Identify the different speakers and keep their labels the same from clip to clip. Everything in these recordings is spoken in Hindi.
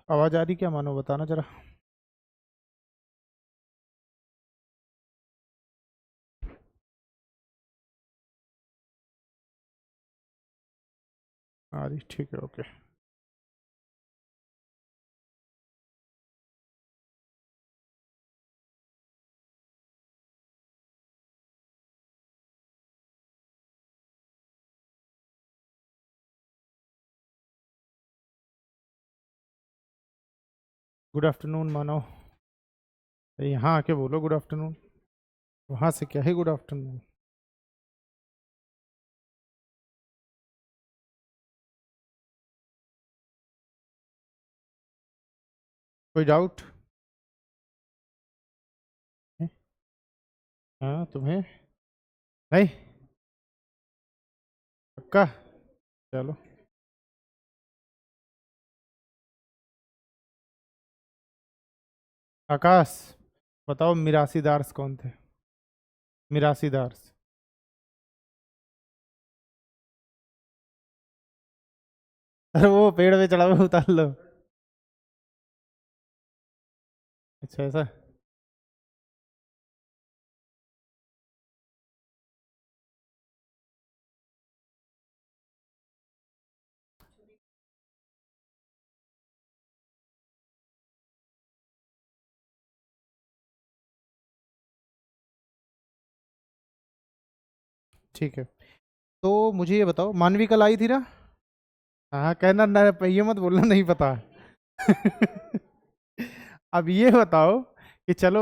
Speaker 1: आवाज आ रही क्या मानो, बताना जरा। आ रही, ठीक है, ओके। गुड आफ्टरनून मानो। यहाँ आके बोलो गुड आफ्टरनून। वहां से क्या है गुड आफ्टरनून। कोई डाउट? हाँ, तुम्हें? नहीं? पक्का? चलो। आकाश, बताओ मिरासीदार्स कौन थे? मिरासीदार्स। अरे वो पेड़ पे चढ़ा हुआ, उतार लो। अच्छा, ऐसा। ठीक है, तो मुझे ये बताओ, मानवी कल आई थी ना? हाँ, कहना ना, ये मत बोलना नहीं पता। अब ये बताओ कि चलो,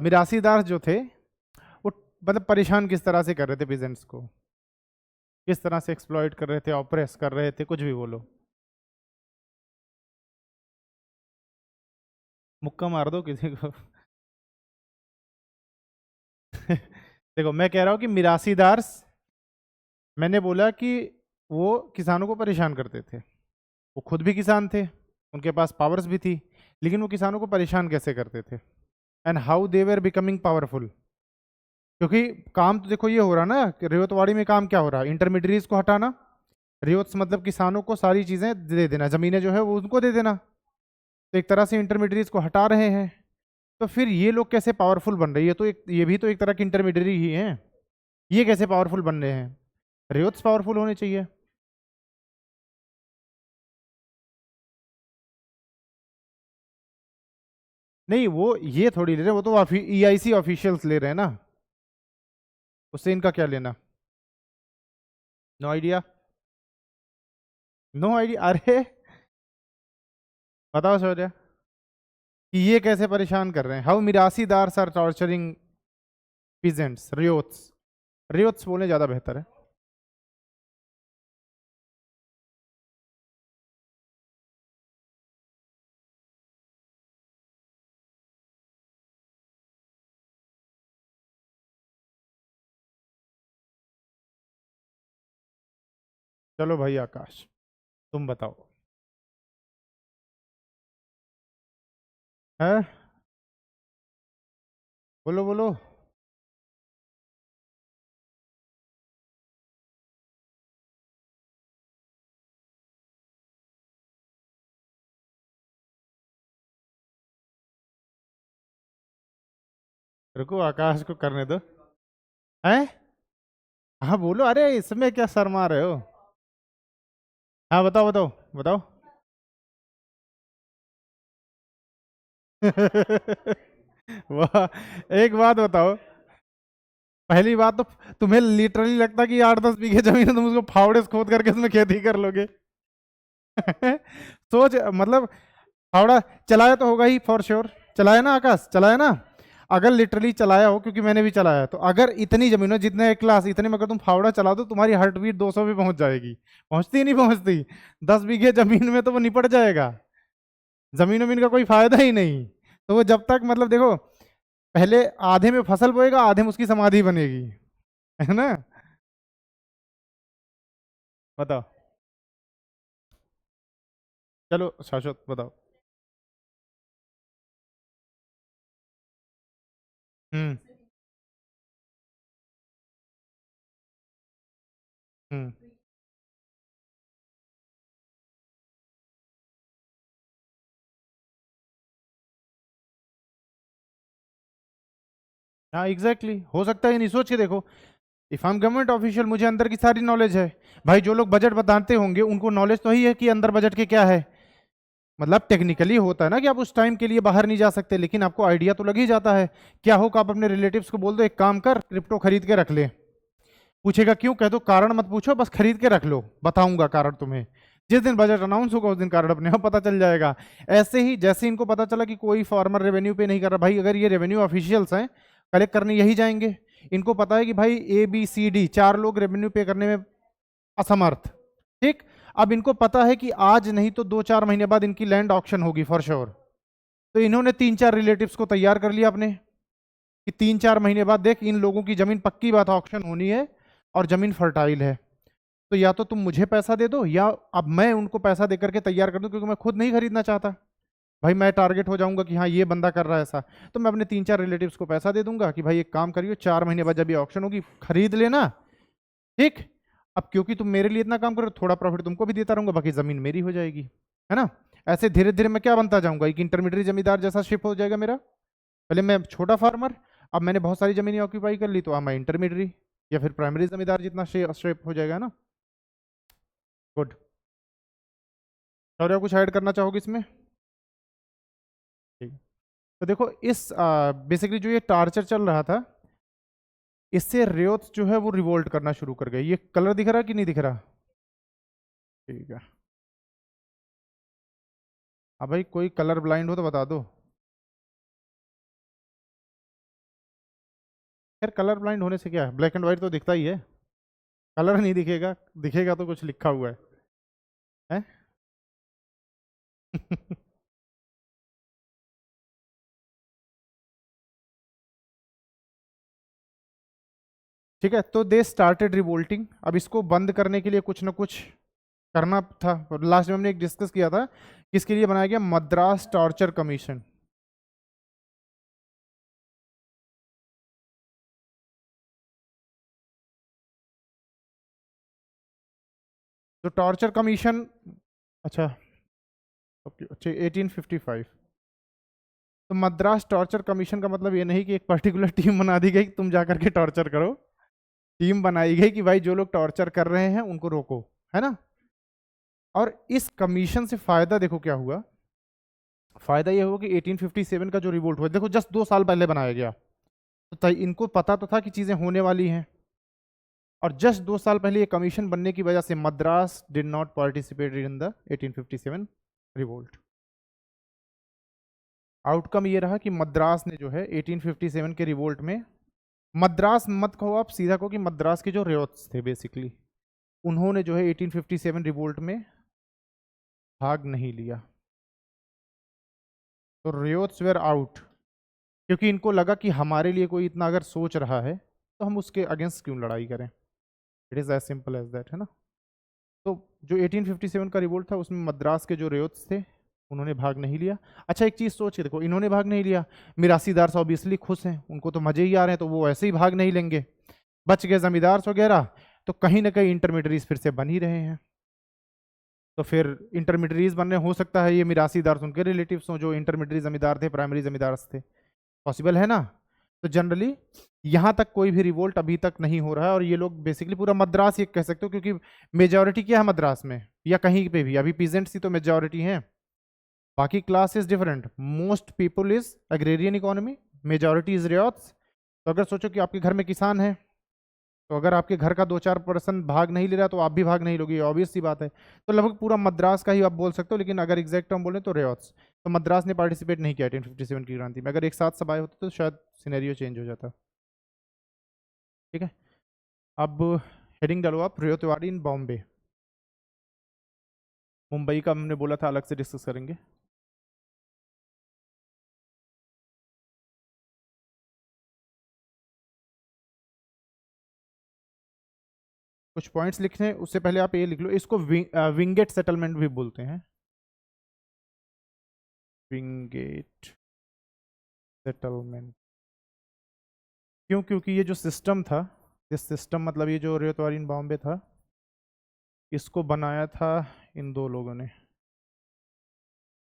Speaker 1: मिरासीदार जो थे वो मतलब परेशान किस तरह से कर रहे थे पीजेंट्स को, किस तरह से एक्सप्लॉइट कर रहे थे, ऑप्रेस कर रहे थे, कुछ भी बोलो। मुक्का मार दो किसी को। देखो, मैं कह रहा हूँ कि मिरासीदार्स, मैंने बोला कि वो किसानों को परेशान करते थे। वो खुद भी किसान थे, उनके पास पावर्स भी थी, लेकिन वो किसानों को परेशान कैसे करते थे, and how they were becoming powerful. क्योंकि काम तो देखो ये हो रहा ना कि रेवतवाड़ी में काम क्या हो रहा है, इंटरमीडियरीज को हटाना। रेवत्स मतलब किसानों को सारी चीजें दे देना, जमीनें जो है वो उनको दे देना। तो एक तरह से इंटरमीडियरीज को हटा रहे हैं। तो फिर ये लोग कैसे पावरफुल बन रहे हैं? ये तो एक, ये भी तो एक तरह की इंटरमीडियरी ही है। ये कैसे पावरफुल बन रहे हैं? रेवत्स पावरफुल होने चाहिए। नहीं, वो ये थोड़ी ले रहे हैं, वो तो ईआईसी ऑफिशियल्स ले रहे हैं ना। उससे इनका क्या लेना? No idea. नो आइडिया, अरे बताओ शौर्य, कि ये कैसे परेशान कर रहे हैं? How mirasidars are torturing peasants, ryots. Ryots बोलने ज्यादा बेहतर है। चलो भाई आकाश, तुम बताओ। है? बोलो बोलो। रुको, आकाश को करने दो। है? हाँ बोलो, अरे इसमें क्या शर्मा रहे हो? हाँ बताओ बताओ बताओ। वाह। एक बात बताओ, पहली बात तो, तुम्हें लिटरली लगता है कि 8-10 बीघे जमीन है, तुम उसको फावड़े से खोद करके उसमें खेती कर लोगे? सोच, मतलब फावड़ा चलाया तो होगा ही फॉर श्योर। चलाया ना आकाश, चलाया ना? अगर लिटरली चलाया हो, क्योंकि मैंने भी चलाया है, तो अगर इतनी जमीन हो जितने एक क्लास, इतने में अगर तुम फावड़ा चला दो, तुम्हारी हार्ट बीट 200 पे पहुंच जाएगी। पहुंचती ही नहीं पहुंचती? 10 बीघे जमीन में तो वो निपट जाएगा। जमीन वमीन का कोई फायदा ही नहीं। तो वो जब तक, मतलब देखो, पहले आधे में फसल बोएगा, आधे में उसकी समाधि बनेगी। है ना? बताओ। चलो शाश्वत बताओ। हम्म। हम्म। हाँ एग्जैक्टली हो सकता है, नहीं सोच के देखो। If I am government official, मुझे अंदर की सारी नॉलेज है। भाई जो लोग बजट बताते होंगे उनको नॉलेज तो ही है कि अंदर बजट के क्या है। मतलब टेक्निकली होता है ना कि आप उस टाइम के लिए बाहर नहीं जा सकते, लेकिन आपको आइडिया तो लग ही जाता है। क्या हो कि आप अपने रिलेटिव्स को बोल दो एक काम कर क्रिप्टो खरीद के रख ले। पूछेगा क्यों, कह दो कारण मत पूछो, बस खरीद के रख लो, बताऊंगा कारण तुम्हें। जिस दिन बजट अनाउंस होगा उस दिन कारण अपने आप पता चल जाएगा। ऐसे ही जैसे इनको पता चला कि कोई फार्मर रेवेन्यू पे नहीं कर रहा, भाई अगर ये रेवेन्यू ऑफिशियल्स हैं, कलेक्ट करने यही जाएंगे। इनको पता है कि भाई ABCD 4 लोग रेवेन्यू पे करने में असमर्थ। ठीक। अब इनको पता है कि आज नहीं तो 2-4 महीने बाद इनकी लैंड ऑक्शन होगी फॉर श्योर। तो इन्होंने 3-4 रिलेटिव्स को तैयार कर लिया अपने, कि 3-4 महीने बाद देख इन लोगों की जमीन पक्की बात ऑक्शन होनी है और जमीन फर्टाइल है। तो या तो तुम मुझे पैसा दे दो, या अब मैं उनको पैसा दे करके तैयार कर दूं, क्योंकि मैं खुद नहीं खरीदना चाहता। भाई मैं टारगेट हो जाऊंगा कि हाँ ये बंदा कर रहा है ऐसा। तो मैं अपने 3-4 रिलेटिव्स को पैसा दे दूंगा कि भाई एक काम करियो, 4 महीने बाद जब ये ऑक्शन होगी खरीद लेना। ठीक। अब क्योंकि तुम मेरे लिए इतना काम करो, थोड़ा प्रॉफिट तुमको भी देता रहूंगा, बाकी जमीन मेरी हो जाएगी, है ना। ऐसे धीरे धीरे मैं क्या बनता जाऊंगा, एक इंटरमीडिएट जमींदार जैसा शिप हो जाएगा मेरा। पहले मैं छोटा फार्मर, अब मैंने बहुत सारी जमीनें ऑक्यूपाई कर ली, तो अब मैं इंटरमीडिएट या फिर प्राइमरी जमींदार जितना शेप हो जाएगा ना। गुड। और या कुछ ऐड करना चाहोगे इसमें? ठीक। तो देखो इस बेसिकली जो ये टार्चर चल रहा था, इससे रेयोत जो है वो रिवोल्ट करना शुरू कर गए। ये कलर दिख रहा कि नहीं दिख रहा? ठीक है। हाँ भाई कोई कलर ब्लाइंड हो तो बता दो। यार कलर ब्लाइंड होने से क्या है, ब्लैक एंड व्हाइट तो दिखता ही है। कलर नहीं दिखेगा, दिखेगा तो कुछ लिखा हुआ है? ठीक है, तो दे स्टार्टेड रिवोल्टिंग। अब इसको बंद करने के लिए कुछ ना कुछ करना था। लास्ट में हमने एक डिस्कस किया था, किसके लिए बनाया गया, मद्रास टॉर्चर कमीशन। तो टॉर्चर कमीशन, अच्छा अच्छा 1855। तो मद्रास टॉर्चर कमीशन का मतलब ये नहीं कि एक पर्टिकुलर टीम बना दी गई कि तुम जाकर के टॉर्चर करो। टीम बनाई गई कि भाई जो लोग टॉर्चर कर रहे हैं उनको रोको, है ना। और इस कमीशन से फायदा देखो क्या हुआ। फायदा ये हुआ कि 1857 का जो रिवोल्ट हुआ, देखो जस्ट 2 साल पहले बनाया गया, तो इनको पता तो था कि चीजें होने वाली हैं। और जस्ट 2 साल पहले ये कमीशन बनने की वजह से Madras did not participate in the 1857 revolt. Outcome ये रहा कि मद्रास ने जो है 1857 के रिवोल्ट में, मद्रास मत कहो आप, सीधा कहो कि मद्रास के जो रेयोत्स थे बेसिकली, उन्होंने जो है 1857 रिवोल्ट में भाग नहीं लिया। तो रेयोत्स वेर आउट, क्योंकि इनको लगा कि हमारे लिए कोई इतना अगर सोच रहा है तो हम उसके अगेंस्ट क्यों लड़ाई करें। It is as simple as that, है ना। तो जो 1857 का रिवोल्ट था उसमें मद्रास के जो रेयोत्स थे उन्होंने भाग नहीं लिया। अच्छा एक चीज़ सोच के देखो, इन्होंने भाग नहीं लिया, मिरासीदार ऑब्वियसली खुश हैं, उनको तो मजे ही आ रहे हैं, तो वो ऐसे ही भाग नहीं लेंगे। बच गए जमींदार वगैरह, तो कहीं ना कहीं इंटरमीडियरीज फिर से बन ही रहे हैं। तो फिर इंटरमीडियरीज बनने, हो सकता है ये मिरासीदार उनके रिलेटिव्स हों जो इंटरमीडियरी जमींदार थे, प्राइमरी जमींदार थे, पॉसिबल है ना। तो जनरली यहाँ तक कोई भी रिवोल्ट अभी तक नहीं हो रहा है, और ये लोग बेसिकली पूरा मद्रास ये कह सकते हो, क्योंकि मेजॉरिटी क्या है मद्रास में या कहीं पे भी, अभी पीजेंट्स ही तो मेजॉरिटी हैं, बाकी class is different. Most people is agrarian economy, majority is ryots. तो अगर सोचो कि आपके घर में किसान है, तो अगर आपके घर का 2-4% भाग नहीं ले रहा तो आप भी भाग नहीं लोगे, ऑब्वियस सी बात है। तो लगभग पूरा मद्रास का ही आप बोल सकते हो, लेकिन अगर एग्जैक्ट टर्म बोले तो रेयॉट्स। तो मद्रास ने पार्टिसिपेट नहीं किया 1857 की क्रांति में। अगर एक साथ सब आए होते तो शायद सिनेरियो चेंज हो जाता। ठीक है, अब हेडिंग डालो आप, रेयो तिवारी इन बॉम्बे। मुंबई का हमने बोला था अलग से डिस्कस करेंगे। कुछ पॉइंट्स लिखने हैं, उससे पहले आप ये लिख लो, इसको विंगेट सेटलमेंट भी बोलते हैं। विंगेट सेटलमेंट क्यों? क्योंकि ये जो सिस्टम था, इस सिस्टम मतलब ये जो रेयो तिवारी इन बॉम्बे था, इसको बनाया था इन दो लोगों ने,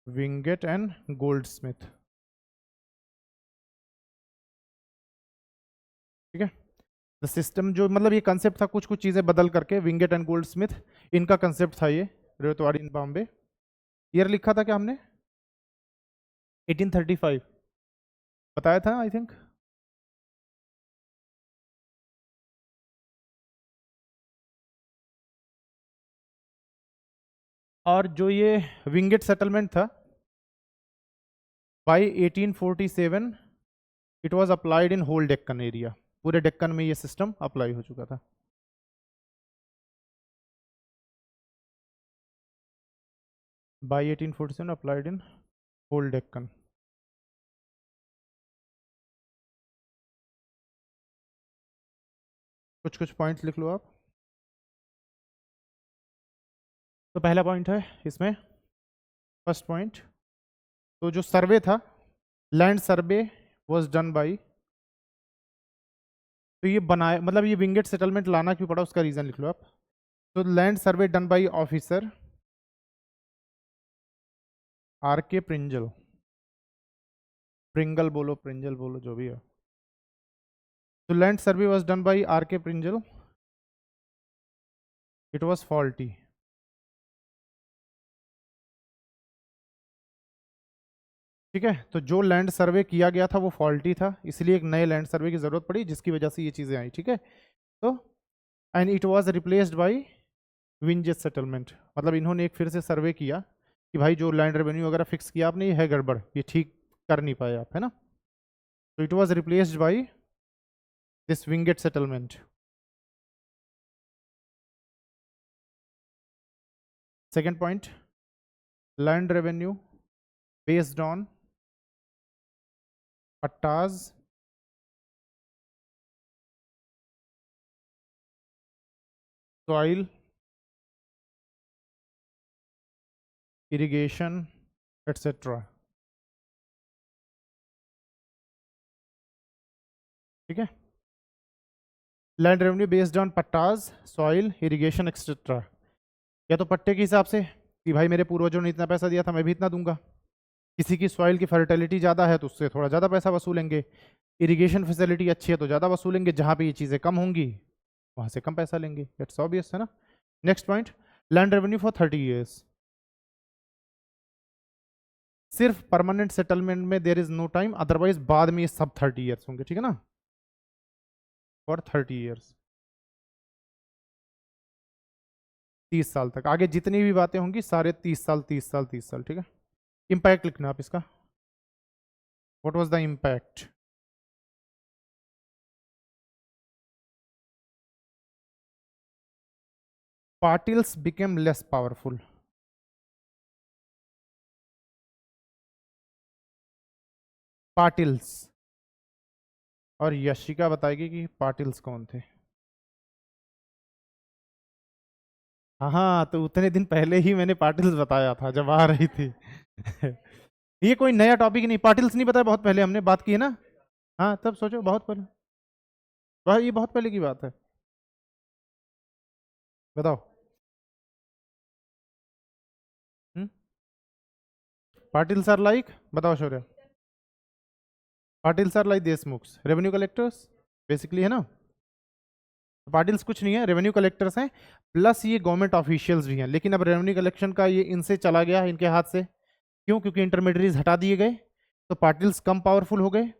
Speaker 1: विंगेट एंड गोल्डस्मिथ। ठीक है। द सिस्टम जो मतलब ये कंसेप्ट था, कुछ कुछ चीजें बदल करके, विंगेट एंड गोल्ड स्मिथ इनका कंसेप्ट था ये, रेवतवाड़ी इन बॉम्बे। ईयर लिखा था क्या हमने? 1835 बताया था आई थिंक। और जो ये विंगेट सेटलमेंट था, by 1847 it was applied in whole Deccan area, पूरे डेक्कन में ये सिस्टम अप्लाई हो चुका था। By 1847 applied in whole Deccan. कुछ कुछ पॉइंट्स लिख लो आप। तो पहला पॉइंट है इसमें, फर्स्ट पॉइंट, तो जो सर्वे था, land survey was done bye, तो ये बनाया मतलब ये विंगेट सेटलमेंट लाना क्यों पड़ा उसका रीजन लिख लो आप। तो land survey done by officer R K Pringle, Pringle बोलो प्रिंजल बोलो जो भी है। तो land survey was done by R K Pringle, it was faulty. ठीक है, तो जो लैंड सर्वे किया गया था वो फॉल्टी था, इसलिए एक नए लैंड सर्वे की जरूरत पड़ी, जिसकी वजह से ये चीजें आई। ठीक है, तो and it was replaced by विंजेस सेटलमेंट, मतलब इन्होंने एक फिर से सर्वे किया कि भाई जो लैंड रेवेन्यू वगैरह फिक्स किया आपने, ये है गड़बड़, ये ठीक कर नहीं पाए आप, है ना। तो it was replaced by this Wingate settlement. Second point, land revenue based on pattas soil irrigation et cetera. ठीक है, land revenue based on pattas soil irrigation et cetera, या तो पट्टे के हिसाब से कि भाई मेरे पूर्वजों ने इतना पैसा दिया था मैं भी इतना दूंगा, किसी की सॉइल की फर्टिलिटी ज़्यादा है तो उससे थोड़ा ज़्यादा पैसा वसूलेंगे, इरिगेशन फैसिलिटी अच्छी है तो ज़्यादा वसूलेंगे, जहाँ पे ये चीज़ें कम होंगी वहाँ से कम पैसा लेंगे, दैट्स ऑब्वियस है ना। Next point, land revenue for 30 years, सिर्फ परमानेंट सेटलमेंट में there is no time, otherwise बाद में ये सब 30 ईयर्स होंगे। ठीक है ना, फॉर 30 ईयर्स, 30 साल तक, आगे जितनी भी बातें होंगी सारे 30 साल 30 साल 30 साल। ठीक है, इंपैक्ट लिखना आप इसका, what was the impact. Patils became less powerful, Patils, और यशिका बताएगी कि पाटिल्स कौन थे। हाँ हाँ, तो उतने दिन पहले ही मैंने पाटिल्स बताया था जब आ रही थी। ये कोई नया टॉपिक नहीं, पाटिल्स नहीं बताया, बहुत पहले हमने बात की है ना। हाँ तब सोचो, बहुत पहले, ये बहुत पहले की बात है। बताओ। हम्म, पाटिल सर लाइक, बताओ Shaurya. Patil sir like Deshmukh revenue collectors basically, है ना। पाटिल्स कुछ नहीं है, रेवेन्यू कलेक्टर्स हैं, प्लस ये गवर्नमेंट ऑफिशियल्स भी हैं, लेकिन अब रेवेन्यू कलेक्शन का ये इनसे चला गया इनके हाथ से, क्यों? क्योंकि इंटरमीडियरीज हटा दिए गए, तो पाटिल्स कम पावरफुल हो गए।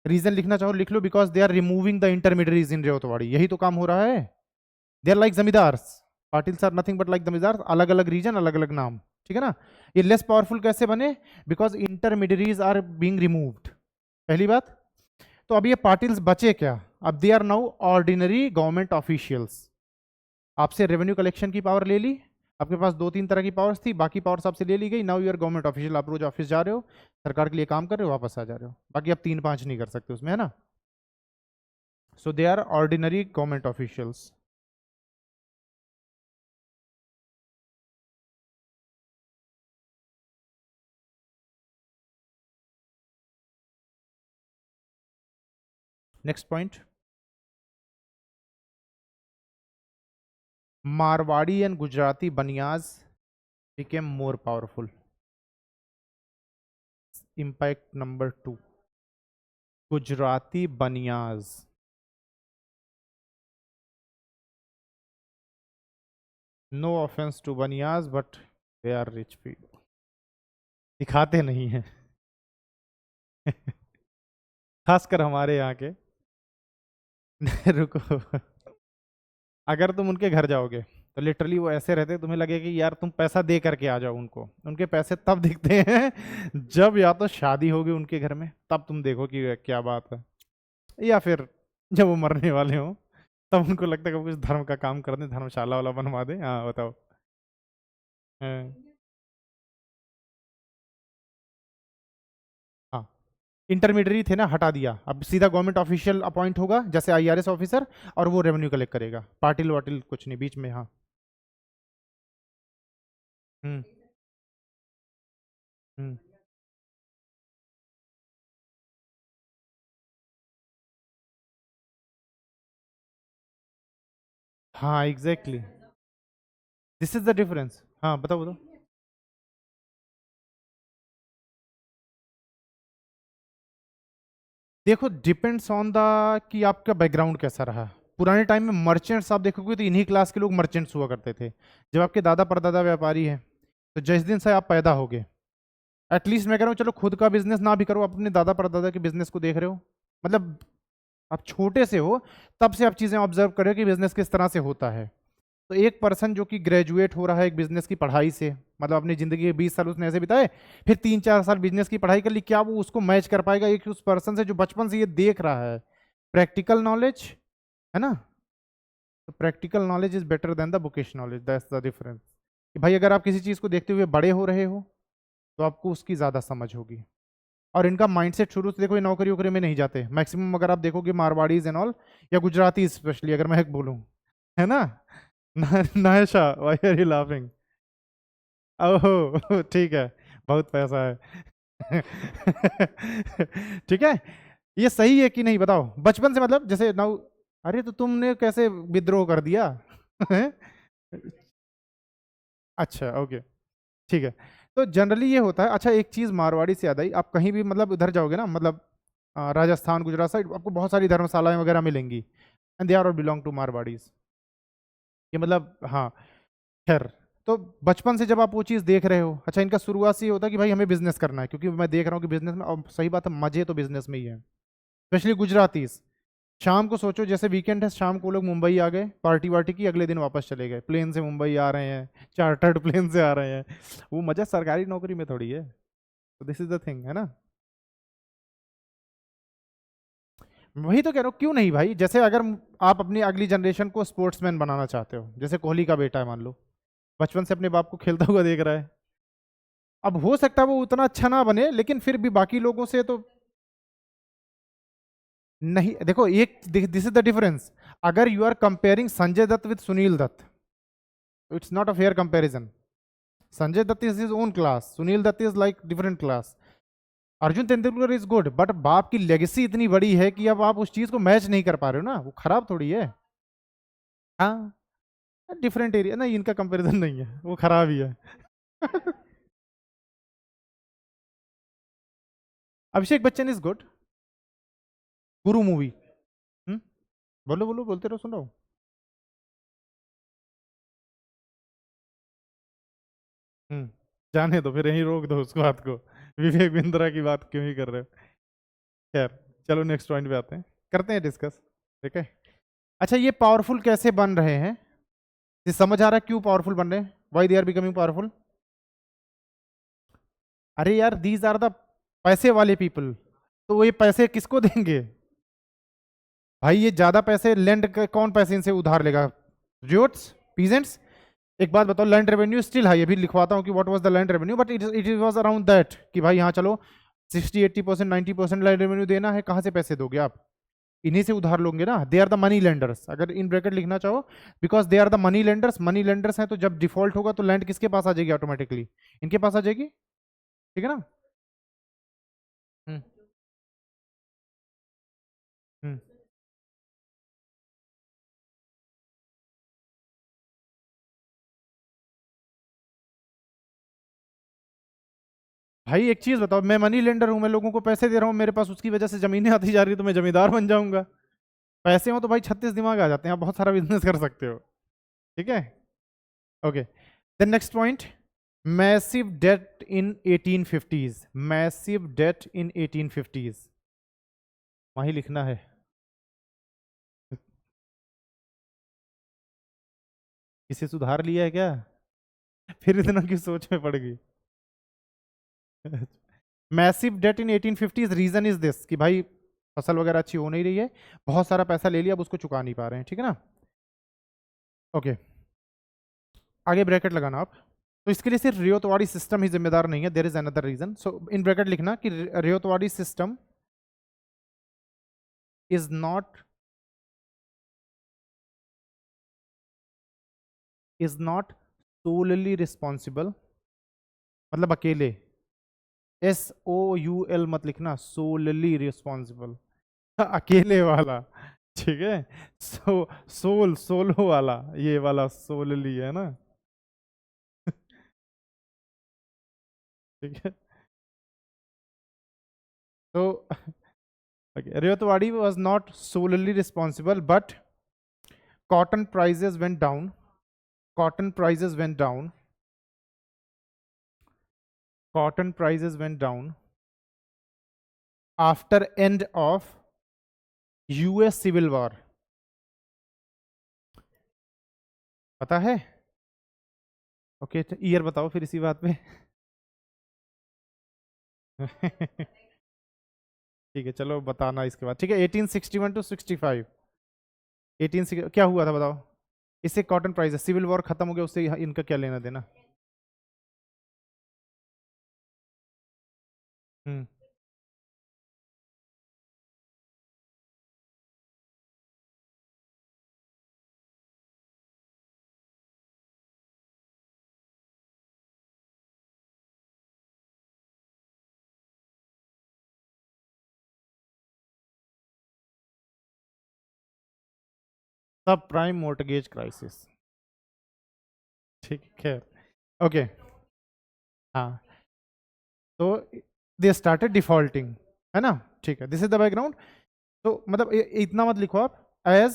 Speaker 1: रीजन लिखना चाहो लिख लो, because they are removing the intermediaries in Ryotwari, यही तो काम हो रहा है। They are like zamindars, Patils are nothing but like zamindar, अलग अलग रीजन अलग अलग नाम। ठीक है ना, ये लेस पावरफुल कैसे बने? Because intermediaries are being removed, पहली बात। तो अब ये पाटिल्स बचे क्या? अब they are now ordinary government officials, आपसे रेवेन्यू कलेक्शन की पावर ले ली, आपके पास दो तीन तरह की पावर्स थी, बाकी पावर्स आपसे ले ली गई, now you are government official, आप रोज ऑफिस जा रहे हो, सरकार के लिए काम कर रहे हो, वापस आ जा रहे हो, बाकी आप 3-5 नहीं कर सकते उसमें, है ना। So they are ordinary government officials. Next point, Marwari and Gujarati banias became more powerful, impact number 2, Gujarati banias no offence to banias but they are rich people. दिखाते नहीं हैं। खासकर हमारे यहाँ के। रुको। अगर तुम उनके घर जाओगे तो लिटरली वो ऐसे रहते, तुम्हें लगे कि यार तुम पैसा दे करके आ जाओ उनको। उनके पैसे तब दिखते हैं जब या तो शादी होगी उनके घर में, तब तुम देखो कि क्या बात है, या फिर जब वो मरने वाले हो तब उनको लगता है कि वो कुछ धर्म का काम कर दें, धर्मशाला वाला बनवा दे। हाँ बताओ। हाँ। हाँ, इंटरमीडियरी थे ना, हटा दिया, अब सीधा गवर्नमेंट ऑफिशियल अपॉइंट होगा जैसे आईआरएस ऑफिसर, और वो रेवेन्यू कलेक्ट करेगा, पाटिल वाटिल कुछ नहीं बीच में। हाँ। हम्म। हम्म। हाँ exactly, this is the difference. हाँ बताओ बताओ। देखो डिपेंड्स ऑन द कि आपका बैकग्राउंड कैसा रहा। पुराने टाइम में मर्चेंट्स आप देखोगे तो इन्हीं क्लास के लोग मर्चेंट्स हुआ करते थे। जब आपके दादा परदादा व्यापारी हैं, तो जिस दिन से आप पैदा होगे, एटलीस्ट मैं कह रहा हूँ चलो खुद का बिजनेस ना भी करो, आप अपने दादा परदादा के बिजनेस को देख रहे हो, मतलब आप छोटे से हो तब से आप चीजें ऑब्जर्व कर रहे हो कि बिजनेस किस तरह से होता है। तो एक पर्सन जो कि ग्रेजुएट हो रहा है एक बिजनेस की पढ़ाई से, मतलब अपनी जिंदगी के 20 साल उसने ऐसे बिताए, फिर 3-4 साल बिजनेस की पढ़ाई कर ली, क्या वो उसको मैच कर पाएगा एक उस पर्सन से जो बचपन से ये देख रहा है? प्रैक्टिकल नॉलेज, है ना? तो practical knowledge is better than the bookish knowledge, that's the difference. कि भाई अगर आप किसी चीज को देखते हुए बड़े हो रहे हो तो आपको उसकी ज्यादा समझ होगी। और इनका माइंडसेट शुरू से देखो, ये नौकरी वोकरी में नहीं जाते मैक्सिमम, अगर आप देखोगे मारवाड़ीज एंड ऑल, या गुजराती स्पेशली अगर मैं बोलूँ, है ना? Naisha, why are you laughing? ओहो ठीक है, बहुत पैसा है। ठीक है, ये सही है कि नहीं बताओ? बचपन से मतलब जैसे नाउ, अरे तो तुमने कैसे विद्रोह कर दिया? हैं? अच्छा ओके, ठीक है। तो जनरली ये होता है। अच्छा एक चीज मारवाड़ी से याद आई, आप कहीं भी मतलब उधर जाओगे ना, मतलब राजस्थान गुजरात साइड, आपको बहुत सारी धर्मशालाएं वगैरह मिलेंगी, and they are belong to Marwaris. ये मतलब हाँ, खैर। तो बचपन से जब आप वो चीज़ देख रहे हो, अच्छा इनका शुरुआत से ये होता है कि भाई हमें बिजनेस करना है, क्योंकि मैं देख रहा हूँ कि बिजनेस में, और सही बात है, मजे तो बिजनेस में ही है, स्पेशली गुजरातीज। शाम को सोचो जैसे वीकेंड है, शाम को लोग मुंबई आ गए, पार्टी वार्टी की, अगले दिन वापस चले गए, प्लेन से मुंबई आ रहे हैं, चार्टर्ड प्लेन से आ रहे हैं। वो मजा सरकारी नौकरी में थोड़ी है। तो दिस इज द थिंग, है ना? वही तो कह रहा हूँ, क्यों नहीं भाई? जैसे अगर आप अपनी अगली जनरेशन को स्पोर्ट्समैन बनाना चाहते हो, जैसे कोहली का बेटा है मान लो, बचपन से अपने बाप को खेलता हुआ देख रहा है, अब हो सकता है वो उतना अच्छा ना बने, लेकिन फिर भी बाकी लोगों से तो नहीं। देखो एक, दिस इज द डिफरेंस। अगर you are comparing Sanjay Dutt with Sunil Dutt, it's not a fair comparison. Sanjay Dutt is his own class, Sunil Dutt is like different class. Arjun Tendulkar is good, but बाप की लेगेसी इतनी बड़ी है कि अब आप उस चीज को मैच नहीं कर पा रहे हो ना, वो खराब थोड़ी है। हाँ, डिफरेंट एरिया नहीं, इनका कंपैरिजन नहीं है, वो खराब ही है। Abhishek Bachchan is good. Guru movie. बोलो बोलो, बोलते रहो, सुन रहा हूँ। हम्म, जाने दो फिर, यहीं रोक दो उसको, बात को। विवेक बिंद्रा की बात क्यों ही कर रहे हो? खैर, चलो नेक्स्ट पॉइंट पे आते हैं, करते हैं डिस्कस। ठीक है। अच्छा ये पावरफुल कैसे बन रहे हैं? ये समझ आ रहा है क्यों पावरफुल बन रहे हैं? Why they are becoming powerful? अरे यार दीज आर द पैसे वाले पीपल, तो वो ये पैसे किसको देंगे? भाई ये ज्यादा पैसे लैंड, कौन पैसे इनसे उधार लेगा? रियोट्स, पीजेंट्स। एक बात बताओ, लैंड रेवेन्यू स्टिल हाई, अभी लिखवाता हूँ कि what was the land revenue, but it was around that, कि भाई हाँ चलो 60-80%, 90% लैंड रेवेन्यू देना है, कहाँ से पैसे दोगे आप? इन्हीं से उधार लोगे ना। They are the money lenders, अगर इन ब्रैकेट लिखना चाहो, because they are the money lenders. Money lenders हैं तो जब डिफॉल्ट होगा तो लैंड किसके पास आ जाएगी ऑटोमेटिकली? इनके पास आ जाएगी। ठीक है ना? हम्म। हम्म। भाई एक चीज बताओ, मैं मनी लेंडर हूं, मैं लोगों को पैसे दे रहा हूँ, मेरे पास उसकी वजह से जमीनें आती जा रही है, तो मैं जमींदार बन जाऊंगा। पैसे हो तो भाई 36 दिमाग आ जाते हैं, आप बहुत सारा बिजनेस कर सकते हो। ठीक है। Okay, the next point, massive debt in 1850s, massive debt in 1850s, वहीं लिखना है। किसी सुधार लिया है क्या? फिर इतना की सोच में पड़ गई। Massive debt in 1850s, reason is this कि भाई फसल वगैरह अच्छी हो नहीं रही है, बहुत सारा पैसा ले लिया, अब उसको चुका नहीं पा रहे हैं, ठीक है ना। ओके, आगे ब्रैकेट लगाना आप। तो इसके लिए सिर्फ रियोतवाड़ी सिस्टम ही जिम्मेदार नहीं है, there is another reason. So in bracket लिखना कि Ryotwari system is not solely responsible, मतलब अकेले, SOUL मत लिखना, सोलली रिस्पॉन्सिबल, अकेले वाला, ठीक है। सोलो वाला, ये वाला सोलली है ना। ठीक है, तो Rayotwadi was not solely responsible, but cotton prices went down. Cotton prices went down. Cotton prices went down after end of US Civil War. पता है? ओके, ईयर बताओ फिर इसी बात पे। ठीक है, चलो बताना इसके बाद, ठीक है। 1861 टू 65, 18 क्या हुआ था बताओ? इससे कॉटन प्राइस, सिविल वॉर खत्म हो गया, उससे इनका क्या लेना देना? हम्म, सब प्राइम मोर्टगेज क्राइसिस, ठीक है। ओके, हाँ, तो दे स्टार्टेड डिफॉल्टिंग, है ना, ठीक है, दिस इज द बैकग्राउंड। तो मतलब इतना मत लिखो आप, as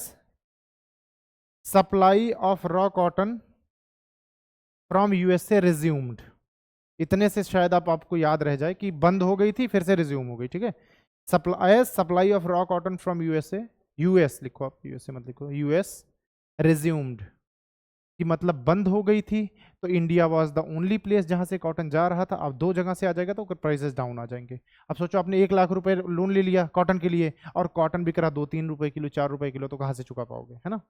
Speaker 1: supply of raw cotton from USA resumed, इतने से शायद आपको याद रह जाए कि बंद हो गई थी फिर से रिज्यूम हो गई, ठीक है। Supply, supply of raw cotton from USA, US लिखो आप, यूएसए मत लिखो, यूएस रिज्यूम्ड, कि मतलब बंद हो गई थी, तो India was the only place जहां से कॉटन जा रहा था। अब दो जगह से आ जाएगा तो प्राइसेस डाउन आ जाएंगे। अब सोचो आपने 1 लाख रुपए लोन ले लिया कॉटन के लिए, और कॉटन बिक रहा 2-3 रुपए किलो, 4 रुपए किलो, तो कहाँ से चुका पाओगे, है ना।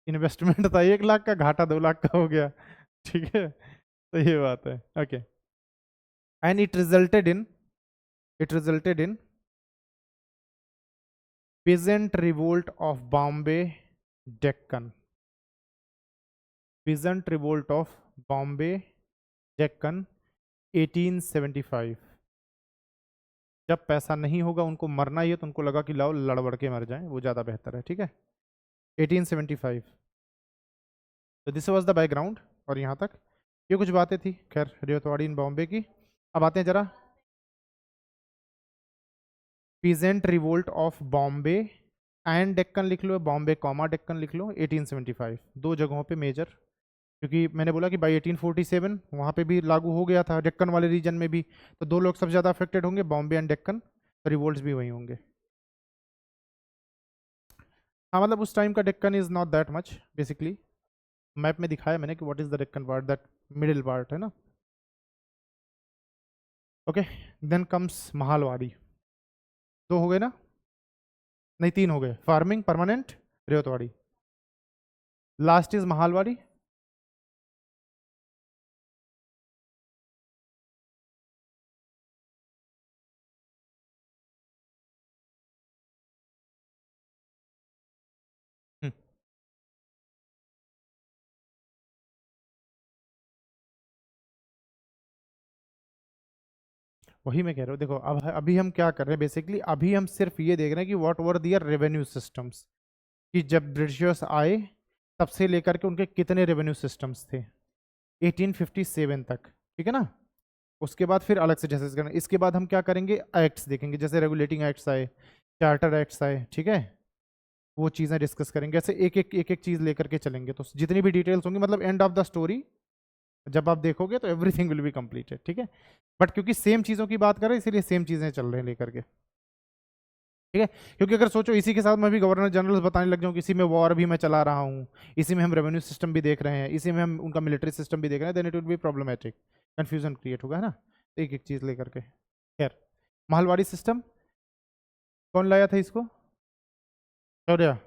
Speaker 1: इन्वेस्टमेंट था 1 लाख का, घाटा 2 लाख का हो गया, ठीक है। तो ये बात है, okay. And it resulted in peasant revolt of Bombay Deccan, peasant revolt of Bombay Deccan 1875। जब पैसा नहीं होगा, उनको मरना ही है, तो उनको लगा कि लाओ लड़बड़ के मर जाएं, वो ज़्यादा बेहतर है, ठीक है। 1875, तो दिस वाज द बैकग्राउंड, और यहाँ तक ये कुछ बातें थी, खैर, रियोतवाड़ी इन बॉम्बे की। अब आते हैं जरा, peasant revolt of Bombay and Deccan लिख लो, बॉम्बे कॉमा डेक्कन लिख लो, 1875, दो जगहों पे मेजर, क्योंकि मैंने बोला कि बाई 1847 वहाँ पे भी लागू हो गया था, डेक्कन वाले रीजन में भी, तो दो लोग सबसे ज़्यादा अफेक्टेड होंगे, बॉम्बे एंड डेक्कन, तो रिवोल्ट्स भी वहीं होंगे। हाँ, मतलब उस टाइम का Deccan is not that much, basically map में दिखाया मैंने कि what is the Deccan part, that middle part है ना। ओके, देन कम्स महालवाड़ी, दो हो गए ना, नहीं तीन हो गए, farming, permanent, Ryotwari, last is Mahalwari. वही मैं कह रहा हूँ, देखो अब अभी हम क्या कर रहे हैं, बेसिकली अभी हम सिर्फ ये देख रहे हैं कि what were their revenue systems, कि जब ब्रिटिशर्स आए तब से लेकर के उनके कितने रेवेन्यू सिस्टम्स थे 1857 तक, ठीक है ना। उसके बाद फिर अलग से जैसे करेंगे, इसके बाद हम क्या करेंगे, एक्ट्स देखेंगे, जैसे रेगुलेटिंग एक्ट्स आए, चार्टर एक्ट्स आए, ठीक है, वो चीज़ें डिस्कस करेंगे, ऐसे एक एक चीज़ लेकर के चलेंगे, तो जितनी भी डिटेल्स होंगी, मतलब एंड ऑफ द स्टोरी जब आप देखोगे तो एवरीथिंग विल बी कंप्लीटेड, ठीक है। बट क्योंकि सेम चीज़ों की बात कर रहे हैं इसीलिए सेम चीज़ें चल रहे हैं लेकर के, ठीक है। क्योंकि अगर सोचो इसी के साथ मैं भी गवर्नर जनरल्स बताने लग जाऊँ कि इसी में वॉर भी मैं चला रहा हूँ, इसी में हम रेवेन्यू सिस्टम भी देख रहे हैं, इसी में हम उनका मिलिट्री सिस्टम भी देख रहे हैं, then it will be problematic, confusion create होगा, है ना। एक एक चीज़ लेकर के। खैर, महलवाड़ी सिस्टम कौन लाया था इसको? शौर्य।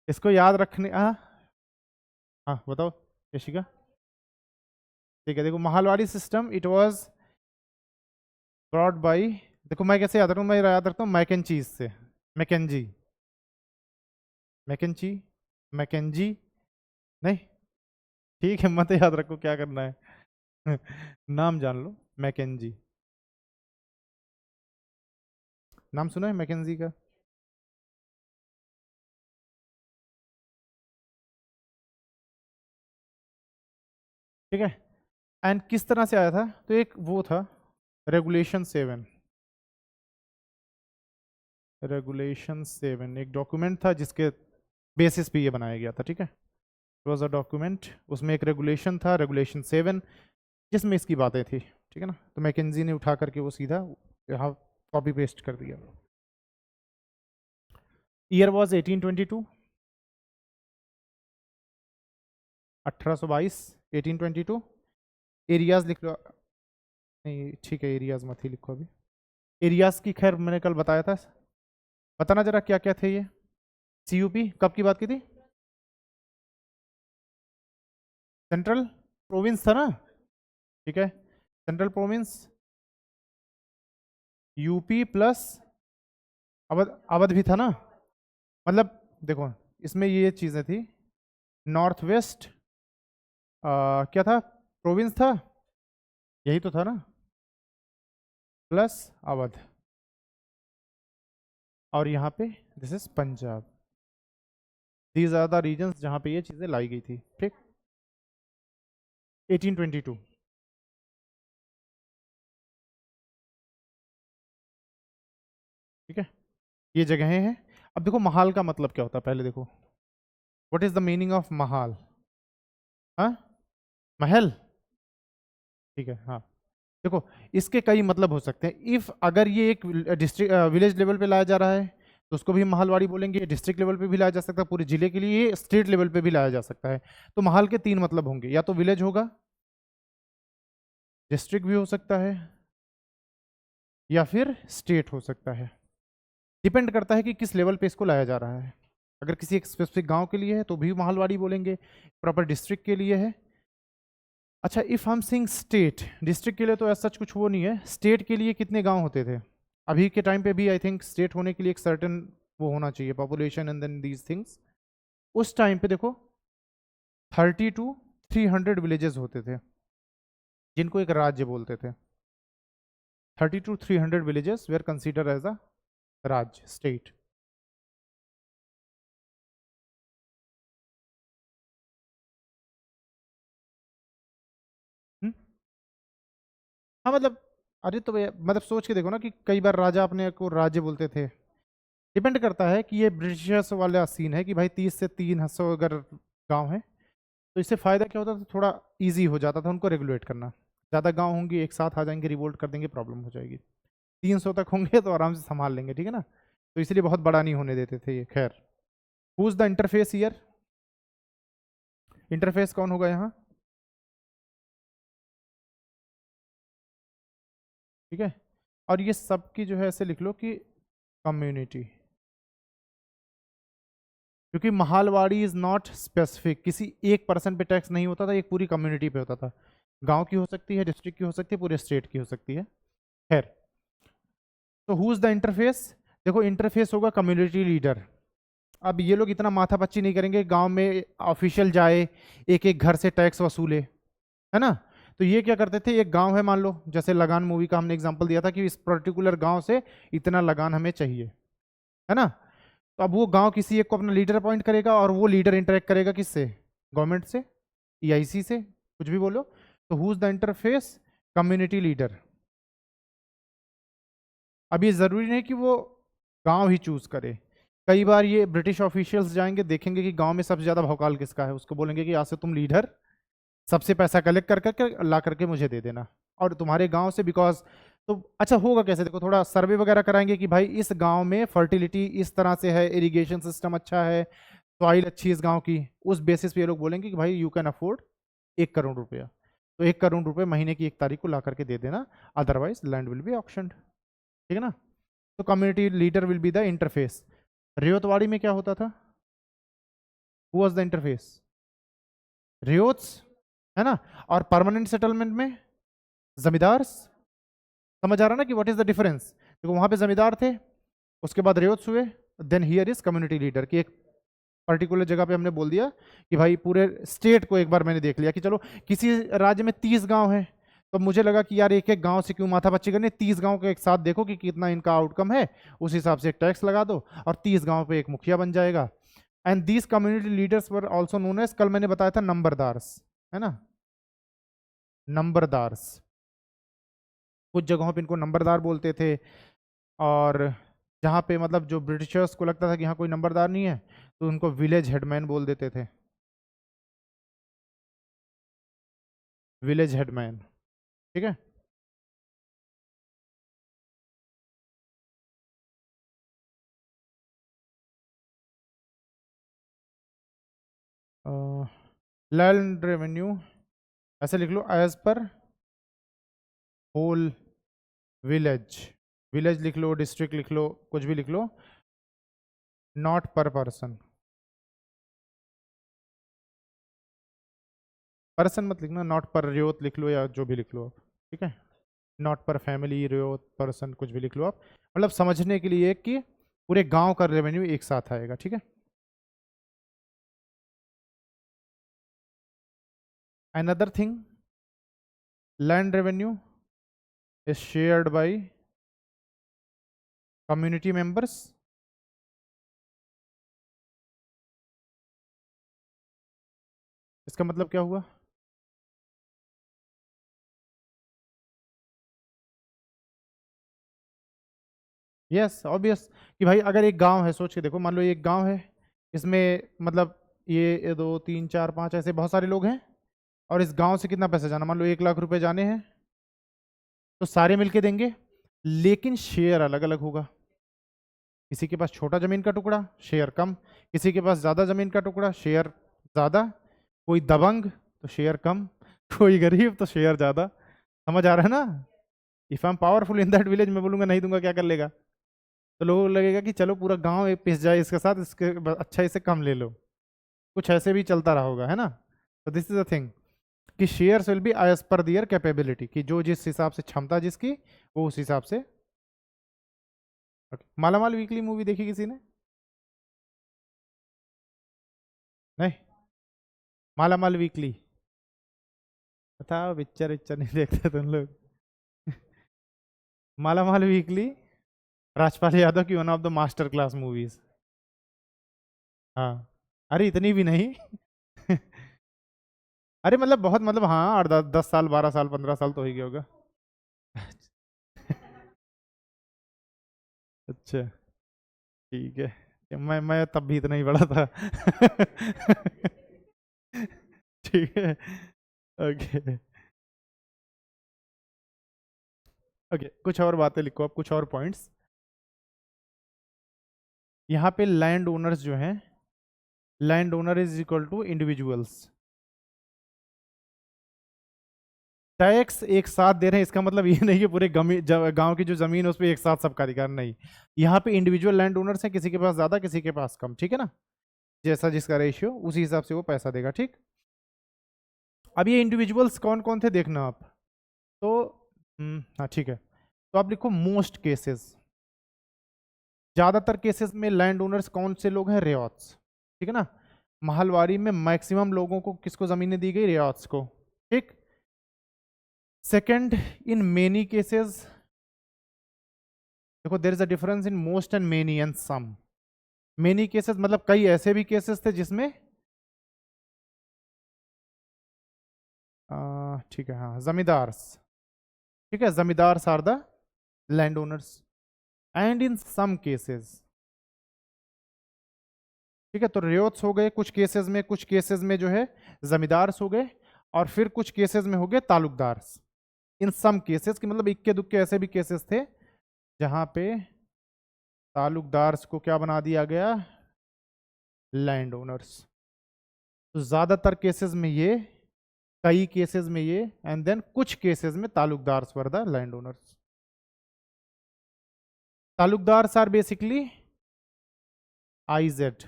Speaker 1: इसको याद रखने, हाँ हाँ बताओ यशिका। ठीक है, देखो Mahalwari system it was brought by, देखो मैं कैसे याद रखूँ, मैं याद रखता हूँ मैकेंचीज से, मैकेंजी, मैकेंची, मैकेंजी, नहीं, ठीक है मत याद रखो, क्या करना है। नाम जान लो, मैकेंजी, नाम सुना है मैकेंजी का? ठीक है। एंड किस तरह से आया था, तो एक वो था रेगुलेशन 7, रेगुलेशन 7 एक डॉक्यूमेंट था जिसके बेसिस पे ये बनाया गया था, ठीक है। इट वॉज अ डॉक्यूमेंट, उसमें एक रेगुलेशन था, रेगुलेशन 7, जिसमें इसकी बातें थी, ठीक है ना। तो मैकेंजी ने उठा करके वो सीधा यहाँ कॉपी पेस्ट कर दिया। Year was 1822, 1822, 1822। एरियाज लिख लो, नहीं ठीक है एरियाज मत ही लिखो अभी, एरियाज की खैर मैंने कल बताया था, बताना जरा क्या क्या थे ये। सीयूपी कब की बात की थी? सेंट्रल प्रोविंस था ना, ठीक है, central province, UP plus Awadh, Awadh भी था ना, मतलब देखो इसमें ये चीजें थी, नॉर्थ वेस्ट क्या था, प्रोविंस था, यही तो था ना, प्लस अवध, और यहाँ पे this is Punjab, these are the regions जहाँ पे ये चीजें लाई गई थी, ठीक। 1822, ठीक है, ये जगहें हैं। अब देखो महाल का मतलब क्या होता है, पहले देखो what is the meaning of Mahal, हाँ महल, ठीक है, हाँ देखो इसके कई मतलब हो सकते हैं, इफ अगर ये एक डिस्ट्रिक्ट विलेज लेवल पे लाया जा रहा है तो उसको भी महालवाड़ी बोलेंगे, डिस्ट्रिक्ट लेवल पे भी लाया जा सकता है, पूरे जिले के लिए, स्टेट लेवल पे भी लाया जा सकता है। तो महाल के 3 मतलब होंगे, या तो विलेज होगा, डिस्ट्रिक्ट भी हो सकता है, या फिर स्टेट हो सकता है, डिपेंड करता है कि किस लेवल पे इसको लाया जा रहा है। अगर किसी एक स्पेसिफिक गांव के लिए है तो भी महालवाड़ी बोलेंगे, प्रॉपर डिस्ट्रिक्ट के लिए है। अच्छा इफ हम सिंग स्टेट, डिस्ट्रिक्ट के लिए तो ऐसा कुछ वो नहीं है, स्टेट के लिए कितने गांव होते थे अभी के टाइम पे भी, आई थिंक स्टेट होने के लिए एक सर्टेन वो होना चाहिए population and then these things. उस टाइम पे देखो 30 to 300 विलेजेस होते थे जिनको एक राज्य बोलते थे, 30 to 300 villages were consider as a राज्य, स्टेट। हाँ मतलब, अरे तो मतलब सोच के देखो ना कि कई बार राजा अपने को राज्य बोलते थे, डिपेंड करता है कि ये ब्रिटिशर्स वाला सीन है कि भाई 30 से 300 अगर गांव है तो इससे फायदा क्या होता था, थोड़ा इजी हो जाता था उनको रेगुलेट करना। ज़्यादा गांव होंगे एक साथ आ जाएंगे, रिवोल्ट कर देंगे, प्रॉब्लम हो जाएगी। 300 तक होंगे तो आराम से संभाल लेंगे, ठीक है ना, तो इसलिए बहुत बड़ा नहीं होने देते थे ये। खैर, who's the interface year, interface कौन होगा यहाँ, ठीक है। और ये सबकी जो है ऐसे लिख लो कि कम्युनिटी, क्योंकि महालवाड़ी इज नॉट स्पेसिफिक, किसी एक पर्सन पे टैक्स नहीं होता था, एक पूरी कम्युनिटी पे होता था। गांव की हो सकती है, डिस्ट्रिक्ट की हो सकती है, पूरे स्टेट की हो सकती है। खैर, तो हु इज द इंटरफेस, देखो इंटरफेस होगा कम्युनिटी लीडर। अब ये लोग इतना माथापच्ची नहीं करेंगे, गांव में ऑफिशियल जाए एक एक घर से टैक्स वसूले, है ना। तो ये क्या करते थे, एक गांव है मान लो, जैसे लगान मूवी का हमने एग्जांपल दिया था कि इस पर्टिकुलर गांव से इतना लगान हमें चाहिए, है ना। तो अब वो गांव किसी एक को अपना लीडर अपॉइंट करेगा और वो लीडर इंटरेक्ट करेगा किससे, गवर्नमेंट से, ईआईसी से, कुछ भी बोलो। तो who is the interface, community leader. अब ये जरूरी नहीं कि वो गांव ही चूज करे। कई बार ये ब्रिटिश ऑफिशियल्स जाएंगे, देखेंगे कि गांव में सबसे ज्यादा भौकाल किसका है, उसको बोलेंगे कि आज से तुम लीडर, सबसे पैसा कलेक्ट कर करके ला करके मुझे दे देना, और तुम्हारे गांव से बिकॉज। तो अच्छा होगा कैसे, देखो थोड़ा सर्वे वगैरह कराएंगे कि भाई इस गांव में फर्टिलिटी इस तरह से है, इरिगेशन सिस्टम अच्छा है, सॉइल अच्छी इस गांव की, उस बेसिस पे ये लोग बोलेंगे कि भाई यू कैन अफोर्ड 1 करोड़ रुपया। तो 1 करोड़ रुपए महीने की 1 तारीख को ला करके दे देना, otherwise land will be auctioned. ठीक है ना। तो community leader will be the interface. Ryotwari में क्या होता था, who was the interface, ryots, है ना। और परमानेंट सेटलमेंट में जमींदार। समझ आ रहा ना कि व्हाट इज द डिफरेंस। देखो वहां पे जमींदार थे, उसके बाद रेयोत्स हुए, then here is community leader, की एक पर्टिकुलर जगह पे हमने बोल दिया कि भाई पूरे स्टेट को एक बार मैंने देख लिया कि चलो किसी राज्य में 30 गांव हैं, तो मुझे लगा कि यार एक एक गांव से क्यों माथापच्ची करनी, 30 गांव को एक साथ देखो कि कितना इनका आउटकम है, उस हिसाब से टैक्स लगा दो और 30 गांव पे एक मुखिया बन जाएगा। And these community leaders were also known as, कल मैंने बताया था नंबरदार्स, है ना, नंबरदार्स। कुछ जगहों पे इनको नंबरदार बोलते थे, और जहाँ पे मतलब जो ब्रिटिशर्स को लगता था कि यहाँ कोई नंबरदार नहीं है, तो उनको विलेज हेडमैन बोल देते थे, विलेज हेडमैन। ठीक है। लैंड रेवेन्यू ऐसे लिख लो, as per whole village, village लिख लो, डिस्ट्रिक्ट लिख लो, कुछ भी लिख लो, नॉट पर पर्सन, पर्सन मत लिखना, नॉट पर रियोत लिख लो या जो भी लिख लो आप। ठीक है, नॉट पर फैमिली, रियोत, पर्सन, कुछ भी लिख लो आप, मतलब समझने के लिए कि पूरे गांव का रेवेन्यू एक साथ आएगा। ठीक है। Another thing, land revenue is shared by community members. इसका मतलब क्या हुआ, यस ऑब्वियस, कि भाई अगर एक गांव है, सोच के देखो, मान लो एक गांव है, इसमें मतलब ये 2 3 4 5 ऐसे बहुत सारे लोग हैं, और इस गांव से कितना पैसा जाना, मान लो 1 लाख रुपए जाने हैं, तो सारे मिलके देंगे, लेकिन शेयर अलग अलग होगा। किसी के पास छोटा जमीन का टुकड़ा, शेयर कम, किसी के पास ज्यादा जमीन का टुकड़ा, शेयर ज्यादा, कोई दबंग तो शेयर कम, कोई गरीब तो शेयर ज्यादा। समझ आ रहा है ना। If I am powerful in that village, मैं बोलूंगा नहीं दूंगा, क्या कर लेगा, तो लोगों को लगेगा कि चलो पूरा गांव पिस जाए इसके साथ, इसके अच्छा इसे कम ले लो, कुछ ऐसे भी चलता रहा होगा, है ना। तो दिस इज द थिंग कि shares will be as per their capability, कि जो जिस हिसाब से क्षमता जिसकी, वो उस हिसाब से। मालामाल वीकली मूवी देखी किसी ने, नहीं, मालामाल वीकली, बताओ, पिक्चर विक्चर नहीं देखते तुम लोग। मालामाल वीकली, राजपाल यादव की one of the master class movies. हाँ, अरे इतनी भी नहीं। अरे मतलब बहुत, मतलब हाँ, 8 10 10 साल, 12 साल, 15 साल तो हो ही गया होगा। अच्छा, ठीक है, मैं तब भी इतना ही बड़ा था। ठीक है। ओके। ओके, कुछ और बातें लिखो आप, कुछ और पॉइंट्स। यहाँ पे लैंड ओनर्स जो हैं, land owner is equal to individuals. Tax एक साथ दे रहे हैं, इसका मतलब ये नहीं कि पूरे गांव की जो जमीन है उस पर एक साथ सबका अधिकार, नहीं। यहाँ पे इंडिविजुअल लैंड ओनर्स हैं, किसी के पास ज्यादा, किसी के पास कम, ठीक है ना, जैसा जिसका रेशियो उसी हिसाब से वो पैसा देगा। ठीक। अब ये इंडिविजुअल्स कौन कौन थे देखना आप, तो हाँ ठीक है, तो आप लिखो मोस्ट केसेस, ज्यादातर केसेस में लैंड ओनर्स कौन से लोग हैं, रियाट्स। ठीक है ना। महलवारी में मैक्सिमम लोगों को किसको जमीनें दी गई, रियाट्स को। ठीक। सेकंड, इन मेनी केसेस, देखो there is a difference in most and many and some. Many cases मतलब कई ऐसे भी केसेस थे जिसमें ठीक है, हाँ, जमींदार्स। ठीक है, zamindars are the land owners. And in some cases, ठीक है, तो रियोट्स हो गए कुछ केसेस में जो है जमींदार्स हो गए, और फिर कुछ केसेस में हो गए तालुकदार्स। इन सम केसेस की मतलब इक्के दुक्के ऐसे भी केसेस थे जहां पे तालुकदार्स को क्या बना दिया गया, लैंड ओनर्स। तो ज्यादातर केसेस में ये, कई केसेस में ये, एंड देन कुछ केसेस में taluqdars were the land owners. Taluqdars are basically I Z,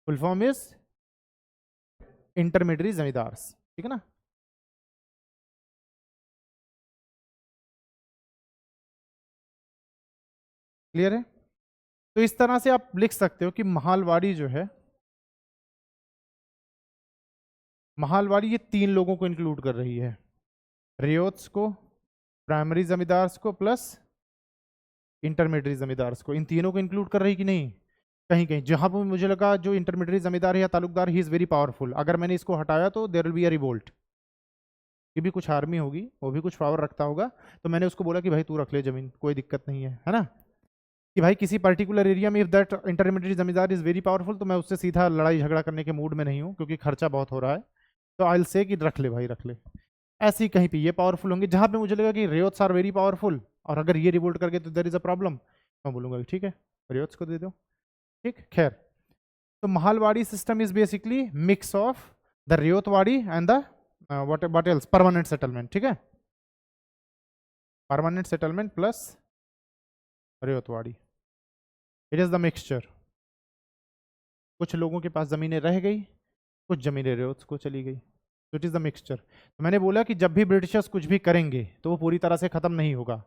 Speaker 1: full form is intermediate zamindars, ठीक है ना। क्लियर है। तो इस तरह से आप लिख सकते हो कि महालवाड़ी जो है, महालवाड़ी ये तीन लोगों को इंक्लूड कर रही है, रियोट्स को, प्राइमरी जमींदार्स को, प्लस इंटरमीडिएट जमींदार्स को। इन तीनों को इंक्लूड कर रही कि नहीं, कहीं कहीं जहां पर मुझे लगा जो इंटरमीडिएट जमींदार है या taluqdar, he is very powerful, अगर मैंने इसको हटाया तो there will be a revolt, ये भी कुछ आर्मी होगी, वो भी कुछ पावर रखता होगा, तो मैंने उसको बोला कि भाई तू रख ले जमीन, कोई दिक्कत नहीं है ना, कि भाई किसी पर्टिकुलर एरिया में इफ दैट इंटरमीडिएट जमींदार इज वेरी पावरफुल, तो मैं उससे सीधा लड़ाई झगड़ा करने के मूड में नहीं हूँ, क्योंकि खर्चा बहुत हो रहा है, तो आई विल से कि रख ले भाई रख ले। ऐसे ही कहीं पे ये पावरफुल होंगे, जहां पे मुझे लगा कि रियोट्स आर वेरी पावरफुल, और अगर ये रिवोल्ट करके तो देयर इज अ प्रॉब्लम, मैं बोलूंगा कि ठीक है रियोट्स को दे दो, ठीक। खैर, तो Mahalwari system is basically mix of the ryotwari and the what else, permanent settlement, ठीक है, permanent settlement plus ryotwari, it is the mixture. कुछ लोगों के पास जमीनें रह गई, कुछ जमीनें रियोट्स को चली गई, तो इट इज द मिक्सचर। तो मैंने बोला कि जब भी ब्रिटिशर्स कुछ भी करेंगे तो वो पूरी तरह से खत्म नहीं होगा,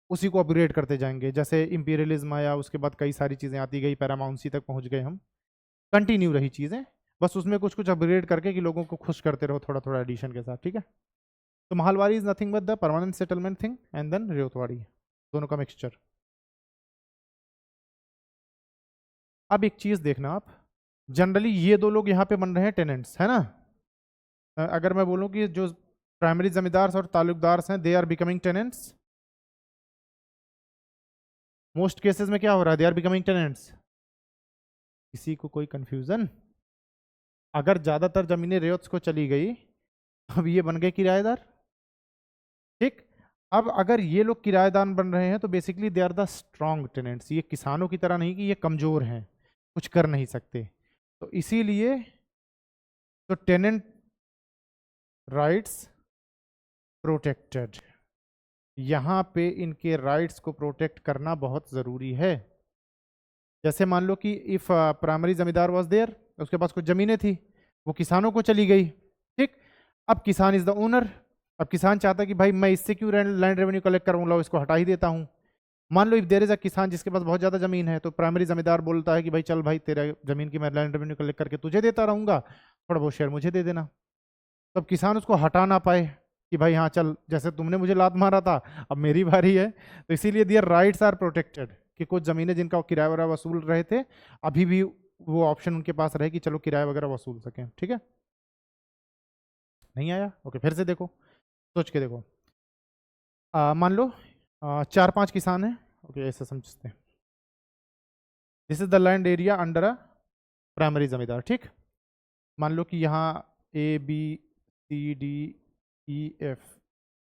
Speaker 1: उसी को अपग्रेड करते जाएंगे, जैसे इंपीरियलिज्म आया, उसके बाद कई सारी चीजें आती गई, पैरामाउंसी तक पहुंच गए हम, कंटिन्यू रही चीजें, बस उसमें कुछ कुछ अपग्रेड करके कि लोगों को खुश करते रहो थोड़ा थोड़ा एडिशन के साथ, ठीक है। तो Mahalwari is nothing but the permanent settlement thing and then Ryotwari, दोनों का मिक्सचर। अब एक चीज देखना आप, जनरली ये दो लोग यहाँ पे बन रहे हैं टेनेंट्स, है ना। अगर मैं बोलूँ कि जो प्राइमरी जमींदार और तालुकदार हैं, they are becoming tenants, most cases में क्या हो रहा है, दे आर बिकमिंग टेनेंट्स। किसी को कोई कंफ्यूजन? अगर ज्यादातर जमीनें रियोट्स को चली गई, अब ये बन गए किराएदार, ठीक। अब अगर ये लोग किराएदार बन रहे हैं तो basically they are the strong tenants, ये किसानों की तरह नहीं कि ये कमजोर हैं, कुछ कर नहीं सकते, तो इसीलिए तो टेनेंट राइट्स प्रोटेक्टेड, यहां पे इनके राइट्स को प्रोटेक्ट करना बहुत जरूरी है। जैसे मान लो कि इफ प्राइमरी जमींदार वाज देयर, उसके पास कुछ जमीनें थी, वो किसानों को चली गई, ठीक। अब किसान इज द ओनर, अब किसान चाहता है कि भाई मैं इससे क्यों लैंड रेवेन्यू कलेक्ट करूँ, लो इसको हटा ही देता हूँ। मान लो इफ देयर इज अ किसान जिसके पास बहुत ज्यादा जमीन है, तो प्राइमरी जमींदार बोलता है कि भाई चल भाई तेरा जमीन की मैं लैंड रेवेन्यू कलेक्ट करके तुझे देता रहूंगा, थोड़ा बहुत शेयर मुझे दे देना। तब किसान उसको हटा ना पाए कि भाई हाँ चल, जैसे तुमने मुझे लात मारा था अब मेरी बारी है, तो इसीलिए दियर राइट्स आर प्रोटेक्टेड, कि कुछ जमीनें जिनका किराया वगैरह वसूल रहे थे, अभी भी वो ऑप्शन उनके पास रहे कि चलो किराया वगैरह वसूल सकें, ठीक है। नहीं आया, ओके, फिर से देखो, सोच के देखो। मान लो 4-5 किसान हैं, ओके, ऐसा समझते हैं, this is the land area under a primary जमींदार, ठीक। मान लो कि यहाँ ABCDEF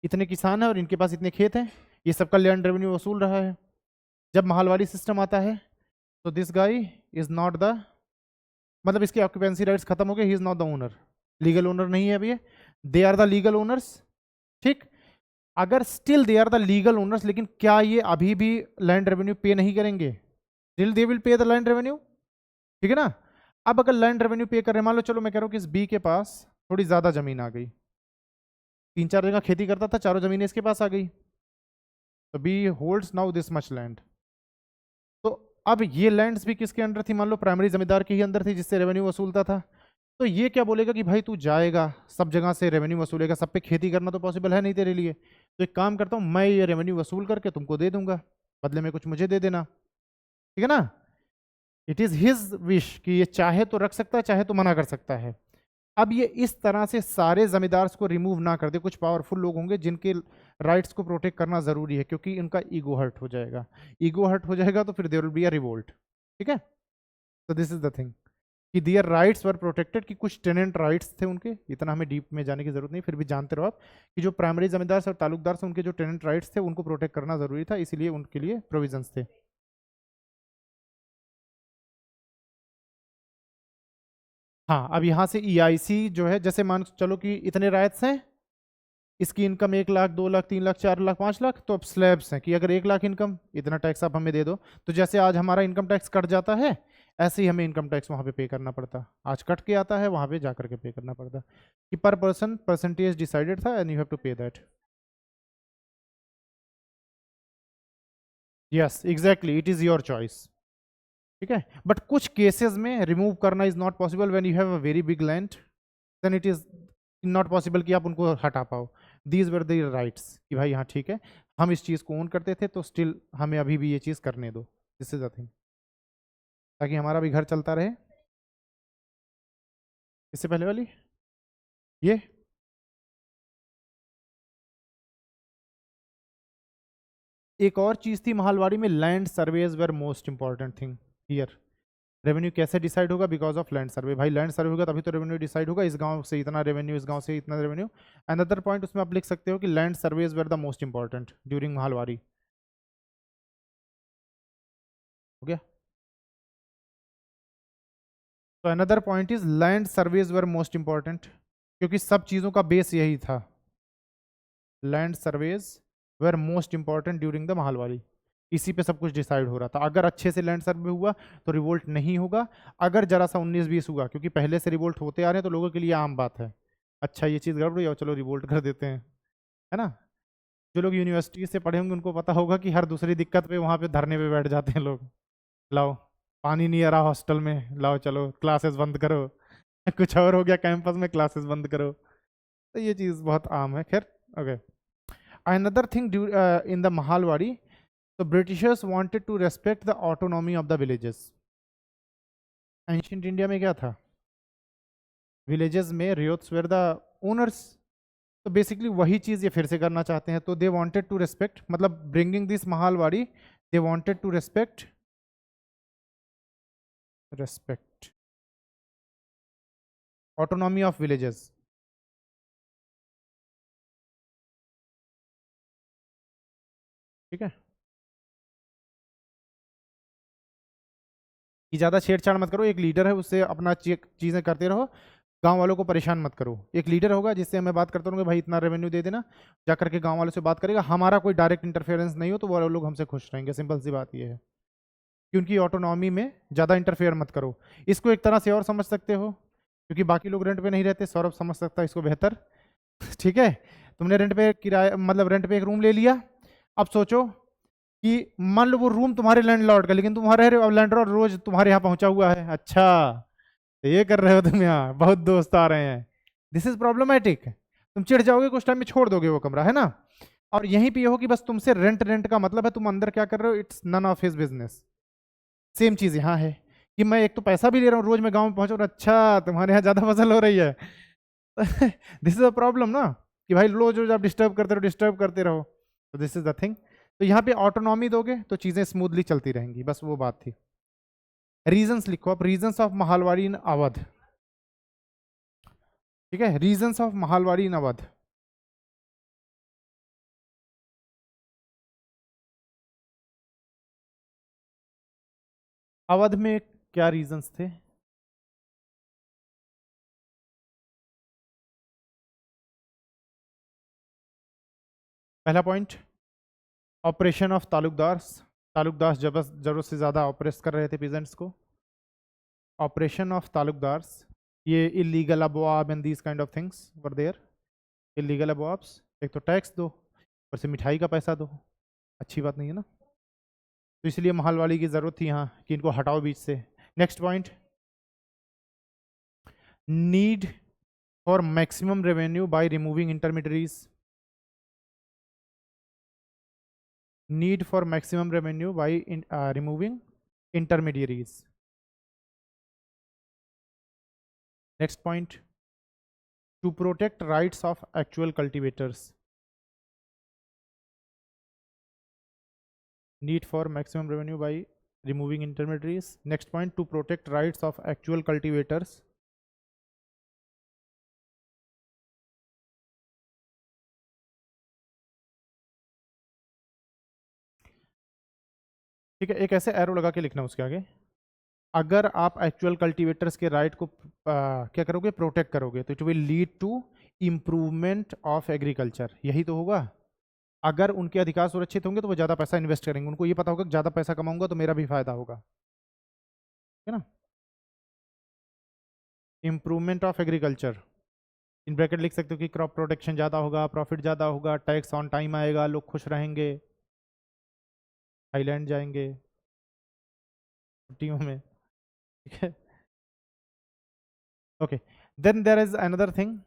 Speaker 1: इतने किसान हैं और इनके पास इतने खेत हैं, ये सबका लैंड रेवेन्यू वसूल रहा है। जब महालवाड़ी सिस्टम आता है तो this guy is not the, मतलब इसके ऑक्यूपेंसी राइट्स खत्म हो गए, he is not the owner, legal owner नहीं है अभी, they are the legal owners, ठीक। अगर still they are the legal owners, लेकिन क्या ये अभी भी लैंड रेवेन्यू पे नहीं करेंगे? Still they will pay the land revenue, ठीक है ना। अब अगर लैंड रेवेन्यू पे कर रहे हैं, मान लो चलो मैं कह रहा हूँ कि इस बी के पास थोड़ी ज्यादा जमीन आ गई, 3-4 जगह खेती करता था, चारों जमीनें इसके पास आ गई, तो B holds now this much land. तो अब ये लैंड्स भी किसके अंडर थी? मान लो प्राइमरी जमींदार के ही अंदर थी, जिससे रेवेन्यू वसूलता था। तो ये क्या बोलेगा कि भाई तू जाएगा सब जगह से रेवेन्यू वसूलेगा, सब पे खेती करना तो पॉसिबल है नहीं तेरे लिए, तो एक काम करता हूँ, मैं ये रेवेन्यू वसूल करके तुमको दे दूंगा, बदले में कुछ मुझे दे देना, ठीक है ना। इट इज हिज विश कि ये चाहे तो रख सकता है, चाहे तो मना कर सकता है। अब ये इस तरह से सारे जमींदार को रिमूव ना कर दे, कुछ पावरफुल लोग होंगे जिनके राइट्स को प्रोटेक्ट करना जरूरी है, क्योंकि इनका ईगो हर्ट हो जाएगा। ईगो हर्ट हो जाएगा तो फिर there will be a revolt. ठीक है, तो दिस इज द थिंग कि दियर राइट्स वर प्रोटेक्टेड, कि कुछ टेनेंट राइट्स थे उनके, इतना हमें डीप में जाने की जरूरत नहीं, फिर भी जानते रहो आप कि जो प्राइमरी जमींदार और तालुकदार से उनके जो टेनेंट राइट्स थे उनको प्रोटेक्ट करना जरूरी था, इसीलिए उनके लिए प्रोविजंस थे। हाँ, अब यहाँ से ईआईसी जो है, जैसे मान चलो कि इतने राइट्स हैं, इसकी इनकम 1 लाख 2 लाख 3 लाख 4 लाख 5 लाख, तो अब स्लैब्स हैं कि अगर 1 लाख इनकम, इतना टैक्स आप हमें दे दो। तो जैसे आज हमारा इनकम टैक्स कट जाता है, ऐसे ही हमें इनकम टैक्स वहाँ पे करना पड़ता। आज कट के आता है, वहाँ पे जा करके पे करना पड़ता, कि पर पर्सन परसेंटेज डिसाइडेड था and you have to pay that. Yes exactly, it is your choice. ठीक है, बट कुछ केसेस में रिमूव करना is not possible when you have a very big land, then it is not possible कि आप उनको हटा पाओ। दीज वर द राइट्स कि भाई हाँ ठीक है, हम इस चीज़ को ओन करते थे तो स्टिल हमें अभी भी ये चीज़ करने दो, दिस इज द थिंग, ताकि हमारा भी घर चलता रहे। इससे पहले वाली ये एक और चीज़ थी महालवाड़ी में, land surveys were most important thing here. Revenue कैसे डिसाइड होगा? Because of land survey. भाई लैंड सर्वे होगा तभी तो रेवेन्यू डिसाइड होगा, इस गांव से इतना रेवेन्यू, इस गांव से इतना रेवेन्यू। अनदर पॉइंट उसमें आप लिख सकते हो कि land surveys were the most important during mahalwari. हो गया। तो another point is land surveys were most important, क्योंकि सब चीज़ों का बेस यही था, land surveys were most important during the mahalwari. इसी पे सब कुछ डिसाइड हो रहा था। अगर अच्छे से लैंड सर्वे हुआ तो रिवोल्ट नहीं होगा, अगर जरा सा 19-20 हुआ, क्योंकि पहले से रिवोल्ट होते आ रहे हैं तो लोगों के लिए आम बात है, अच्छा ये चीज़ गड़बड़ हुई और चलो रिवोल्ट कर देते हैं, है ना। जो लोग यूनिवर्सिटी से पढ़े होंगे उनको पता होगा कि हर दूसरी दिक्कत पे वहाँ पे धरने पे बैठ जाते हैं लोग, लाओ पानी नहीं आ रहा हॉस्टल में, लाओ चलो क्लासेस बंद करो कुछ और हो गया कैंपस में, क्लासेस बंद करो। तो ये चीज़ बहुत आम है। खैर okay, another thing in the Mahalwari, तो Britishers wanted to respect the autonomy of the villages. Ancient India में क्या था, विलेजेस में रियोट्स वेर द ओनर्स, तो बेसिकली वही चीज़ ये फिर से करना चाहते हैं। तो दे वांटेड टू रेस्पेक्ट, मतलब bringing this Mahalwari, they wanted to respect autonomy of villages. ठीक है, कि ज़्यादा छेड़छाड़ मत करो, एक लीडर है उससे अपना चीज़ें करते रहो, गांव वालों को परेशान मत करो। एक लीडर होगा जिससे मैं बात करता रहूँगा, भाई इतना रेवेन्यू दे देना, जा करके गांव वालों से बात करेगा, हमारा कोई डायरेक्ट इंटरफेरेंस नहीं हो तो वो लोग हमसे खुश रहेंगे। सिंपल सी बात ये है कि उनकी ऑटोनॉमी में ज़्यादा इंटरफेयर मत करो। इसको एक तरह से और समझ सकते हो, क्योंकि बाकी लोग रेंट पे नहीं रहते, सौरभ समझ सकता है इसको बेहतर ठीक है, तुमने रेंट पे किराया, मतलब रेंट पे एक रूम ले लिया, अब सोचो कि मान लो वो रूम तुम्हारे लैंडलॉर्ड का, लेकिन तुम वहां रह रहे हो, अब लैंडलॉर्ड रोज तुम्हारे यहाँ पहुंचा हुआ है, अच्छा तो ये कर रहे हो तुम, यहाँ बहुत दोस्त आ रहे हैं, दिस इज प्रॉब्लमेटिक। तुम चिढ़ जाओगे, कुछ टाइम में छोड़ दोगे वो कमरा, है ना। और यहीं पे ये हो कि बस तुमसे रेंट रेंट का मतलब है, तुम अंदर क्या कर रहे हो, it's none of his business. Same चीज यहाँ है कि मैं एक तो पैसा भी ले रहा हूँ, रोज मैं गाँव में पहुंच रहा हूँ, अच्छा तुम्हारे यहाँ ज्यादा फसल हो रही है दिस इज अ प्रॉब्लम ना, कि भाई रोज रोज आप डिस्टर्ब करते रहो, तो दिस इज द थिंग। तो यहाँ पे ऑटोनॉमी दोगे तो चीजें स्मूथली चलती रहेंगी, बस वो बात थी। रीजंस लिखो आप, रीजंस ऑफ महालवाड़ी इन अवध। ठीक है, रीजंस ऑफ महालवाड़ी इन अवध। अवध में क्या रीजंस थे? पहला point, operation of taluqdars. Talukdar जरूरत से ज्यादा ऑपरेट कर रहे थे पीजेंट्स को। ऑपरेशन ऑफ तालुकदार्स, ये illegal abwab and these kind of things were there. Illegal abwabs, एक तो टैक्स दो, ऊपर से मिठाई का पैसा दो, अच्छी बात नहीं है ना। तो इसलिए महालवाड़ी की जरूरत थी यहाँ कि इनको हटाओ बीच से। Next point, need for maximum revenue by removing intermediaries. Need for maximum revenue by removing intermediaries. Next point, to protect rights of actual cultivators, need for maximum revenue by removing intermediaries. Next point, to protect rights of actual cultivators. ठीक है, एक ऐसे एरो लगा के लिखना उसके आगे, अगर आप एक्चुअल कल्टीवेटर्स के राइट को क्या करोगे, प्रोटेक्ट करोगे, तो it will lead to improvement of agriculture, यही तो होगा। अगर उनके अधिकार सुरक्षित होंगे तो वो ज़्यादा पैसा इन्वेस्ट करेंगे, उनको ये पता होगा कि ज़्यादा पैसा कमाऊंगा तो मेरा भी फायदा होगा, है ना। Improvement of agriculture, in bracket लिख सकते हो कि क्रॉप प्रोटेक्शन ज़्यादा होगा, प्रॉफिट ज़्यादा होगा, टैक्स ऑन टाइम आएगा, लोग खुश रहेंगे, थाईलैंड जाएंगे छुट्टियों में, ठीक है। Okay, then there is another thing,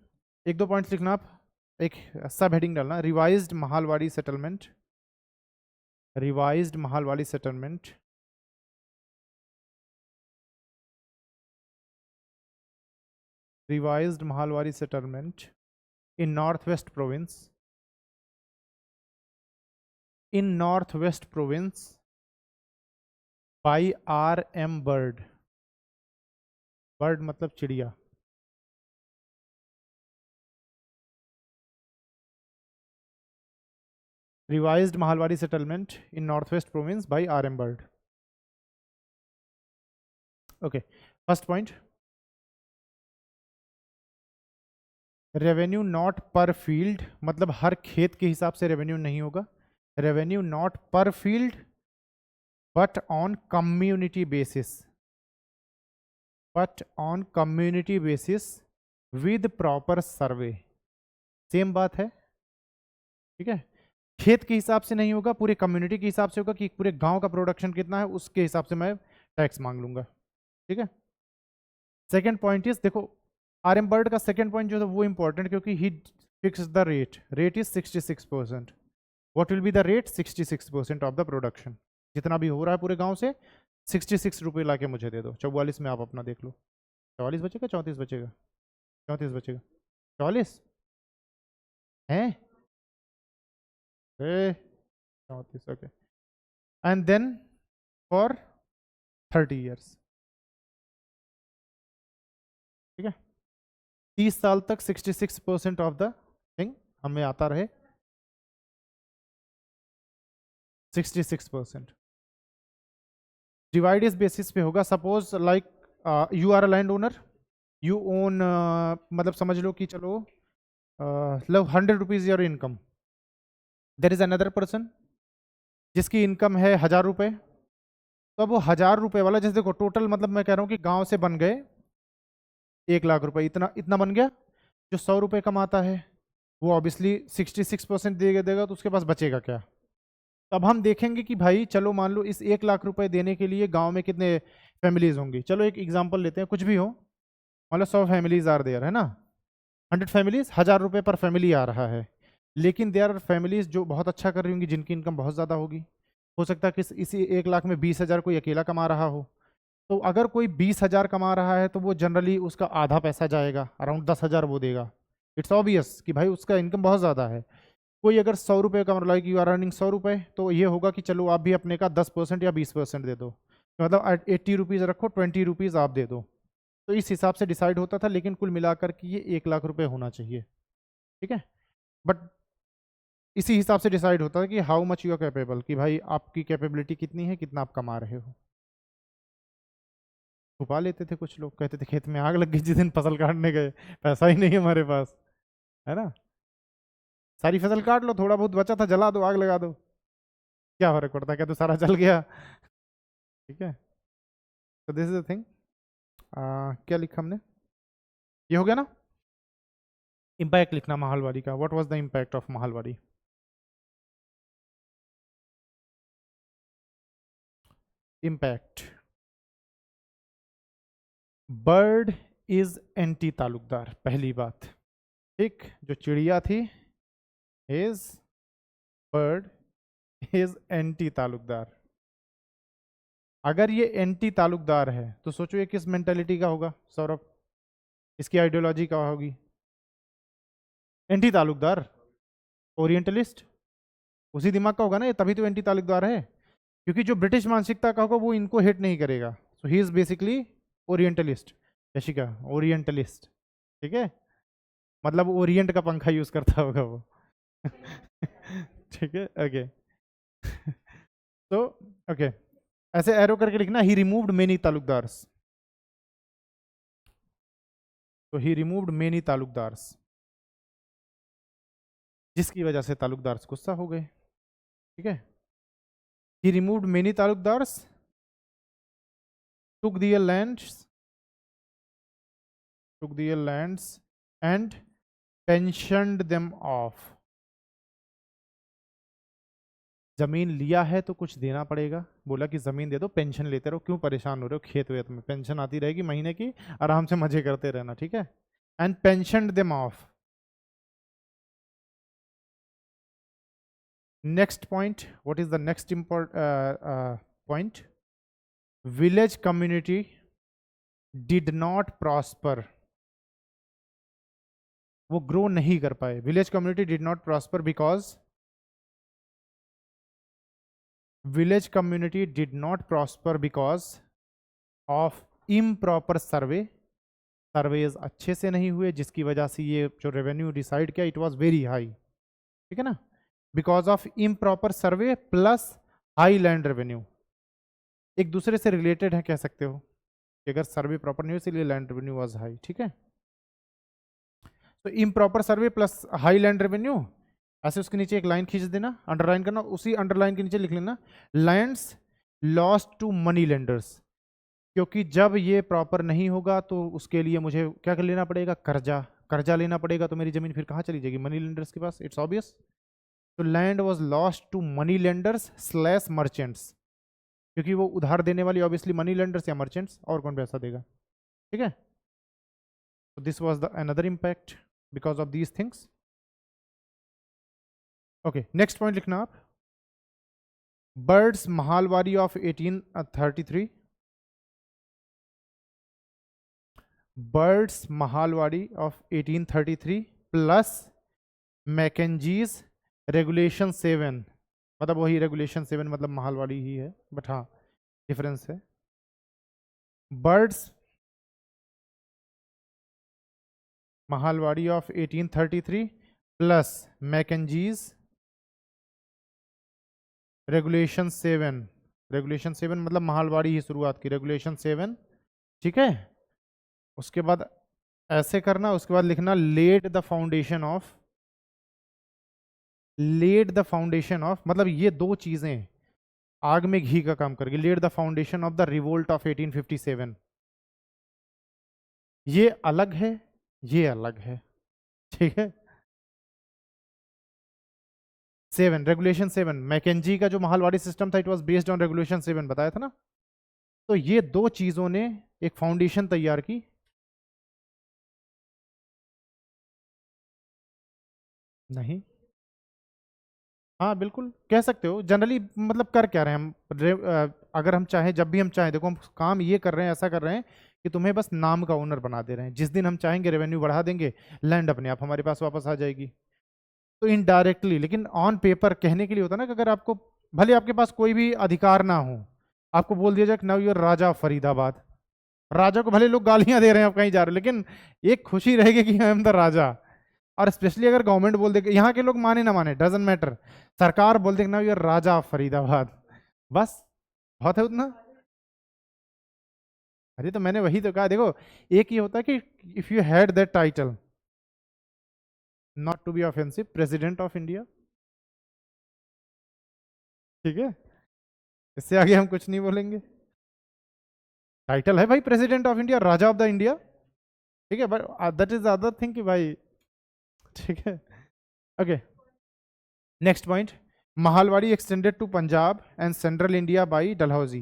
Speaker 1: एक दो पॉइंट्स लिखना आप, एक सब हेडिंग डालना, revised Mahalwari settlement, revised Mahalwari settlement, revised Mahalwari settlement in North West Province, in North West Province by R.M. Bird, Bird मतलब चिड़िया, revised Mahalwari settlement in North West Province by R.M. Bird. Okay, first point, revenue not per field, मतलब हर खेत के हिसाब से रेवेन्यू नहीं होगा, revenue not per field but on community basis, but on community basis with proper survey, same बात है, ठीक है। खेत के हिसाब से नहीं होगा, पूरे कम्युनिटी के हिसाब से होगा कि पूरे गांव का प्रोडक्शन कितना है, उसके हिसाब से मैं टैक्स मांग लूंगा, ठीक है। सेकेंड पॉइंट इज, देखो R.M. बर्ड का सेकेंड पॉइंट जो है वो इंपॉर्टेंट, क्योंकि he fix the rate, rate is 66%, what will be the rate, 66% of the production, जितना भी हो रहा है पूरे गांव से 66 रुपये ला के मुझे दे दो, 44 में आप अपना देख लो, 44 बचेगा, 34 बचेगा, 34 बचेगा, 44 है, 34, okay, and then for 30 years, ठीक है, 30 साल तक 66% ऑफ द थिंग हमें आता रहे, 66%, डिवाइड इस बेसिस पे होगा, suppose like you are a land owner, you own, मतलब समझ लो कि चलो लो 100 rupees your income, there is another person जिसकी इनकम है 1000 रुपये, तो अब वो 1000 रुपये वाला, जैसे देखो टोटल, मतलब मैं कह रहा हूँ कि गांव से बन गए 1 लाख रुपए, इतना इतना बन गया, जो 100 रुपये कमाता है वो ऑब्वियसली 66% देगा, तो उसके पास बचेगा क्या। तब हम देखेंगे कि भाई चलो मान लो इस 1 लाख रुपए देने के लिए गांव में कितने फैमिलीज होंगी, चलो एक एग्जांपल लेते हैं, कुछ भी हो, मान लो 100 फैमिलीज आर देयर, है ना, 100 फैमिलीज, 1000 रुपये पर फैमिली आ रहा है, लेकिन देयर आर फैमिलीज जो बहुत अच्छा कर रही होंगी, जिनकी इनकम बहुत ज़्यादा होगी, हो सकता है कि इसी 1 लाख में 20,000 कोई अकेला कमा रहा हो, तो अगर कोई 20,000 कमा रहा है तो वो जनरली उसका आधा पैसा जाएगा, अराउंड 10,000 वो देगा, इट्स ऑब्वियस कि भाई उसका इनकम बहुत ज़्यादा है। कोई अगर 100 रुपये का, लाइक यू आर अर्निंग 100 रुपये, तो ये होगा कि चलो आप भी अपने का 10% या 20% दे दो, तो मतलब 80 रुपीज़ रखो, 20 रुपीज़ आप दे दो, तो इस हिसाब से डिसाइड होता था, लेकिन कुल मिलाकर के ये 1 लाख रुपये होना चाहिए, ठीक है। बट इसी हिसाब से डिसाइड होता है कि how much you are capable, कि भाई आपकी कैपेबिलिटी कितनी है, कितना आप कमा रहे हो। छुपा लेते थे कुछ लोग, कहते थे खेत में आग लग गई जिस दिन फसल काटने गए, पैसा ही नहीं हमारे पास, है ना, सारी फसल काट लो, थोड़ा बहुत बचा था जला दो, आग लगा दो, क्या फर्क पड़ता है, क्या तो सारा जल गया, ठीक है। तो दिस इज द थिंग, क्या लिखा हमने, ये हो गया ना। इम्पैक्ट लिखना महालवाड़ी का, what was the impact of Mahalwari, impact, bird is anti Talukdar, पहली बात, ठीक, जो चिड़िया थी, is bird is anti Talukdar, अगर ये एंटी तालुकदार है तो सोचो ये किस मेंटेलिटी का होगा सौरभ, इसकी आइडियोलॉजी क्या होगी, एंटी ताल्लुकदार, ओरिएंटलिस्ट, उसी दिमाग का होगा ना ये, तभी तो एंटी ताल्लुकदार है, क्योंकि जो ब्रिटिश मानसिकता का होगा वो इनको हिट नहीं करेगा। So he is basically orientalist. Yashika, orientalist, ठीक है, मतलब ओरिएंट का पंखा यूज करता होगा वो। ठीक है, ओके। तो ओके, ऐसे एरो करके लिखना, ही रिमूव्ड मेनी ताल्लुकदार्स। तो ही रिमूव्ड मेनी ताल्लुकदार्स, जिसकी वजह से ताल्लुकदार्स गुस्सा हो गए, ठीक है। He removed many taluqdars, took their lands, took their lands and pensioned them off। जमीन लिया है तो कुछ देना पड़ेगा, बोला कि जमीन दे दो, पेंशन लेते रहो, क्यों परेशान हो रहे हो, खेत वेत में पेंशन आती रहेगी महीने की, आराम से मजे करते रहना, ठीक है। And pensioned them off. Next point, what is the next point? Village community did not prosper, वो ग्रो नहीं कर पाए। Village community did not prosper because, village community did not prosper because of improper survey, surveys अच्छे से नहीं हुए, जिसकी वजह से ये जो रेवेन्यू डिसाइड किया इट वाज वेरी हाई, ठीक है ना, because of improper survey plus high land revenue, एक दूसरे से रिलेटेड है कह सकते हो कि अगर सर्वे प्रॉपर नहीं हो इसलिए लैंड रेवेन्यू वाज हाई, ठीक है। तो improper survey plus high land revenue, ऐसे उसके नीचे एक लाइन खींच देना, अंडरलाइन करना, उसी अंडरलाइन के नीचे लिख लेना lands lost to money lenders, क्योंकि जब ये प्रॉपर नहीं होगा तो उसके लिए मुझे क्या कर लेना पड़ेगा, कर्जा, कर्जा लेना पड़ेगा, तो मेरी जमीन फिर कहाँ चली जाएगी, मनी लेंडर्स के पास, इट्स ऑब्वियस। तो land was lost to money lenders slash merchants, क्योंकि वो उधार देने वाली ऑब्वियसली मनी लेंडर्स या मर्चेंट्स, और कौन पैसा देगा, ठीक है। तो this was the another impact because of these things. Okay, next point लिखना आप, Bird's Mahalwari of 1833, Bird's Mahalwari of 1833 plus Mackenzie's regulation 7, मतलब वही रेगुलेशन 7 मतलब महालवाड़ी ही है, बट हाँ डिफरेंस है। Bird's Mahalwari of 1833 plus Mackenzie's regulation 7, regulation 7 मतलब महालवाड़ी ही शुरुआत की, रेगुलेशन 7, ठीक है। उसके बाद ऐसे करना, उसके बाद लिखना laid the foundation of, laid the foundation of मतलब ये दो चीजें आग में घी का काम करेगी, laid the foundation of the revolt of 1857, ये अलग है, ये अलग है, ठीक है। 7 रेगुलेशन 7, मैकेंजी का जो महालवाड़ी सिस्टम था it was based on regulation 7 बताया था ना। तो ये दो चीजों ने एक फाउंडेशन तैयार की, नहीं, हाँ बिल्कुल कह सकते हो, जनरली मतलब कर क्या रहे हैं हम, अगर हम चाहें, जब भी हम चाहें, देखो हम काम ये कर रहे हैं, ऐसा कर रहे हैं कि तुम्हें बस नाम का ओनर बना दे रहे हैं, जिस दिन हम चाहेंगे रेवेन्यू बढ़ा देंगे, लैंड अपने आप हमारे पास वापस आ जाएगी। तो इनडायरेक्टली, लेकिन ऑन पेपर कहने के लिए होता है ना कि अगर आपको, भले आपके पास कोई भी अधिकार ना हो, आपको बोल दिया जाए कि now your raja of Faridabad, राजा को भले लोग गालियां दे रहे हैं आप कहीं जा रहे हो, लेकिन एक खुशी रहेगी कि आई एम द राजा। और स्पेशली अगर गवर्नमेंट बोल दे, यहाँ के लोग माने ना माने डजंट मैटर, सरकार बोल दे ना यार राजा ऑफ फरीदाबाद, बस बहुत है उतना। अरे तो मैंने वही तो कहा, देखो एक ये होता है कि if you had that title, not to be offensive, president of India, ठीक है, इससे आगे हम कुछ नहीं बोलेंगे, टाइटल है भाई president of India, raja of the India, ठीक है, but that is other thing कि भाई, ठीक है। Okay, next point, Mahalwari extended to Punjab and central India by Dalhousie.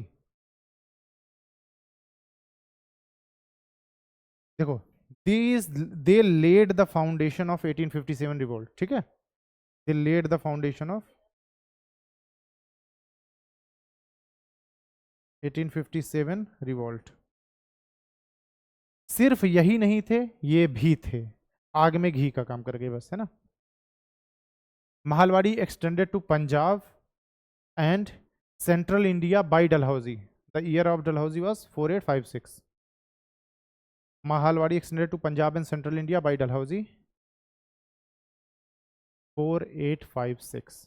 Speaker 1: देखो they led the foundation of 1857 revolt, ठीक है, they led the foundation of 1857 revolt. सिर्फ यही नहीं थे, ये भी थे, आग में घी का काम कर गए बस, है ना। Mahalwadi extended to Punjab and Central India by Dalhousie. The year of Dalhousie was 4856. Mahalwadi extended to Punjab and Central India by Dalhousie 4856.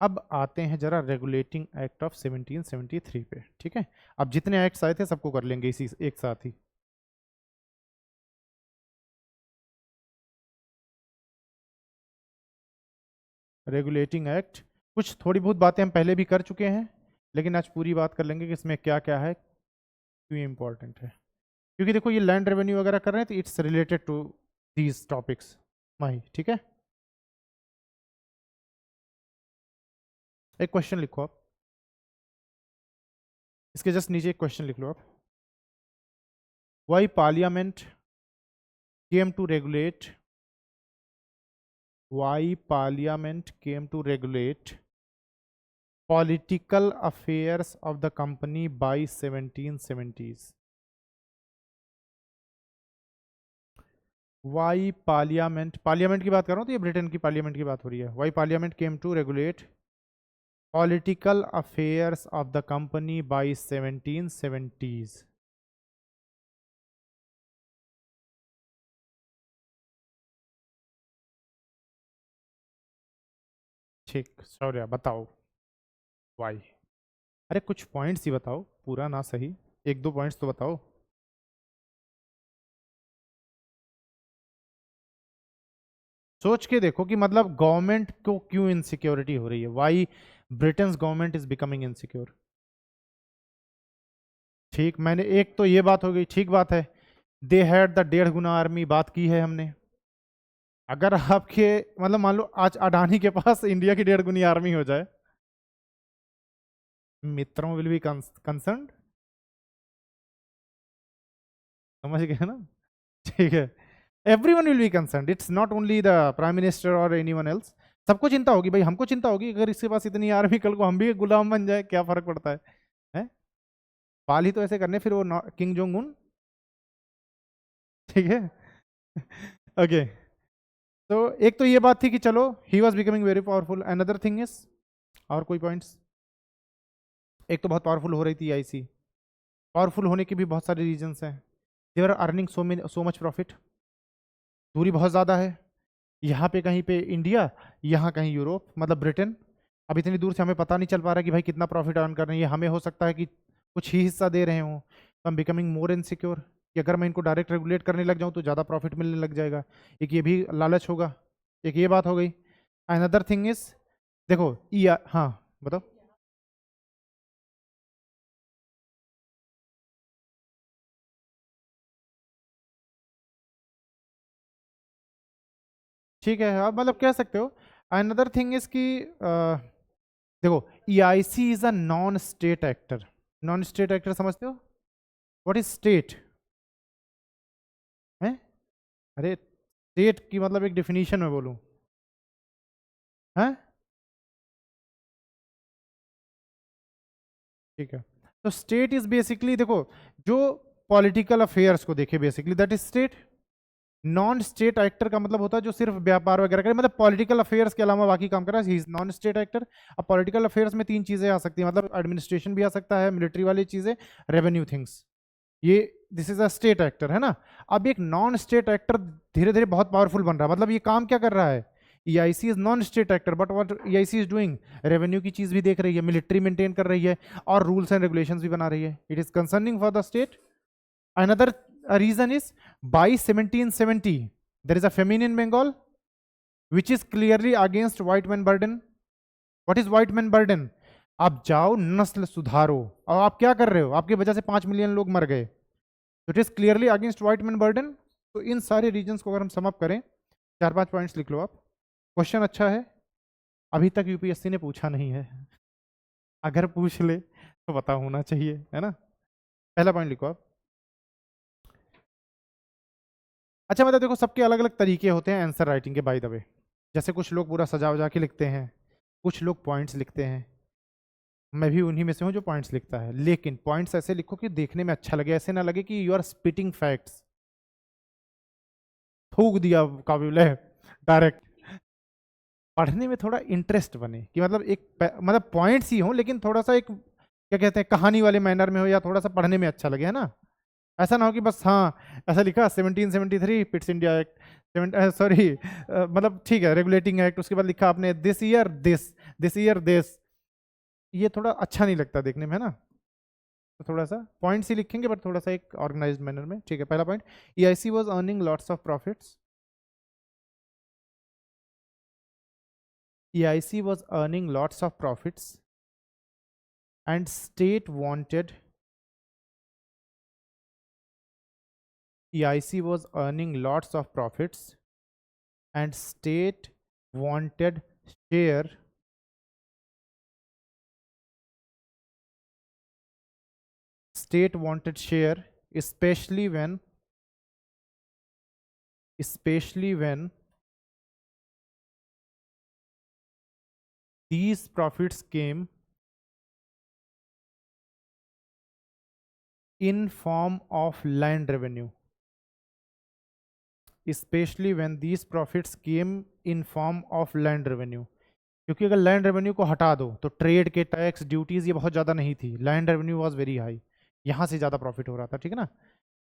Speaker 1: अब आते हैं जरा रेगुलेटिंग एक्ट ऑफ 1773 पे, ठीक है। अब जितने एक्ट्स आए थे सबको कर लेंगे इसी एक साथ ही। रेगुलेटिंग एक्ट, कुछ थोड़ी बहुत बातें हम पहले भी कर चुके हैं, लेकिन आज पूरी बात कर लेंगे कि इसमें क्या क्या है, क्यों इंपॉर्टेंट है। क्योंकि देखो ये लैंड रेवेन्यू वगैरह कर रहे हैं तो it's related to these topics माही, ठीक है। एक क्वेश्चन लिखो आप, इसके जस्ट नीचे एक क्वेश्चन लिख लो आप। Why parliament came to regulate, why parliament came to regulate political affairs of the company by 1770s? Why parliament, parliament की बात कर रहा हूँ तो ये ब्रिटेन की पार्लियामेंट की बात हो रही है। Why parliament came to regulate political affairs of the company by 1770s? ठीक, शौर्या बताओ वाई। अरे कुछ पॉइंट्स ही बताओ, पूरा ना सही, एक दो पॉइंट्स तो बताओ। सोच के देखो कि मतलब गवर्नमेंट को क्यों इनसिक्योरिटी हो रही है, why Britain's government is becoming insecure. ठीक, मैंने एक तो ये बात हो गई, ठीक बात है, they had the 1.5 Guna army, बात की है हमने। अगर आपके मतलब मान लो आज अडानी के पास इंडिया की 1.5 गुनी आर्मी हो जाए, मित्रों विल बी कंसर्न, समझ गए ना, ठीक है। Everyone will be concern, it's not only the prime minister और एनीवन एल्स, सबको चिंता होगी भाई, हमको चिंता होगी अगर इसके पास इतनी आर्मी, कल को हम भी गुलाम बन जाए क्या फर्क पड़ता है, हैं? पाल ही तो ऐसे करने फिर वो किंग जोंग उन, ठीक है। ओके, तो एक तो ये बात थी कि चलो he was becoming very powerful, another thing is, और कोई पॉइंट्स? एक तो बहुत पावरफुल हो रही थी आईसी, पावरफुल होने के भी बहुत सारे रीजंस हैं। They are earning so much profit, दूरी बहुत ज़्यादा है, यहाँ पे कहीं पे इंडिया, यहाँ कहीं यूरोप, मतलब ब्रिटेन। अब इतनी दूर से हमें पता नहीं चल पा रहा कि भाई कितना प्रॉफिट अर्न कर रहे हैं, ये हमें हो सकता है कि कुछ ही हिस्सा दे रहे हों, तो हम बिकमिंग मोर इनसिक्योर कि अगर मैं इनको डायरेक्ट रेगुलेट करने लग जाऊँ तो ज़्यादा प्रॉफिट मिलने लग जाएगा, एक ये भी लालच होगा, एक ये बात हो गई। अनदर थिंग इज, देखो हाँ बताओ। ठीक है, आप मतलब कह सकते हो। अनदर थिंग इज कि देखो EIC is a non state actor, non state actor समझते हो? व्हाट इज स्टेट है? अरे स्टेट की मतलब एक डिफिनीशन में बोलूं है, ठीक है। तो स्टेट इज बेसिकली, देखो जो पॉलिटिकल अफेयर्स को देखे basically that is state. Non state actor का मतलब होता है जो सिर्फ व्यापार वगैरह करे, मतलब पॉलिटिकल अफेयर्स के अलावा बाकी काम कर रहा है, he is non state actor. अब पॉलिटिकल अफेयर्स में 3 चीजें आ सकती हैं, मतलब एडमिनिस्ट्रेशन भी आ सकता है, मिलिट्री वाली चीजें, रेवेन्यू थिंग्स, ये this is a state actor, है ना। अब एक नॉन स्टेट एक्टर धीरे धीरे बहुत पावरफुल बन रहा है, मतलब ये काम क्या कर रहा है, EIC is non state actor but what EIC is doing, revenue की चीज भी देख रही है, मिलिट्री मेंटेन कर रही है, और रूल्स एंड रेगुलेशंस भी बना रही है, it is concerning for the state. Another reason is by 1770 there is a famine in Bengal which is clearly against white man burden. What is white man burden? आप जाओ नस्ल सुधारो, और आप क्या कर रहे हो, आपकी वजह से 5 मिलियन लोग मर गए, तो it is clearly against white man burden. तो इन सारे रीजंस को अगर हम समअप करें, 4-5 पॉइंट्स लिख लो आप। क्वेश्चन अच्छा है, अभी तक यूपीएससी ने पूछा नहीं है, अगर पूछ ले तो पता होना चाहिए, है ना। पहला पॉइंट लिखो आप। अच्छा मतलब देखो सबके अलग अलग तरीके होते हैं आंसर राइटिंग के, बाय द वे, जैसे कुछ लोग पूरा सजा वजा के लिखते हैं, कुछ लोग पॉइंट्स लिखते हैं, मैं भी उन्हीं में से हूँ जो पॉइंट्स लिखता है, लेकिन पॉइंट्स ऐसे लिखो कि देखने में अच्छा लगे, ऐसे ना लगे कि यू आर स्पिटिंग फैक्ट्स। थूक दिया काबिल है डायरेक्ट। पढ़ने में थोड़ा इंटरेस्ट बने कि मतलब एक मतलब पॉइंट्स ही हो लेकिन थोड़ा सा एक क्या कहते हैं कहानी वाले मैनर में हो या थोड़ा सा पढ़ने में अच्छा लगे, है ना। ऐसा ना हो कि बस हाँ ऐसा लिखा 1773 पिट्स इंडिया एक्ट, सॉरी मतलब ठीक है रेगुलेटिंग एक्ट, उसके बाद लिखा आपने दिस ईयर दिस, ये थोड़ा अच्छा नहीं लगता देखने में, है ना। तो थोड़ा सा पॉइंट्स ही लिखेंगे बट थोड़ा सा एक ऑर्गेनाइज्ड मैनर में, ठीक है। पहला point, EIC was earning lots of profits. EIC was earning lots of profits and state wanted EIC was earning lots of profits and state wanted share state wanted share especially when these profits came in form of land revenue, especially when these profits came in form of land revenue। क्योंकि अगर लैंड रेवेन्यू को हटा दो तो ट्रेड के टैक्स ड्यूटीज ये बहुत ज़्यादा नहीं थी, land revenue was very high, यहाँ से ज़्यादा प्रॉफिट हो रहा था, ठीक है ना।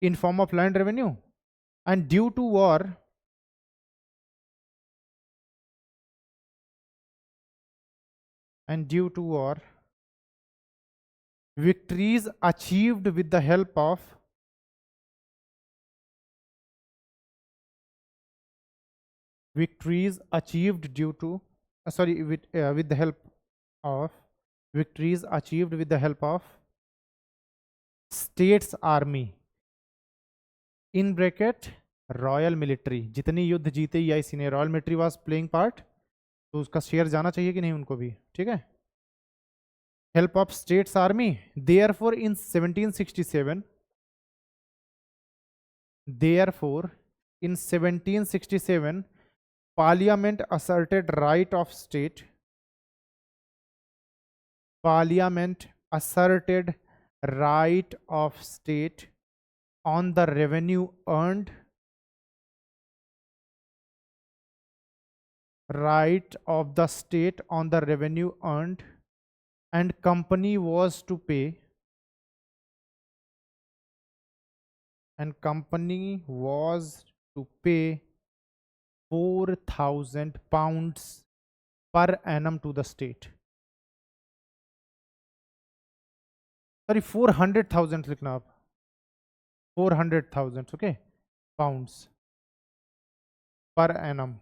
Speaker 1: In form of land revenue and due to war victories achieved with the help of victories achieved due to sorry with the help of victories achieved with the help of states army in bracket royal military. जितनी युद्ध जीते ईआईसी ने, royal military was playing part, तो उसका शेयर जाना चाहिए कि नहीं उनको भी, ठीक है। Help of states army, therefore in 1767 therefore in 1767 parliament asserted right of state parliament asserted right of state on the revenue earned right of the state on the revenue earned and company was to pay and company was to pay 4,000 pounds per annum to the state। Sorry 400,000 लिखना आप, 400,000 ओके पाउंड्स पर एनम,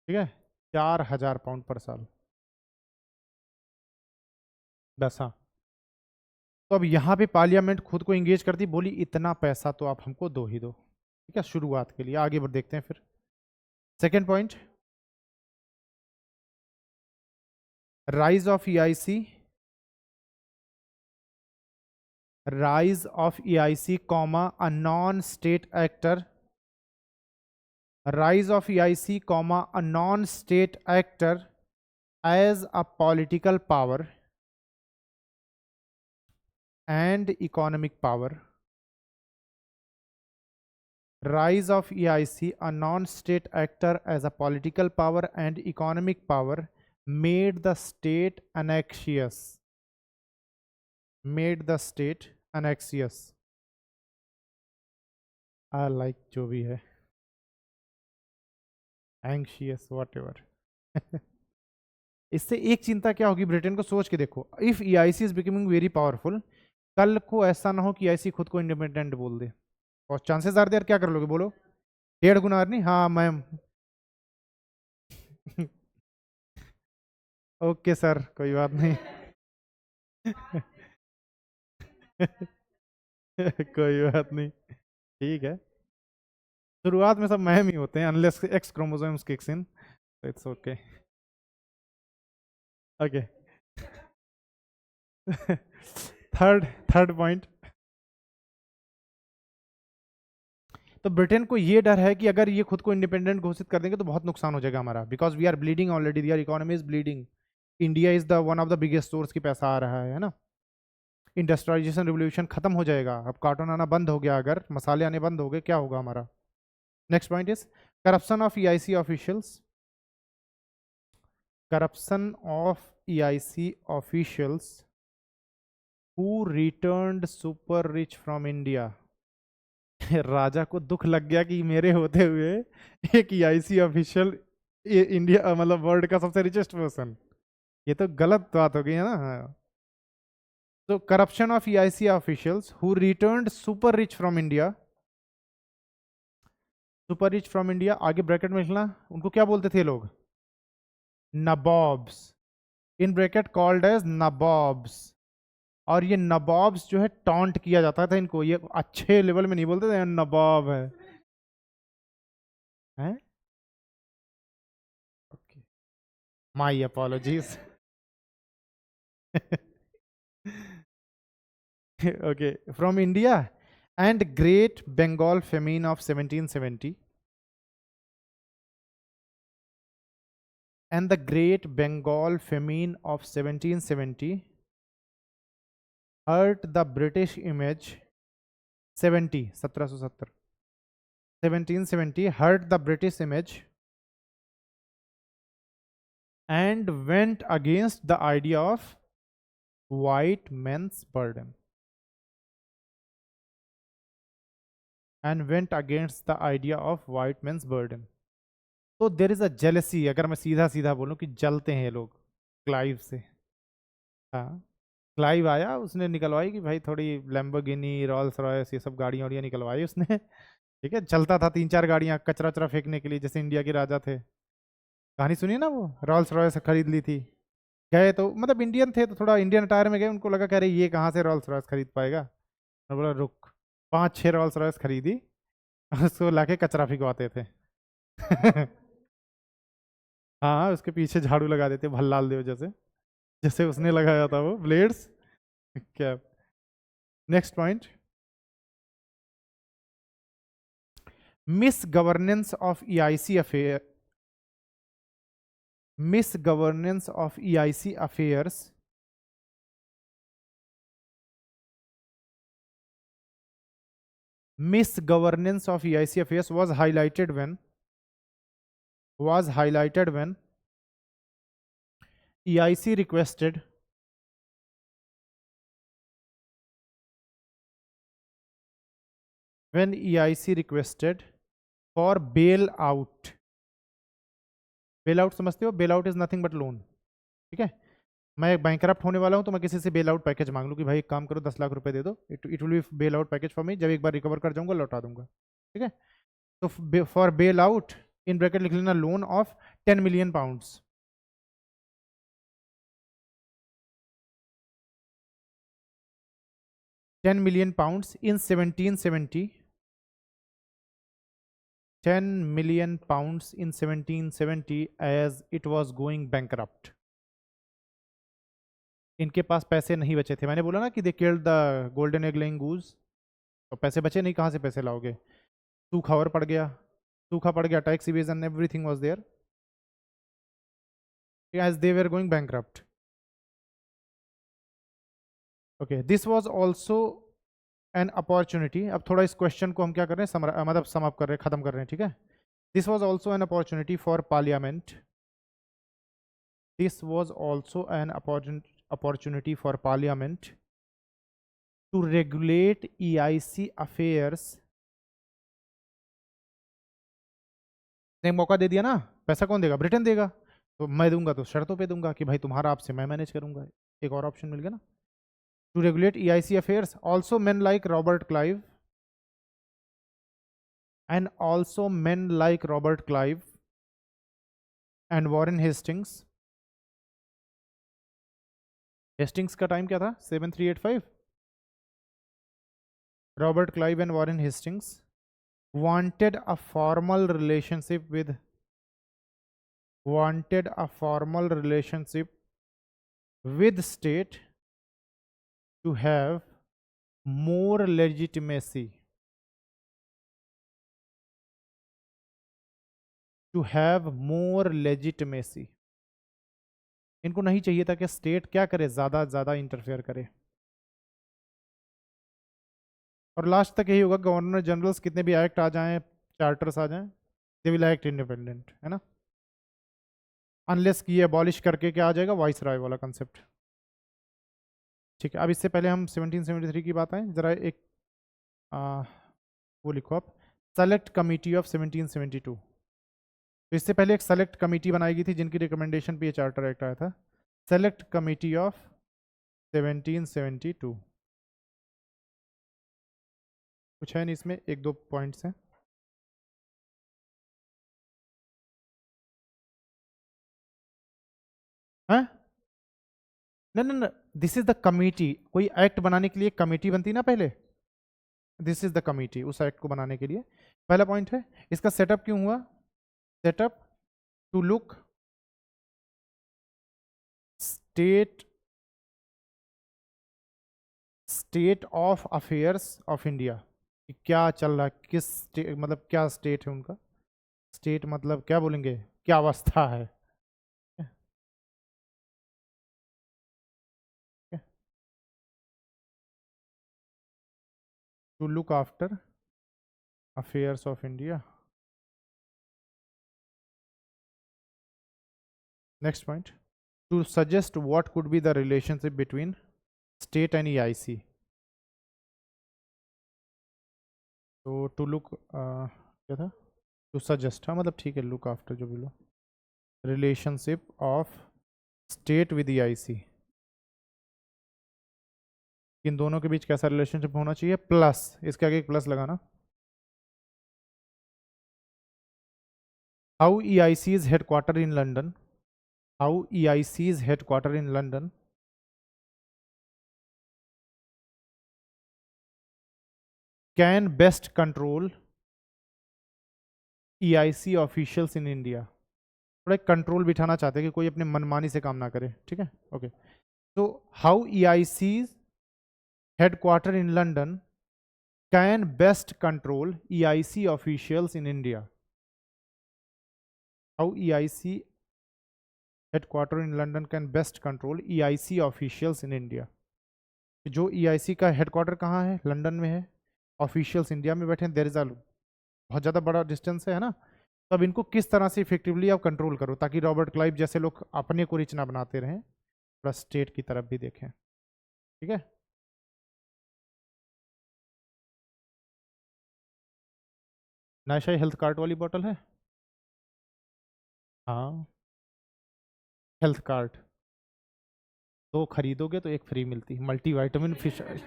Speaker 1: ठीक है, 4,000 पाउंड पर साल। बस हाँ, तो अब यहाँ पे पार्लियामेंट खुद को इंगेज करती, बोली इतना पैसा तो आप हमको दो ही दो, ठीक है, शुरुआत के लिए। आगे बढ़ देखते हैं फिर second point, rise of EIC, rise of EIC comma a non-state actor, rise of EIC comma a non-state actor as a political power and economic power, rise of EIC a non-state actor as a political power and economic power made the state anxious, made the state anxious, I like जो भी है anxious whatever इससे एक चिंता क्या होगी ब्रिटेन को, सोच के देखो, if EIC is becoming very powerful, कल को ऐसा ना हो कि EIC खुद को इंडिपेंडेंट बोल दे, और चांसेस आर देयर, क्या कर लोगे बोलो, 1.5 गुना नहीं, हाँ मैम ओके सर कोई बात नहीं कोई बात नहीं, ठीक है, शुरुआत में सब मैम ही होते हैं unless x chromosomes kicks in, it's okay okay. Third point, तो ब्रिटेन को ये डर है कि अगर ये खुद को इंडिपेंडेंट घोषित कर देंगे तो बहुत नुकसान हो जाएगा हमारा, because we are bleeding already, their economy is bleeding, India is the one of the biggest source की पैसा आ रहा है ना। इंडस्ट्रियलाइजेशन रिवोल्यूशन खत्म हो जाएगा, अब कार्टून आना बंद हो गया, अगर मसाले आने बंद हो गए क्या होगा हमारा? Next point is corruption of EIC officials, corruption of EIC officials who returned super rich from India. राजा को दुख लग गया कि मेरे होते हुए एक ईआईसी ऑफिशियल इंडिया मतलब वर्ल्ड का सबसे रिचेस्ट पर्सन, ये तो गलत बात हो गई है ना। तो corruption of EIC officials who returned super rich from India, super rich from India आगे ब्रैकेट में लिखना, उनको क्या बोलते थे लोग? Nawabs, in bracket called as nawabs. और ये नवाब्स जो है टॉन्ट किया जाता था इनको, ये अच्छे लेवल में नहीं बोलते थे नवाब है, हैं? Okay, my apologies. okay, from India and Great Bengal famine of 1770, and the Great Bengal famine of 1770 hurt the British image. 1770 hurt the British image and went against the idea of white men's burden, and went against the idea of white men's burden. तो देर इज अ जेलसी, अगर मैं सीधा सीधा बोलूं कि जलते हैं ये लोग क्लाइव से। हाँ, क्लाइव आया, उसने निकलवाई कि भाई थोड़ी लैम्बोर्गिनी रॉल्स रॉयस ये सब गाड़ियाँ वाड़ियाँ निकलवाई उसने। ठीक है, चलता था 3-4 गाड़ियाँ कचरा वचरा फेंकने के लिए, जैसे इंडिया के राजा थे, कहानी सुनी ना वो, रॉल्स रॉयस खरीद ली थी। गए तो मतलब इंडियन थे तो थोड़ा इंडियन अटायर में गए, उनको लगा कह रहे ये कहाँ से रॉल्स रॉयस खरीद पाएगा, मैं बोला रुक, 5-6 रॉल्स रॉयस खरीदी, उसको लाके कचरा फिकवाते थे। हाँ, उसके पीछे झाड़ू लगा देते भल्लाल देव जैसे, जैसे उसने लगाया था वो ब्लेड्स। क्या? Next point, miss governance of EIC affair, miss governance of EIC affairs misgovernance of EIC affairs was highlighted when EIC requested for bailout. Bailout समझते हो? Bailout is nothing but loan. ठीक है, मैं बैंकरप्ट होने वाला हूं तो मैं किसी से बेल आउट पैकेज मांग लूं कि भाई एक काम करो 10 लाख रुपए दे दो, it will B bail out package for me, जब एक बार रिकवर कर जाऊंगा लौटा दूंगा। ठीक है, तो for bail out in bracket लिख लेना loan of 10 million pounds. 10 million pounds in 1770, 10 million pounds in 1770 as it was going bankrupt. इनके पास पैसे नहीं बचे थे, मैंने बोला ना कि they killed the golden egg laying goose, तो पैसे बचे नहीं, कहाँ से पैसे लाओगे? सूखा और पड़ गया, सूखा पड़ गया, tax evasion everything was there as they were going bankrupt. Okay, this was also an opportunity. अब थोड़ा इस क्वेश्चन को हम क्या कर रहे हैं, मतलब सम अप कर रहे हैं, खत्म कर रहे हैं। ठीक है, this was also an opportunity for parliament. This was also an opportunity for parliament to regulate EIC affairs. ने मौका दे दिया ना, पैसा कौन देगा? ब्रिटेन देगा, तो मैं दूंगा तो शर्तों पे दूंगा कि भाई तुम्हारा आपसे मैं मैनेज करूंगा, एक और ऑप्शन मिल गया ना। To regulate EIC affairs, also men like Robert Clive and Warren Hastings. Hastings का टाइम क्या था? 7385। Robert Clive and Warren Hastings wanted a formal relationship with state to have more legitimacy, इनको नहीं चाहिए था कि स्टेट क्या करे, ज्यादा इंटरफेयर करे। और लास्ट तक यही होगा, गवर्नर जनरल्स कितने भी एक्ट आ जाएं, चार्टर्स आ जाएं, दे विल एक्ट इंडिपेंडेंट, है ना, अनलेस कि ये अबॉलिश करके क्या आ जाएगा, वाइस राय वाला कंसेप्ट। ठीक है, अब इससे पहले हम 1773 की बात आए, जरा एक वो लिखो आप, सेलेक्ट कमिटी ऑफ 1772। तो इससे पहले एक सेलेक्ट कमेटी बनाई गई थी जिनकी रिकमेंडेशन पे ये चार्टर एक्ट आया था, सेलेक्ट कमेटी ऑफ 1772। कुछ है नहीं इसमें, एक दो पॉइंट्स हैं। हैं? नहीं, दिस इज द कमेटी, कोई एक्ट बनाने के लिए कमेटी बनती ना पहले, दिस इज द कमेटी उस एक्ट को बनाने के लिए। पहला पॉइंट है, इसका सेटअप क्यों हुआ, setup to look state of affairs of India, क्या चल रहा है, किस मतलब क्या स्टेट है उनका, स्टेट मतलब क्या बोलेंगे, क्या अवस्था है, to look after affairs of India. Next point, to suggest what could be the relationship between state and EIC। तो टू लुक क्या था, टू सजेस्ट, हाँ मतलब ठीक है, लुक आफ्टर जो भी लो, relationship of state with EIC, इन दोनों के बीच कैसा रिलेशनशिप होना चाहिए, प्लस इसके आगे एक प्लस लगाना, how EIC is headquarter in London, how EIC is headquartered in London can best control EIC officials in India। थोड़ा एक कंट्रोल बिठाना चाहते हैं कि कोई अपने मनमानी से काम ना करे, ठीक है, ओके। तो how EIC headquartered in London can best control EIC officials in India। how EIC headquartered in London can best control EIC officials in India। जो EIC का हेडक्वार्टर कहाँ है, लंदन में है, ऑफिशियल्स इंडिया में बैठे हैं, देयर इज अ बहुत ज़्यादा बड़ा डिस्टेंस है ना, तो अब इनको किस तरह से इफेक्टिवली आप कंट्रोल करो ताकि रॉबर्ट क्लाइव जैसे लोग अपने को रिच ना बनाते रहें, थोड़ा स्टेट की तरफ भी देखें, ठीक है। नायशा हेल्थ कार्ड वाली बोतल है, हाँ हेल्थ कार्ड, दो खरीदोगे तो एक फ्री मिलती है, मल्टी वाइटामिन फिश ऑयल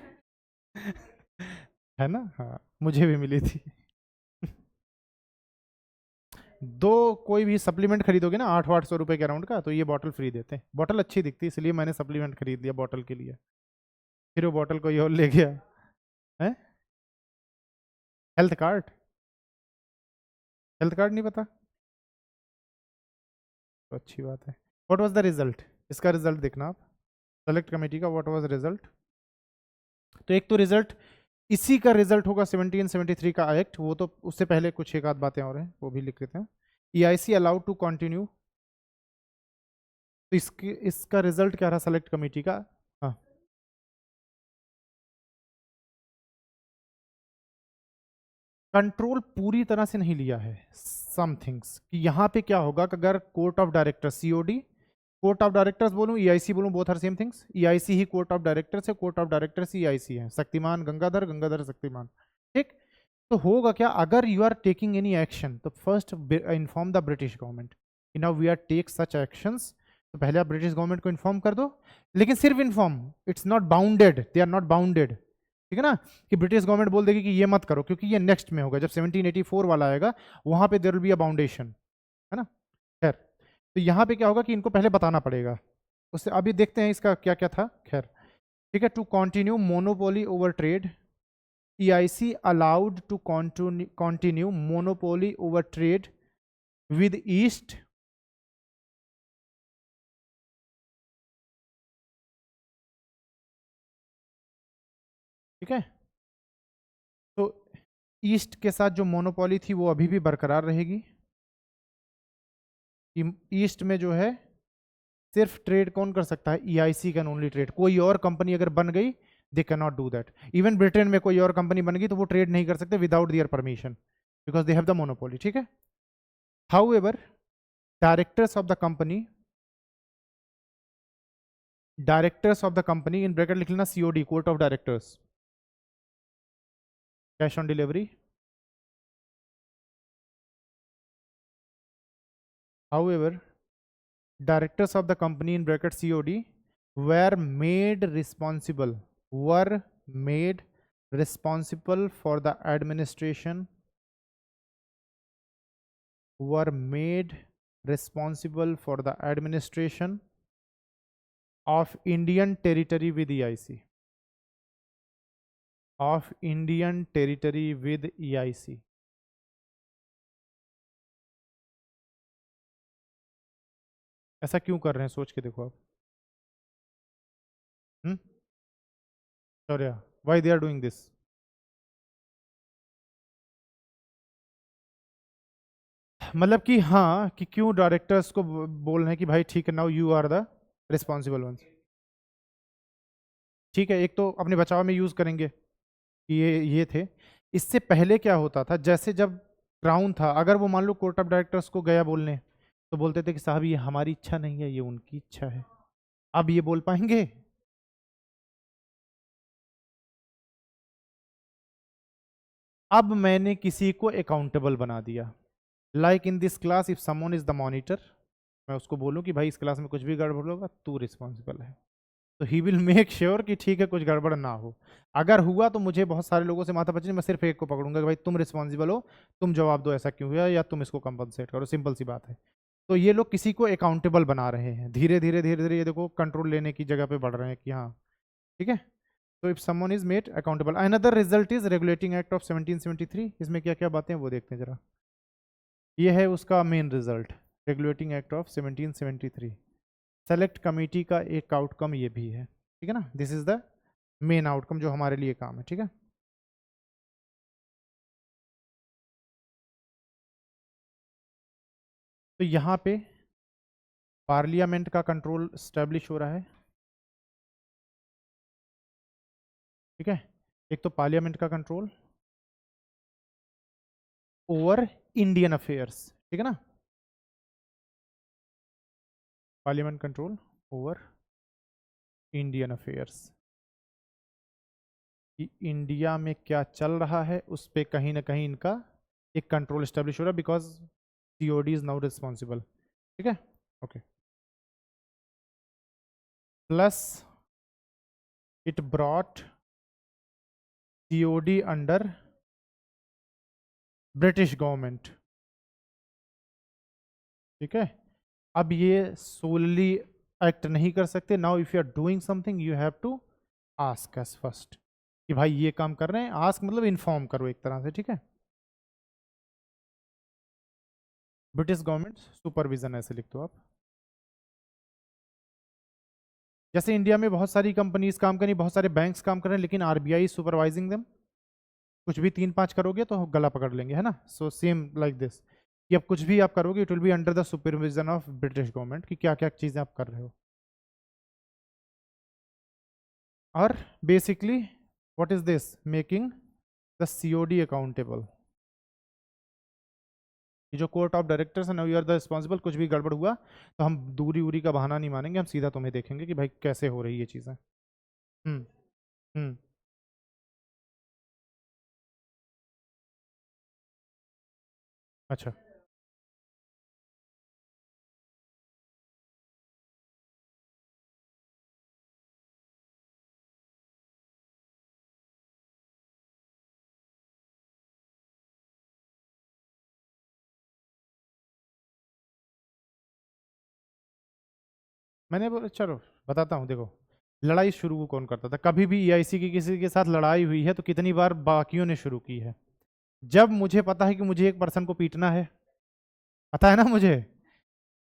Speaker 1: है ना, हाँ मुझे भी मिली थी दो कोई भी सप्लीमेंट खरीदोगे ना 800 रुपए के अराउंड का, तो ये बॉटल फ्री देते हैं, बॉटल अच्छी दिखती है इसलिए मैंने सप्लीमेंट खरीद लिया बॉटल के लिए, फिर वो बॉटल कोई और ले गया है। हेल्थ कार्ड, हेल्थ कार्ड नहीं पता, तो अच्छी बात है। व्हाट वाज द रिजल्ट, इसका रिजल्ट देखना आप, सेलेक्ट कमेटी का व्हाट वाज रिजल्ट। तो एक तो रिजल्ट, इसी का रिजल्ट होगा 1773 का एक्ट, वो तो उससे पहले कुछ एक आध बातें और हैं वो भी लिख लेते हैं। EIC अलाउड टू कंटिन्यू, तो इसका रिजल्ट क्या रहा सेलेक्ट कमेटी का, हाँ कंट्रोल पूरी तरह से नहीं लिया है, सम थिंग्स, कि यहाँ पे क्या होगा कि अगर court of directors COD, court of directors बोलूं EIC बोलूं, both are same things, EIC ही कोर्ट ऑफ डायरेक्टर्स है, कोर्ट ऑफ डायरेक्टर्स EIC है, शक्तिमान गंगाधर, गंगाधर शक्तिमान, ठीक। तो होगा क्या, अगर you are taking any action तो first inform the British government, now we are take such actions, तो पहले आप ब्रिटिश गवर्नमेंट को इन्फॉर्म कर दो, लेकिन सिर्फ inform, it's not bounded, they are not bounded, ठीक है ना, कि ब्रिटिश गवर्नमेंट बोल देगी कि ये मत करो, क्योंकि ये नेक्स्ट में होगा, जब 1784 वाला आएगा वहां पे देयर विल बी अ बाउंडेशन, है ना। खैर, तो यहाँ पे क्या होगा कि इनको पहले बताना पड़ेगा, उससे अभी देखते हैं इसका क्या क्या था, खैर ठीक है। To continue monopoly over trade, EIC allowed to continue monopoly over trade with East, ठीक है। तो ईस्ट के साथ जो मोनोपोली थी वो अभी भी बरकरार रहेगी, ईस्ट में जो है सिर्फ ट्रेड कौन कर सकता है, EIC कैन ओनली ट्रेड, कोई और कंपनी अगर बन गई they can not do that. Even Britain में कोई और कंपनी बन गई तो वो ट्रेड नहीं कर सकते without their permission, because they have the monopoly, ठीक है। How ever directors of the company, directors of the company in bracket लिख लेना COD, court of directors, cash on delivery. However, directors of the company in bracket COD were made responsible for the administration, of Indian territory with EIC, ऐसा क्यों कर रहे हैं सोच के देखो आप। Shaurya, why they are doing this? मतलब कि हाँ, कि क्यों डायरेक्टर्स को बोल रहे हैं कि भाई ठीक है, now you are the responsible one. ठीक है, एक तो अपने बचाव में यूज करेंगे कि ये थे। इससे पहले क्या होता था, जैसे जब क्राउन था, अगर वो मान लो कोर्ट ऑफ डायरेक्टर्स को गया बोलने, तो बोलते थे कि साहब ये हमारी इच्छा नहीं है, ये उनकी इच्छा है। अब ये बोल पाएंगे? अब मैंने किसी को अकाउंटेबल बना दिया। Like in this class if someone is the monitor, मैं उसको बोलूं कि भाई इस क्लास में कुछ भी गड़बड़ होगा तू रिस्पॉन्सिबल है, तो ही विल मेक श्योर कि ठीक है कुछ गड़बड़ ना हो। अगर हुआ तो मुझे बहुत सारे लोगों से माथा पची, मैं सिर्फ एक को पकड़ूंगा कि भाई तुम रिस्पॉन्सिबल हो, तुम जवाब दो ऐसा क्यों हुआ, या तुम इसको कंपनसेट करो, सिंपल सी बात है। तो ये लोग किसी को अकाउंटेबल बना रहे हैं, धीरे धीरे धीरे धीरे ये देखो कंट्रोल लेने की जगह पे बढ़ रहे हैं कि हाँ ठीक है। तो if someone is made accountable, another result is regulating act of 1773। इसमें क्या क्या बातें हैं वो देखते हैं जरा। ये है उसका main result, regulating act of 1773। Select committee का एक आउटकम ये भी है, ठीक है ना। This is the main outcome जो हमारे लिए काम है, ठीक है। तो यहाँ पे पार्लियामेंट का कंट्रोल स्टैब्लिश हो रहा है, ठीक है। एक तो पार्लियामेंट का कंट्रोल ओवर इंडियन अफेयर्स, ठीक है ना। Parliament control over Indian affairs, कि इंडिया में क्या चल रहा है उस पर कहीं ना कहीं इनका एक कंट्रोल स्टैब्लिश हो रहा है, because COD is now responsible, ठीक है। Okay, plus it brought COD under British government, ठीक है। अब ये सोलली एक्ट नहीं कर सकते। Now if you are doing something you have to ask us first कि भाई ये काम कर रहे हैं। आस्क मतलब इन्फॉर्म करो एक तरह से, ठीक है। ब्रिटिश गवर्नमेंट सुपरविजन ऐसे लिख दो आप। जैसे इंडिया में बहुत सारी कंपनीज काम कर रही, बहुत सारे बैंक्स काम कर रहे हैं, लेकिन RBI सुपरवाइजिंग देम। कुछ भी 3-5 करोगे तो गला पकड़ लेंगे, है ना। सो सेम लाइक दिस, कि अब कुछ भी आप करोगे it will be under the supervision of British government, कि क्या क्या चीज़ें आप कर रहे हो। और basically what is this, making the COD accountable. ये जो कोर्ट ऑफ डायरेक्टर्स है, यू आर द रिस्पॉन्सिबल, कुछ भी गड़बड़ हुआ तो हम दूरी उरी का बहाना नहीं मानेंगे, हम सीधा तुम्हें देखेंगे कि भाई कैसे हो रही ये चीज़ें। हम्म हम्म अच्छा, मैंने बोला चलो बताता हूँ। देखो, लड़ाई शुरू कौन करता था, कभी भी EIC की किसी के साथ लड़ाई हुई है तो कितनी बार बाकियों ने शुरू की है। जब मुझे पता है कि मुझे एक पर्सन को पीटना है, पता है ना मुझे,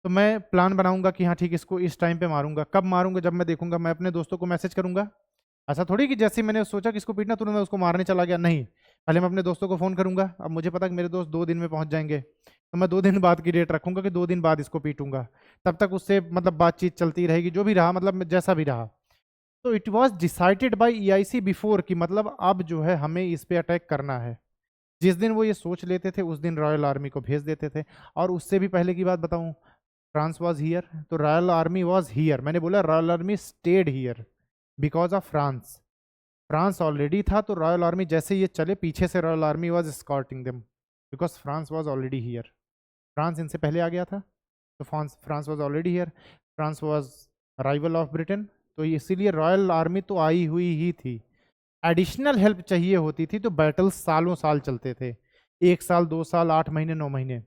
Speaker 1: तो मैं प्लान बनाऊंगा कि हाँ ठीक इसको इस टाइम पे मारूंगा। कब मारूंगा, जब मैं देखूंगा। मैं अपने दोस्तों को मैसेज करूंगा, ऐसा थोड़ी कि जैसे ही मैंने सोचा कि इसको पीटना तुरंत मैं उसको मारने चला गया, नहीं। पहले मैं अपने दोस्तों को फ़ोन करूंगा। अब मुझे पता कि मेरे दोस्त 2 दिन में पहुंच जाएंगे, तो मैं 2 दिन बाद की डेट रखूंगा कि 2 दिन बाद इसको पीटूंगा। तब तक उससे मतलब बातचीत चलती रहेगी, जो भी रहा, मतलब जैसा भी रहा। तो it was decided by EIC before कि मतलब अब जो है हमें इस पे अटैक करना है। जिस दिन वो ये सोच लेते थे उस दिन रॉयल आर्मी को भेज देते थे। और उससे भी पहले की बात बताऊं, फ्रांस वाज हियर, तो रॉयल आर्मी वाज हियर। मैंने बोला royal army state here because of France. France already था, तो रॉयल आर्मी जैसे ये चले पीछे से royal army was स्कॉटिंग them because France was already here. France इनसे पहले आ गया था, तो France was already here. France was rival of Britain, तो इसीलिए रॉयल आर्मी तो आई हुई ही थी। एडिशनल हेल्प चाहिए होती थी तो बैटल सालों साल चलते थे, 1 साल 2 साल 8 महीने 9 महीने।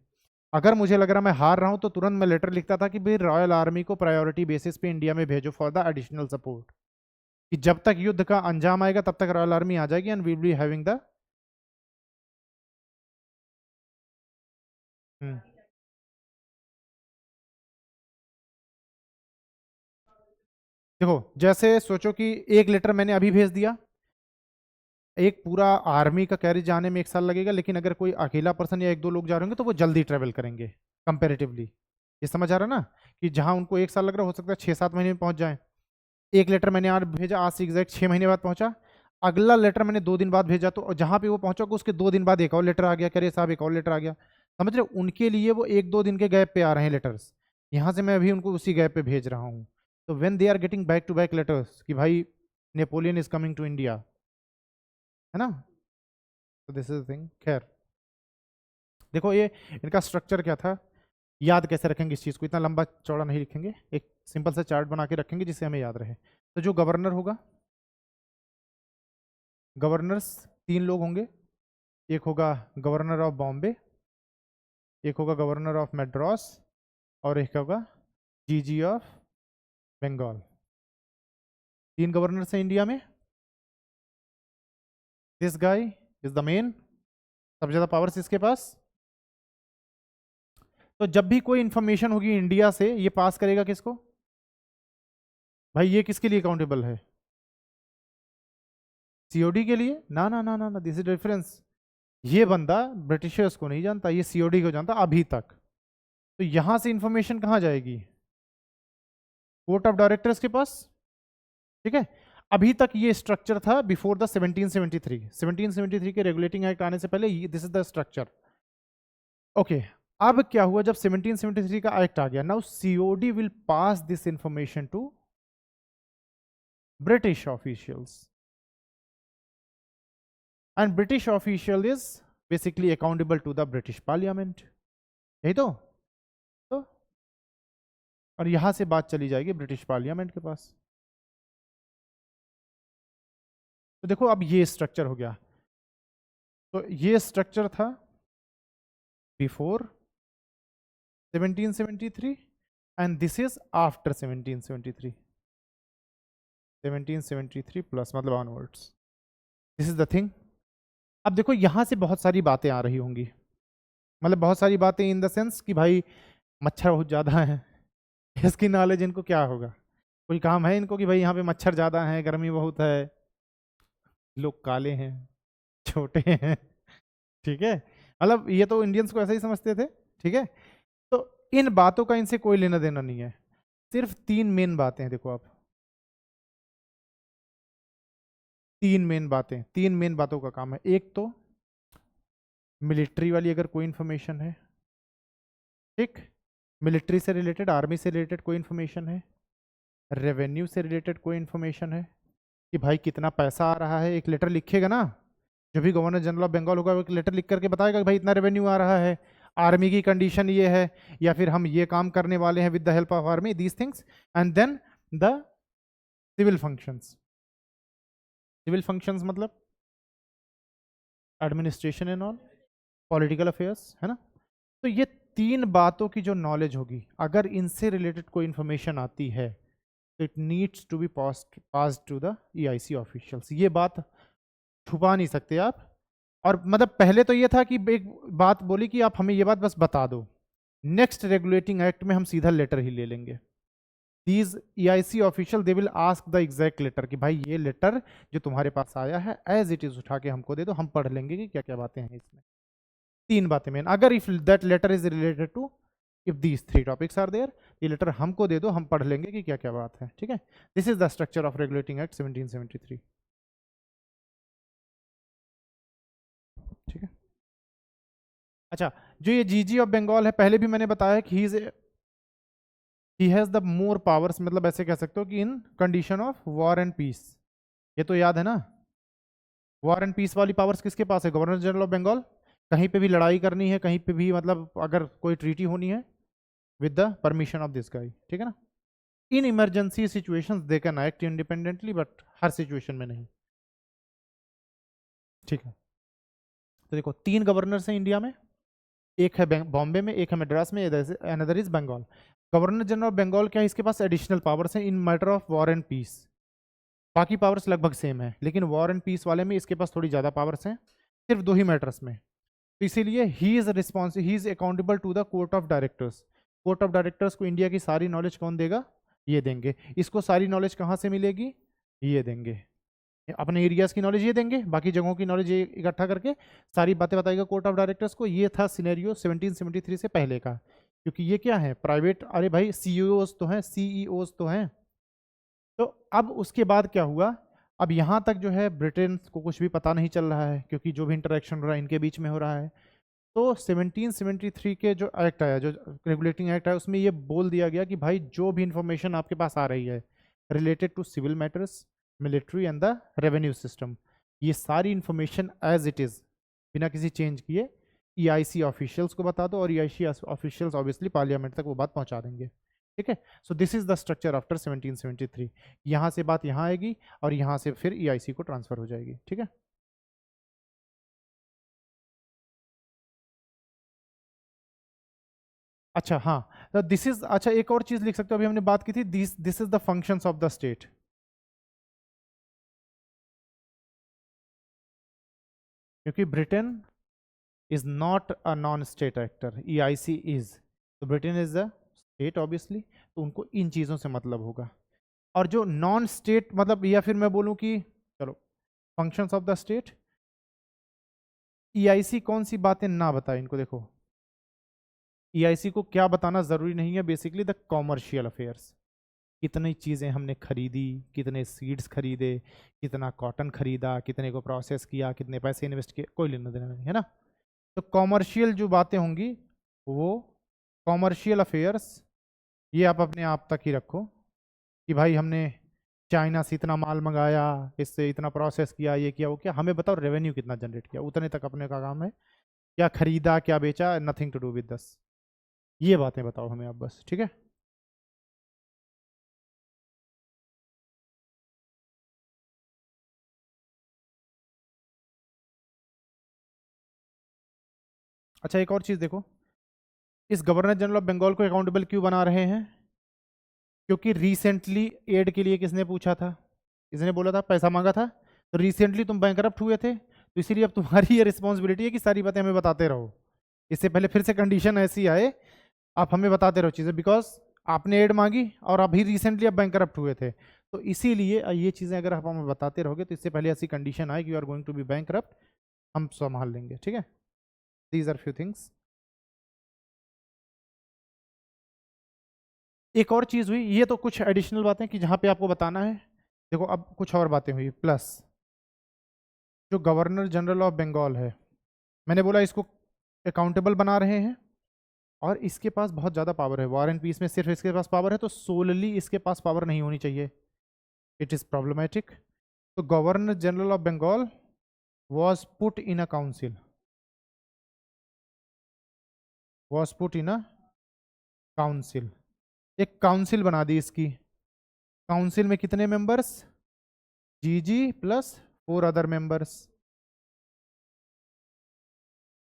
Speaker 1: अगर मुझे लग रहा मैं हार रहा हूं तो तुरंत मैं लेटर लिखता था कि भाई रॉयल आर्मी को प्रायोरिटी बेसिस पे इंडिया में भेजो फॉर द एडिशनल सपोर्ट, कि जब तक युद्ध का अंजाम आएगा तब तक रॉयल आर्मी आ जाएगी and we will be having the. देखो जैसे सोचो कि एक लेटर मैंने अभी भेज दिया, एक पूरा आर्मी का कैरेज जाने में 1 साल लगेगा, लेकिन अगर कोई अकेला पर्सन या 1 2 लोग जा रहे होंगे तो वो जल्दी ट्रेवल करेंगे कंपेरेटिवली। ये समझ आ रहा ना, कि जहां उनको 1 साल लग रहा हो सकता है 6 7 महीने में पहुंच जाए। एक लेटर मैंने आज भेजा, आज से एग्जैक्ट 6 महीने बाद पहुंचा। अगला लेटर मैंने 2 दिन बाद भेजा, तो जहां पे वो पहुंचा उसके 2 दिन बाद एक और लेटर आ गया, करे साहब एक और लेटर आ गया। समझ रहे हो? उनके लिए वो 1 2 दिन के गैप पे आ रहे हैं लेटर्स, यहाँ से मैं अभी उनको उसी गैप पे भेज रहा हूँ। तो when they are getting back to back letters कि भाई Napoleon is coming to India, है ना, तो दिस इज थिंग। खैर देखो ये इनका स्ट्रक्चर क्या था, याद कैसे रखेंगे इस चीज़ को, इतना लंबा चौड़ा नहीं लिखेंगे, एक सिंपल सा चार्ट बना के रखेंगे जिससे हमें याद रहे। तो जो गवर्नर होगा, गवर्नर्स 3 लोग होंगे, एक होगा गवर्नर ऑफ बॉम्बे, एक होगा गवर्नर ऑफ मेड्रास, और एक होगा जीजी ऑफ बंगाल। 3 गवर्नर्स हैं इंडिया में। This guy is the main, सबसे ज्यादा पावर्स इसके पास। तो जब भी कोई इंफॉर्मेशन होगी इंडिया से, ये पास करेगा किसको? भाई ये किसके लिए अकाउंटेबल है? सीओडी के लिए? ना ना ना ना ना, दिस इज डिफरेंस। ये बंदा ब्रिटिशर्स को नहीं जानता, ये सीओडी को जानता अभी तक। तो यहां से इंफॉर्मेशन कहां जाएगी? कोर्ट ऑफ डायरेक्टर्स के पास। ठीक है, अभी तक ये स्ट्रक्चर था बिफोर द 1773। 1773 के रेगुलेटिंग एक्ट आने से पहले this is the structure. Okay, अब क्या हुआ जब 1773 का एक्ट आ गया? Now COD will pass this information to British officials, and British official is basically accountable to the British parliament. यही तो और यहां से बात चली जाएगी ब्रिटिश पार्लियामेंट के पास। तो देखो अब ये स्ट्रक्चर हो गया। तो ये स्ट्रक्चर था before 1773 and this is after 1773। 1773 plus मतलब onwards, this is the thing. अब देखो यहां से बहुत सारी बातें आ रही होंगी, मतलब बहुत सारी बातें इन द सेंस कि भाई मच्छर बहुत ज़्यादा है, इसकी नॉलेज इनको क्या होगा? कोई काम है इनको कि भाई यहाँ पे मच्छर ज़्यादा है, गर्मी बहुत है, लोग काले हैं, छोटे हैं, ठीक है, मतलब ये तो इंडियंस को ऐसा ही समझते थे। ठीक है, तो इन बातों का इनसे कोई लेना देना नहीं है। सिर्फ 3 मेन बातें हैं, देखो आप, 3 मेन बातें, 3 मेन बातों का काम है। एक तो मिलिट्री वाली अगर कोई इंफॉर्मेशन है, ठीक, मिलिट्री से रिलेटेड, आर्मी से रिलेटेड कोई इंफॉर्मेशन है, रेवेन्यू से रिलेटेड कोई इंफॉर्मेशन है कि भाई कितना पैसा आ रहा है, एक लेटर लिखेगा ना, जो भी गवर्नर जनरल ऑफ बंगाल होगा एक लेटर लिख करके बताएगा कि भाई इतना रेवेन्यू आ रहा है, आर्मी की कंडीशन ये है, या फिर हम ये काम करने वाले हैं with the help of army, these things. And then the civil functions. Civil functions मतलब administration and all, political affairs, है ना। तो ये 3 बातों की जो नॉलेज होगी, अगर इनसे रिलेटेड कोई इंफॉर्मेशन आती है, it needs to be passed to the EIC officials. ये बात छुपा नहीं सकते आप। और मतलब पहले तो ये था कि एक बात बोली कि आप हमें ये बात बस बता दो, नेक्स्ट रेगुलेटिंग एक्ट में हम सीधा लेटर ही ले लेंगे। These EIC official they will ask the exact letter कि भाई ये लेटर जो तुम्हारे पास आया है एज इट इज उठा के हमको दे दो, हम पढ़ लेंगे कि क्या क्या बातें हैं इसमें। 3 बातें मेन, अगर if that letter is related to if these 3 topics are there, ये लेटर हमको दे दो, हम पढ़ लेंगे कि क्या क्या बात है, ठीक है। This is the structure of regulating act 1773, ठीक है। अच्छा, जो ये जीजी ऑफ बंगाल है, पहले भी मैंने बताया कि he has the more powers, मतलब ऐसे कह सकते हो कि in condition of war and peace, ये तो याद है ना। वॉर एंड पीस वाली पावर्स किसके पास है? Governor general of Bengal. कहीं पे भी लड़ाई करनी है, कहीं पे भी मतलब अगर कोई ट्रीटी होनी है, with the permission of this guy, ठीक है ना। In emergency situations they can act independently, but her situation में नहीं, ठीक है। तो देखो 3 गवर्नर्स हैं इंडिया में, एक है बॉम्बे में, एक है मद्रास में, another is Bengal. Governor general of Bengal क्या है, इसके पास एडिशनल पावर्स हैं in matter of war and peace. बाकी पावर्स लगभग सेम है, लेकिन वॉर एंड पीस वाले में इसके पास थोड़ी ज़्यादा पावर्स हैं, सिर्फ 2 ही मैटर्स में। तो इसीलिए he is accountable to the court of directors. Court of directors को इंडिया की सारी नॉलेज कौन देगा? ये देंगे। इसको सारी नॉलेज कहाँ से मिलेगी? ये देंगे। अपने एरियाज की नॉलेज ये देंगे, बाकी जगहों की नॉलेज ये इकट्ठा करके सारी बातें बताएगा कोर्ट ऑफ डायरेक्टर्स को। ये था सिनेरियो 1773 से पहले का, क्योंकि ये क्या है, प्राइवेट, अरे भाई सीईओज तो हैं, सीईओज तो हैं। तो अब उसके बाद क्या हुआ, अब यहाँ तक जो है ब्रिटेन को कुछ भी पता नहीं चल रहा है, क्योंकि जो भी इंटरेक्शन हो रहा है इनके बीच में हो रहा है। तो 1773 के जो एक्ट आया, जो रेगुलेटिंग एक्ट आया, उसमें ये बोल दिया गया कि भाई जो भी इंफॉर्मेशन आपके पास आ रही है related to civil matters, military and the revenue system, ये सारी इंफॉर्मेशन एज इट इज़ बिना किसी चेंज किए ईआईसी ऑफिशियल्स को बता दो, और ईआईसी ऑफिशियल्स ऑब्वियसली पार्लियामेंट तक वो बात पहुंचा देंगे, ठीक है। So this is the structure after 1773। यहाँ से बात यहाँ आएगी और यहाँ से फिर ईआईसी को ट्रांसफर हो जाएगी, ठीक है। अच्छा हाँ, तो दिस इज, अच्छा एक और चीज लिख सकते हो, अभी हमने बात की थी, this is the functions of the state. क्योंकि Britain is not a non state actor, EIC is, तो Britain is the state obviously, तो उनको इन चीजों से मतलब होगा। और जो नॉन स्टेट मतलब, या फिर मैं बोलूं कि चलो functions of the state, EIC कौन सी बातें ना बताए इनको, देखो ईआईसी को क्या बताना जरूरी नहीं है, बेसिकली द कॉमर्शियल अफेयर्स, कितनी चीज़ें हमने खरीदी, कितने सीड्स खरीदे, कितना कॉटन खरीदा, कितने को प्रोसेस किया, कितने पैसे इन्वेस्ट किए, कोई लेना देना नहीं है ना। तो कॉमर्शियल जो बातें होंगी, वो कॉमर्शियल अफेयर्स, ये आप अपने आप तक ही रखो कि भाई हमने चाइना से इतना माल मंगाया, इससे इतना प्रोसेस किया, ये किया वो किया, हमें बताओ रेवेन्यू कितना जनरेट किया, उतने तक अपने का काम है। क्या खरीदा, क्या बेचा, नथिंग टू डू विद दस, ये बातें बताओ हमें आप बस, ठीक है। अच्छा एक और चीज़ देखो, इस गवर्नर जनरल ऑफ बंगाल को अकाउंटेबल क्यों बना रहे हैं? क्योंकि रिसेंटली एड के लिए किसने पूछा था? किसने बोला था, पैसा मांगा था, तो रिसेंटली तुम बैंकरप्ट हुए थे, तो इसीलिए अब तुम्हारी ये रिस्पॉन्सिबिलिटी है कि सारी बातें हमें बताते रहो। इससे पहले फिर से कंडीशन ऐसी आए, आप हमें बताते रहो चीज़ें, बिकॉज आपने एड मांगी और अभी रिसेंटली अब बैंकरप्ट हुए थे, तो इसीलिए ये चीज़ें अगर आप हमें बताते रहोगे, तो इससे पहले ऐसी कंडीशन आए कि you are going to be bankrupt, हम संभाल लेंगे, ठीक है। These are few things. एक और चीज़ हुई, ये तो कुछ एडिशनल बातें कि जहाँ पे आपको बताना है। देखो अब कुछ और बातें हुई, प्लस जो गवर्नर जनरल ऑफ बंगाल है, मैंने बोला इसको अकाउंटेबल बना रहे हैं, और इसके पास बहुत ज़्यादा पावर है, वॉर एंड पीस में सिर्फ इसके पास पावर है, तो सोलली इसके पास पावर नहीं होनी चाहिए, इट इज़ प्रॉब्लमेटिक। तो governor general of Bengal was put in a council, was put in a council, एक काउंसिल बना दी इसकी। काउंसिल में कितने मेंबर्स? जीजी प्लस 4 अदर मेंबर्स।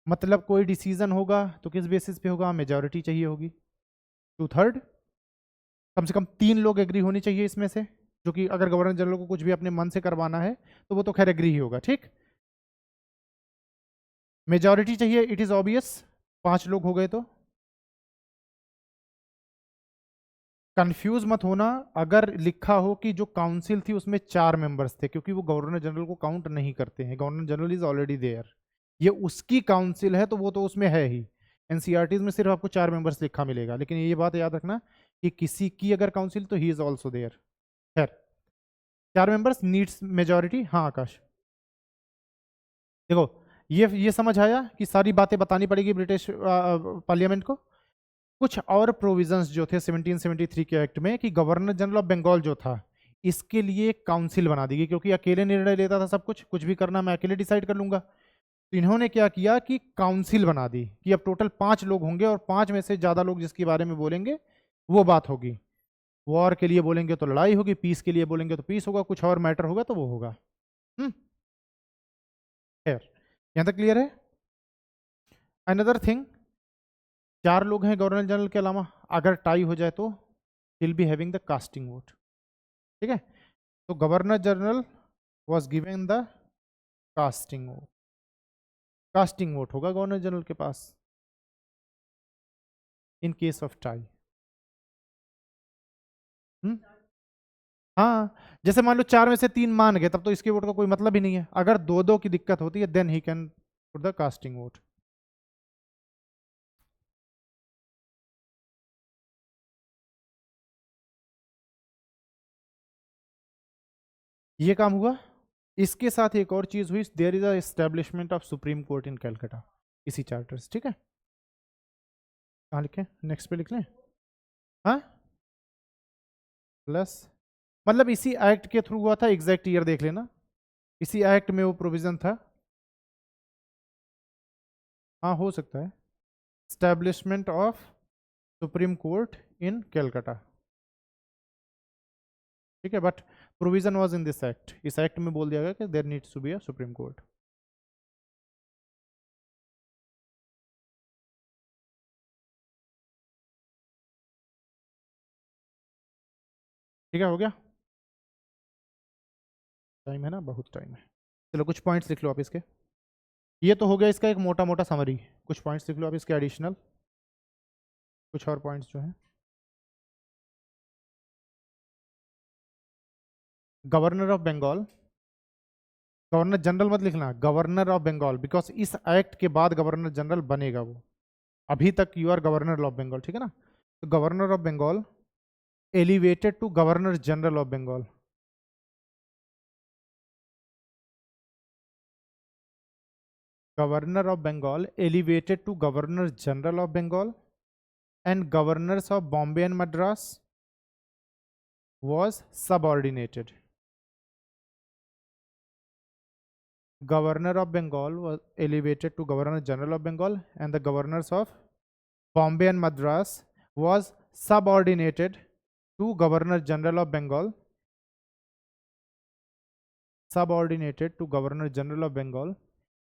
Speaker 1: मतलब कोई डिसीजन होगा तो किस बेसिस पे होगा? मेजॉरिटी चाहिए होगी, 2/3, कम से कम 3 लोग एग्री होनी चाहिए इसमें से, जो कि अगर गवर्नर जनरल को कुछ भी अपने मन से करवाना है तो वो तो खैर एग्री ही होगा, ठीक। मेजॉरिटी चाहिए, इट इज ऑब्वियस, 5 लोग हो गए तो। कंफ्यूज मत होना अगर लिखा हो कि जो काउंसिल थी उसमें 4 मेंबर्स थे, क्योंकि वो गवर्नर जनरल को काउंट नहीं करते हैं, governor general is already there, ये उसकी काउंसिल है तो वो तो उसमें है ही। एनसीईआरटीज में सिर्फ आपको 4 मेंबर्स लिखा मिलेगा, लेकिन ये बात याद रखना कि किसी की अगर काउंसिल तो ही इज ऑल्सो देयर। खैर, 4 मेंबर्स नीड्स मेजोरिटी। हाँ आकाश, देखो ये समझ आया कि सारी बातें बतानी पड़ेगी ब्रिटिश पार्लियामेंट को। कुछ और प्रोविजंस जो थे 1773 के एक्ट में, कि गवर्नर जनरल ऑफ बंगाल जो था, इसके लिए एक काउंसिल बना दी गई, क्योंकि अकेले निर्णय लेता था सब कुछ भी करना मैं अकेले डिसाइड कर लूंगा। तो इन्होंने क्या किया कि काउंसिल बना दी कि अब टोटल 5 लोग होंगे और 5 में से ज्यादा लोग जिसके बारे में बोलेंगे वो बात होगी। वॉर के लिए बोलेंगे तो लड़ाई होगी, पीस के लिए बोलेंगे तो पीस होगा, कुछ और मैटर होगा तो वो होगा। खैर, यहां तक क्लियर है। अनदर थिंग, 4 लोग हैं गवर्नर जनरल के अलावा, अगर टाई हो जाए तो will be having the casting vote. ठीक है, तो governor general was given the casting vote. Casting vote होगा गवर्नर जनरल के पास इन केस ऑफ टाई। हाँ, जैसे मान लो 4 में से 3 मान गए, तब तो इसके वोट का कोई मतलब ही नहीं है। अगर 2-2 की दिक्कत होती है then he can put the casting vote. ये काम हुआ। इसके साथ एक और चीज हुई, there is establishment of supreme court in Calcutta, इसी चार्टर से। ठीक है, कहाँ लिखे, नेक्स्ट पे लिख लें। हाँ, प्लस मतलब इसी एक्ट के थ्रू हुआ था, एग्जैक्ट ईयर देख लेना, इसी एक्ट में वो प्रोविजन था। हाँ हो सकता है, establishment of supreme court in Calcutta. ठीक है, but provision was in this act, इस एक्ट में बोल दिया गया कि there needs to be a supreme court. ठीक है, हो गया। टाइम है ना, बहुत टाइम है। चलो कुछ पॉइंट्स लिख लो आप इसके। ये तो हो गया इसका एक मोटा मोटा समरी। कुछ पॉइंट्स लिख लो आप इसके एडिशनल, कुछ और पॉइंट्स जो हैं। Governor of Bengal, governor general मत लिखना, गवर्नर ऑफ बंगाल, बिकॉज इस एक्ट के बाद गवर्नर जनरल बनेगा वो, अभी तक you are governor of Bengal. ठीक है ना, तो governor of Bengal elevated to governor general of Bengal. Governor of Bengal elevated to governor general of Bengal, and governors of Bombay and Madras was subordinated. Governor of Bengal was elevated to Governor General of Bengal, and the governors of Bombay and Madras was subordinated to Governor General of Bengal. Subordinated to Governor General of Bengal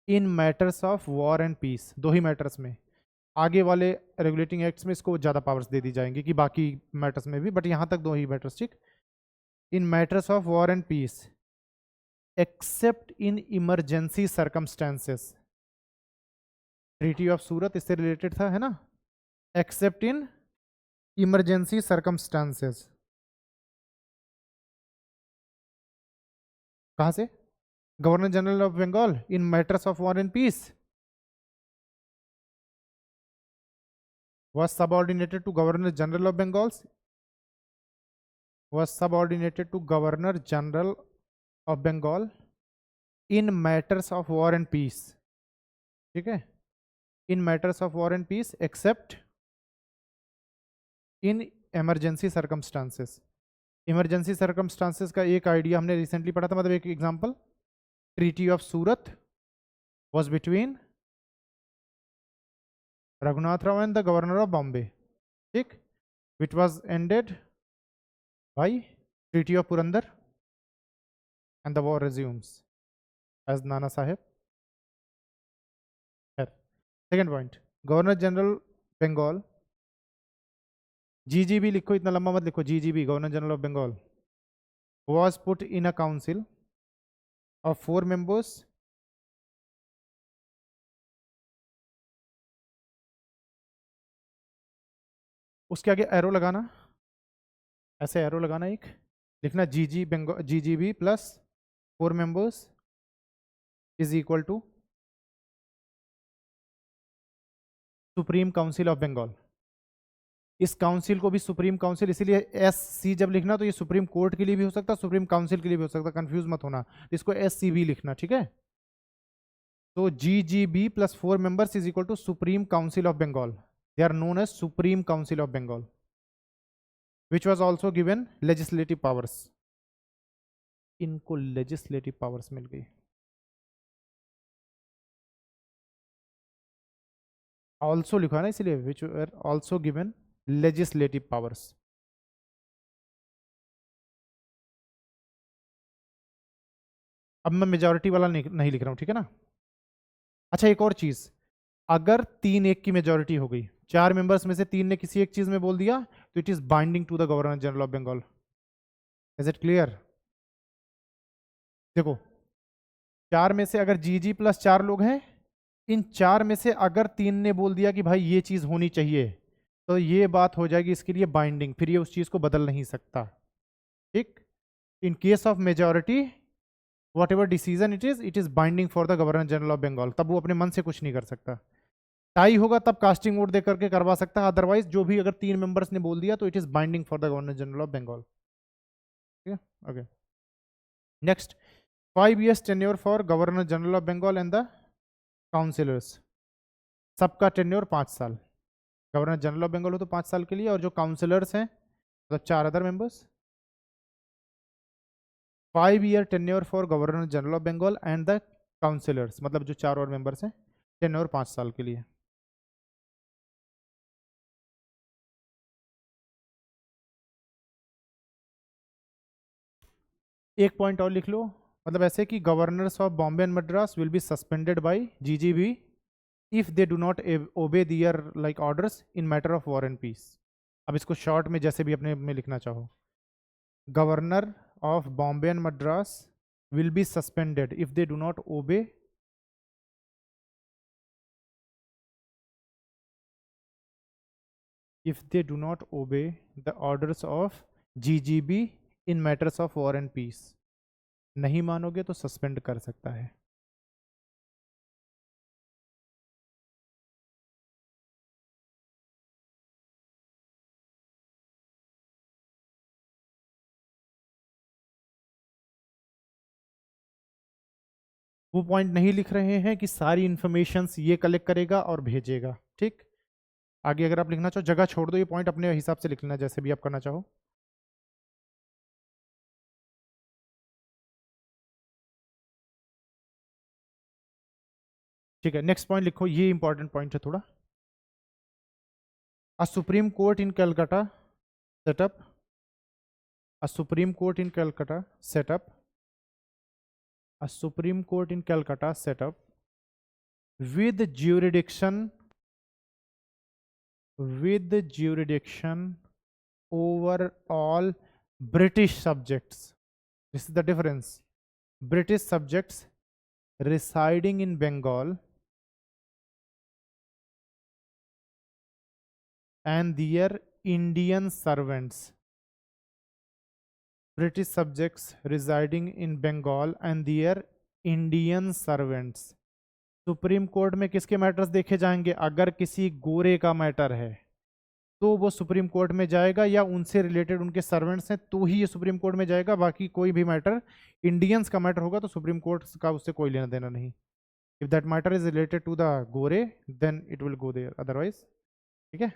Speaker 1: in matters of war and peace. दो ही मैटर्स में, आगे वाले रेगुलेटिंग एक्ट्स में इसको ज़्यादा पावर्स दे दी जाएंगी कि बाकी मैटर्स में भी, बट यहाँ तक दो ही मैटर्स। ठीक, in matters of war and peace except in emergency circumstances. Treaty of Surat इससे रिलेटेड था, है ना, एक्सेप्ट इन इमरजेंसी सर्कमस्टेंसेस। कहाँ से, governor general of Bengal in matters of war and peace was subordinated to Governor General of Bengal, was subordinated to Governor General of Bengal in matters of war and peace. ठीक है, in matters of war and peace except in emergency circumstances. Emergency circumstances का एक आइडिया हमने रिसेंटली पढ़ा था, मतलब एक example, treaty of Surat was between Raghunath Rao and the governor of Bombay, ठीक, which was ended by treaty of Purandar and the war resumes as Nana Saheb. Second point, governor general Bengal, GGB लिखो, इतना लंबा मत लिखो, GGB governor general of Bengal was put in a council of 4 members उसके आगे एरो लगाना, ऐसे एरो लगाना, एक लिखना GGB plus 4 members is equal to supreme council of Bengal. इस काउंसिल को भी सुप्रीम काउंसिल, इसीलिए एस सी जब लिखना तो ये सुप्रीम कोर्ट के लिए भी हो सकता है, सुप्रीम काउंसिल के लिए भी हो सकता है, कंफ्यूज मत होना, इसको एस सी भी लिखना, ठीक है। तो GGB plus 4 members is equal to supreme council of Bengal, they are known as supreme council of Bengal, which was also given legislative powers. इनको लेजिस्लेटिव पावर्स मिल गई, ऑल्सो लिखा है ना इसलिए, which are also given legislative powers. अब मैं मेजोरिटी वाला नहीं लिख रहा हूं, ठीक है ना। अच्छा एक और चीज, अगर 3-1 की मेजोरिटी हो गई, 4 मेंबर्स में से 3 ने किसी एक चीज में बोल दिया, तो it is binding to the governor general of Bengal. Is it clear? देखो 4 में से अगर GG प्लस 4 लोग हैं, इन 4 में से अगर 3 ने बोल दिया कि भाई ये चीज होनी चाहिए, तो ये बात हो जाएगी इसके लिए बाइंडिंग, फिर ये उस चीज को बदल नहीं सकता, ठीक। In case of majority whatever decision it is binding for the governor general of Bengal, तब वो अपने मन से कुछ नहीं कर सकता। टाई होगा तब कास्टिंग वोट दे करके करवा सकता है, अदरवाइज जो भी अगर 3 मेंबर्स ने बोल दिया तो it is binding for the governor general of Bengal, ठीक है। Okay next, 5 years tenure for governor general of Bengal and the councillors. सबका टेन्योर 5 साल, गवर्नर जनरल ऑफ बंगाल हो तो 5 साल के लिए, और जो काउंसिलर्स हैं मतलब 4 other members. 5 year tenure for governor general of Bengal and the councillors, मतलब जो 4 और मेंबर्स हैं, टेन्योर 5 साल के लिए। एक पॉइंट और लिख लो, मतलब ऐसे कि governors of Bombay and Madras will be suspended by GGB if they do not obey their like orders in matter of war and peace. अब इसको शॉर्ट में जैसे भी अपने में लिखना चाहो, governor of Bombay and Madras will be suspended if they do not obey the orders of GGB in matters of war and peace। नहीं मानोगे तो सस्पेंड कर सकता है। वो पॉइंट नहीं लिख रहे हैं कि सारी इंफॉर्मेशंस ये कलेक्ट करेगा और भेजेगा, ठीक। आगे अगर आप लिखना चाहो जगह छोड़ दो, ये पॉइंट अपने हिसाब से लिख लेना जैसे भी आप करना चाहो। ठीक है नेक्स्ट पॉइंट लिखो, ये इंपॉर्टेंट पॉइंट है थोड़ा। अ supreme court in Calcutta setup, a supreme court in Calcutta setup, a Supreme Court in Calcutta set up with jurisdiction over all British subjects. This is the difference. British subjects residing in Bengal and their Indian servants. British subjects residing in Bengal and their Indian servants. Supreme court में किसके मैटर्स देखे जाएंगे? अगर किसी गोरे का मैटर है तो वो सुप्रीम कोर्ट में जाएगा, या उनसे रिलेटेड उनके सर्वेंट्स हैं तो ही ये सुप्रीम कोर्ट में जाएगा। बाकी कोई भी मैटर, इंडियंस का मैटर होगा तो सुप्रीम कोर्ट का उससे कोई लेना देना नहीं। If that matter is related to the गोरे then it will go there, otherwise ठीक है।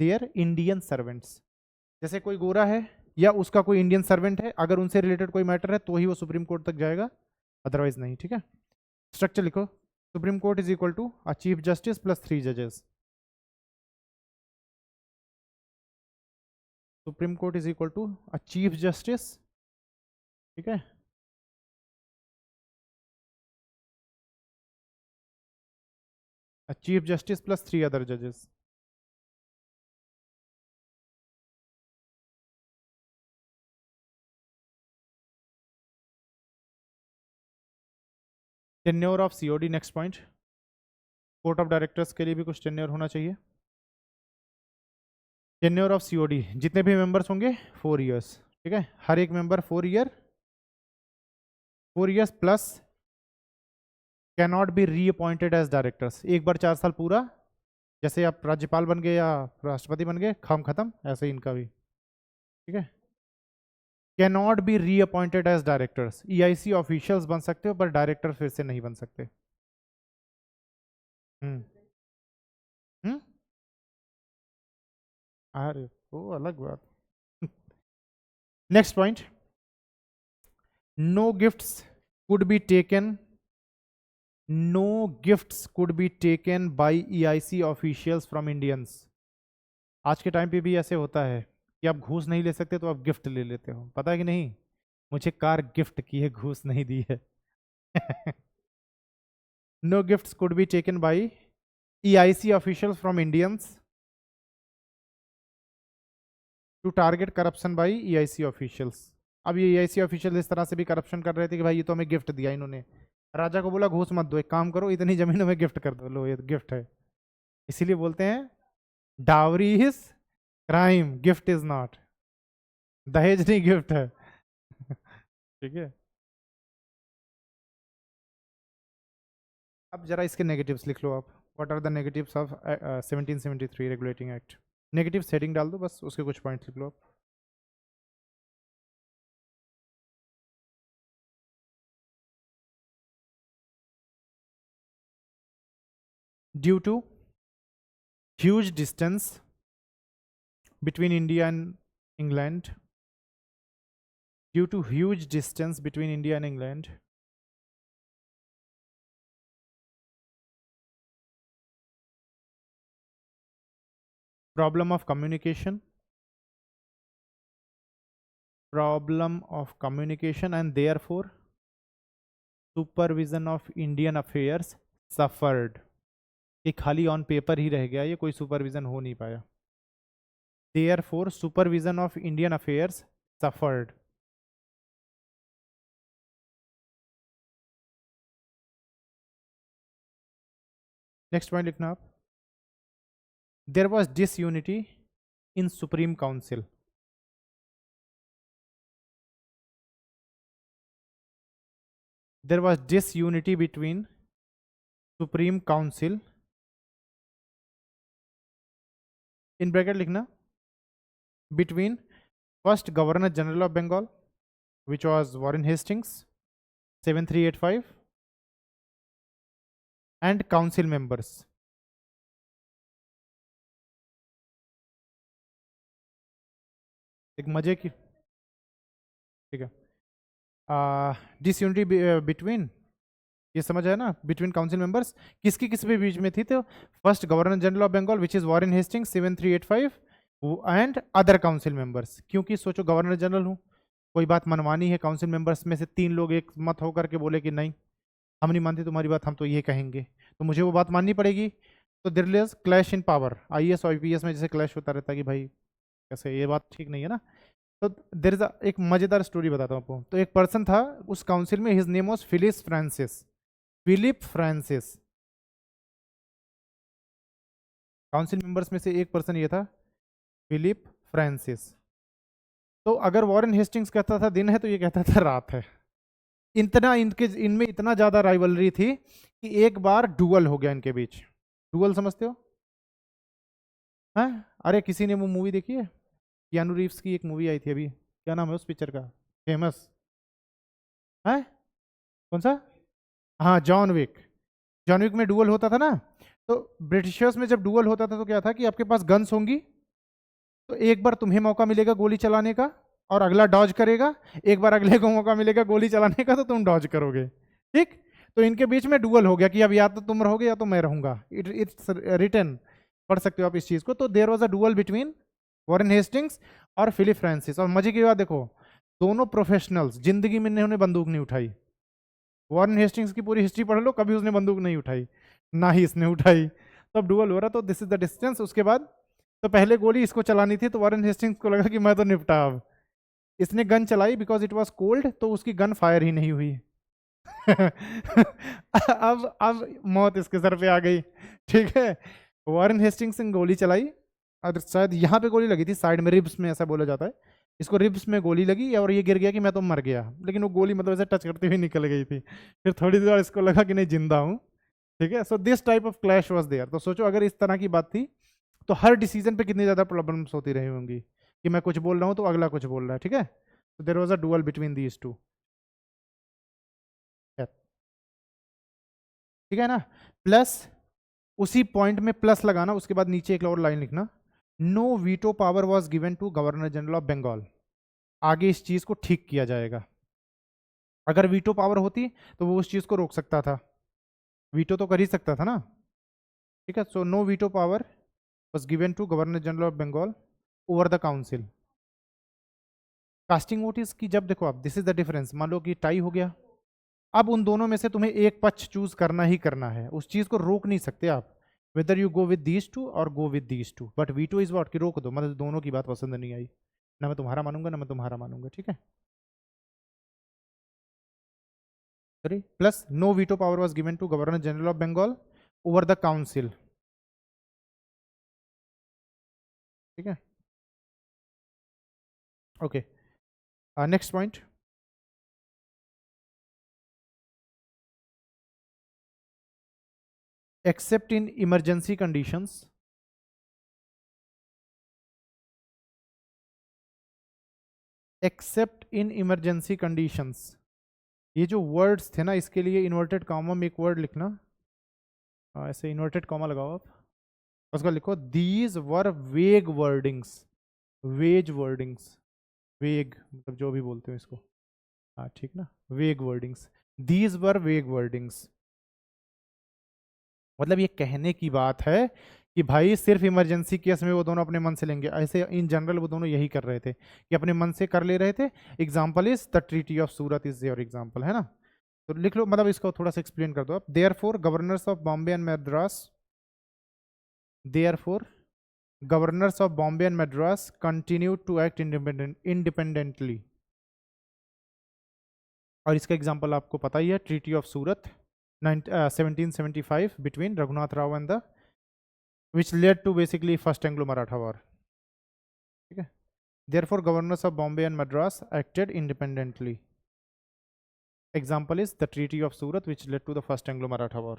Speaker 1: देयर इंडियन सर्वेंट्स, जैसे कोई गोरा है या उसका कोई इंडियन सर्वेंट है, अगर उनसे रिलेटेड कोई मैटर है तो ही वो सुप्रीम कोर्ट तक जाएगा, अदरवाइज नहीं, ठीक है। स्ट्रक्चर लिखो, supreme court is equal to a chief justice plus 3 जजेस। Supreme court is equal to a chief justice, ठीक है, a chief justice plus 3 other जजेस। Tenure of COD, next point, court of directors के लिए भी कुछ टेन्योर होना चाहिए। टेन्योर ऑफ सीओडी, जितने भी मेंबर्स होंगे 4 इयर्स, ठीक है, हर एक member 4 year, 4 years plus can not be reappointed as directors, एक बार 4 साल पूरा, जैसे आप राज्यपाल बन गए या राष्ट्रपति बन गए, काम खत्म, ऐसे ही इनका भी, ठीक है। Can not be reappointed as directors, EIC officials बन सकते हो पर डायरेक्टर फिर से नहीं बन सकते। हम्म हम्म अरे वो अलग बात। Next point, no gifts could be taken, no gifts could be taken by EIC officials from Indians. आज के टाइम पे भी ऐसे होता है कि आप घूस नहीं ले सकते तो आप गिफ्ट ले लेते हो, पता है कि नहीं? मुझे कार गिफ्ट की है, घूस नहीं दी है। No gifts could be taken by EIC officials from Indians to target corruption by EIC officials. अब ये EIC ऑफिशियल इस तरह से भी करप्शन कर रहे थे कि भाई ये तो हमें गिफ्ट दिया इन्होंने, राजा को बोला घूस मत दो, एक काम करो इतनी जमीन हमें गिफ्ट कर दो, लो ये गिफ्ट है। इसीलिए बोलते हैं dowry is crime, gift is not. दहेज नहीं गिफ्ट है। ठीक है। अब जरा इसके नेगेटिव्स लिख लो आप, what are the negatives of 1773 regulating act. Negative heading डाल दो बस, उसके कुछ पॉइंट्स लिख लो आप। Due to huge distance between India and England, due to huge distance between India and England, problem of communication and therefore supervision of Indian affairs suffered। ये खाली ऑन पेपर ही रह गया, ये कोई सुपरविजन हो नहीं पाया। therefore supervision of Indian affairs suffered। Next point लिखना आप, there was disunity in supreme council. There was disunity between supreme council, in bracket लिखना, between first Governor General of Bengal, which was Warren Hastings 7385, and council members। एक मजे की, ठीक है, डिसयूनिटी बिटवीन, ये समझ आया ना, बिटवीन काउंसिल मेंबर्स किसकी किस भी बीच में थी, तो first governor general of Bengal which is Warren Hastings 7385 and other council members. क्योंकि सोचो गवर्नर जनरल हूँ, कोई बात मनवानी है, काउंसिल मेंबर्स में से 3 लोग एक मत होकर के बोले कि नहीं हम नहीं मानते तुम्हारी बात, हम तो ये कहेंगे, तो मुझे वो बात माननी पड़ेगी। तो there is clash in power, IAS और IPS में जैसे क्लैश होता रहता है कि भाई कैसे, ये बात ठीक नहीं है ना। तो देयर इज एक मजेदार स्टोरी बताता हूँ आपको। तो एक पर्सन था उस काउंसिल में, his name was Philip Francis, Philip Francis. Council members में से एक पर्सन ये था, फिलिप फ्रांसिस। तो अगर वॉरेन हेस्टिंग्स कहता था दिन है तो ये कहता था रात है। इतना इनमें इतना ज्यादा राइवलरी थी कि एक बार डुअल हो गया इनके बीच। डुअल समझते हो? हैं? अरे किसी ने वो मूवी देखी है, कियानू रीव्स की एक मूवी आई थी अभी, क्या नाम है उस पिक्चर का, फेमस है कौन सा? हाँ जॉन विक। जॉन विक में डुअल होता था ना, तो ब्रिटिशर्स में जब डुअल होता था तो क्या था कि आपके पास गन्स होंगी, तो एक बार तुम्हें मौका मिलेगा गोली चलाने का और अगला डॉज करेगा, एक बार अगले को मौका मिलेगा गोली चलाने का तो तुम डॉज करोगे, ठीक। तो इनके बीच में डुअल हो गया कि अब या तो तुम रहोगे या तो मैं रहूंगा। इट्स रिटन, पढ़ सकते हो आप इस चीज को। तो there was a duel between Warren Hastings और फिलिप फ्रांसिस। और मजे की बात देखो, दोनों प्रोफेशनल्स, जिंदगी में इन्होंने बंदूक नहीं उठाई। वॉरेन हेस्टिंग्स की पूरी हिस्ट्री पढ़ लो, कभी उसने बंदूक नहीं उठाई, ना ही इसने उठाई। तो अब डुअल हो रहा, तो दिस इज द डिस्टेंस। उसके बाद तो पहले गोली इसको चलानी थी, तो वॉरेन हेस्टिंग्स को लगा कि मैं तो निपटा अब। इसने गन चलाई बिकॉज इट वाज कोल्ड, तो उसकी गन फायर ही नहीं हुई। अब मौत इसके सर पे आ गई, ठीक है। वॉरेन हेस्टिंग्स ने गोली चलाई और शायद यहाँ पे गोली लगी थी, साइड में रिब्स में, ऐसा बोला जाता है। इसको रिब्स में गोली लगी और ये गिर गया कि मैं तो मर गया, लेकिन वो गोली मतलब ऐसे टच करते हुए निकल गई थी। फिर थोड़ी देर इसको लगा कि नहीं जिंदा हूँ। ठीक है, so this type of clash was there. तो सोचो अगर इस तरह की बात थी तो हर डिसीजन पे कितनी ज्यादा प्रॉब्लम्स होती रही होंगी कि मैं कुछ बोल रहा हूँ तो अगला कुछ बोल रहा है। ठीक है, तो there was a duel between these two. ठीक है ना, प्लस उसी पॉइंट में प्लस लगाना, उसके बाद नीचे एक और लाइन लिखना, no veto power was given to governor general of Bengal. आगे इस चीज को ठीक किया जाएगा। अगर वीटो पावर होती तो वो उस चीज को रोक सकता था, वीटो तो कर ही सकता था ना। ठीक है, so no veto power was given to governor general of Bengal over the council. Casting vote is की जब देखो आप, दिस इज द डिफरेंस, मान लो कि टाई हो गया, अब उन दोनों में से तुम्हें एक पक्ष चूज करना ही करना है, उस चीज को रोक नहीं सकते आप, whether you go with these two और go with these two. But veto is what कि रोक दो, मतलब दोनों की बात पसंद नहीं आई, ना मैं तुम्हारा मानूंगा ना मैं तुम्हारा मानूंगा। ठीक है, sorry, plus no veto power was given to governor general of Bengal over the council. ठीक है, okay, next point, except in emergency conditions, except in emergency conditions, ये जो वर्ड्स थे ना इसके लिए इन्वर्टेड कॉमा में एक वर्ड लिखना, ऐसे इन्वर्टेड कॉमा लगाओ आप, उसका लिखो दीज वर वेग वर्डिंग्स, वेज वर्डिंग्स, वेग मतलब जो भी बोलते हो इसको, हाँ ठीक ना, वेग वर्डिंग्स, दीज वर वेग वर्डिंग्स, मतलब ये कहने की बात है कि भाई सिर्फ इमरजेंसी केस में वो दोनों अपने मन से लेंगे, ऐसे इन जनरल वो दोनों यही कर रहे थे कि अपने मन से कर ले रहे थे। Example is the treaty of Surat is your example, है ना। तो लिख लो, मतलब इसको थोड़ा सा एक्सप्लेन कर दो आप, therefore governors of Bombay and Madras, therefore governors of Bombay and Madras continue to act independently. और इसका एग्जाम्पल आपको पता ही है, ट्रीटी ऑफ सूरत 1775 बिटवीन Raghunath Rao and the, which led to basically first Anglo-Maratha war. ठीक है, therefore governors of Bombay and Madras acted independently. Example is the Treaty of Surat, which led to the first Anglo-Maratha war.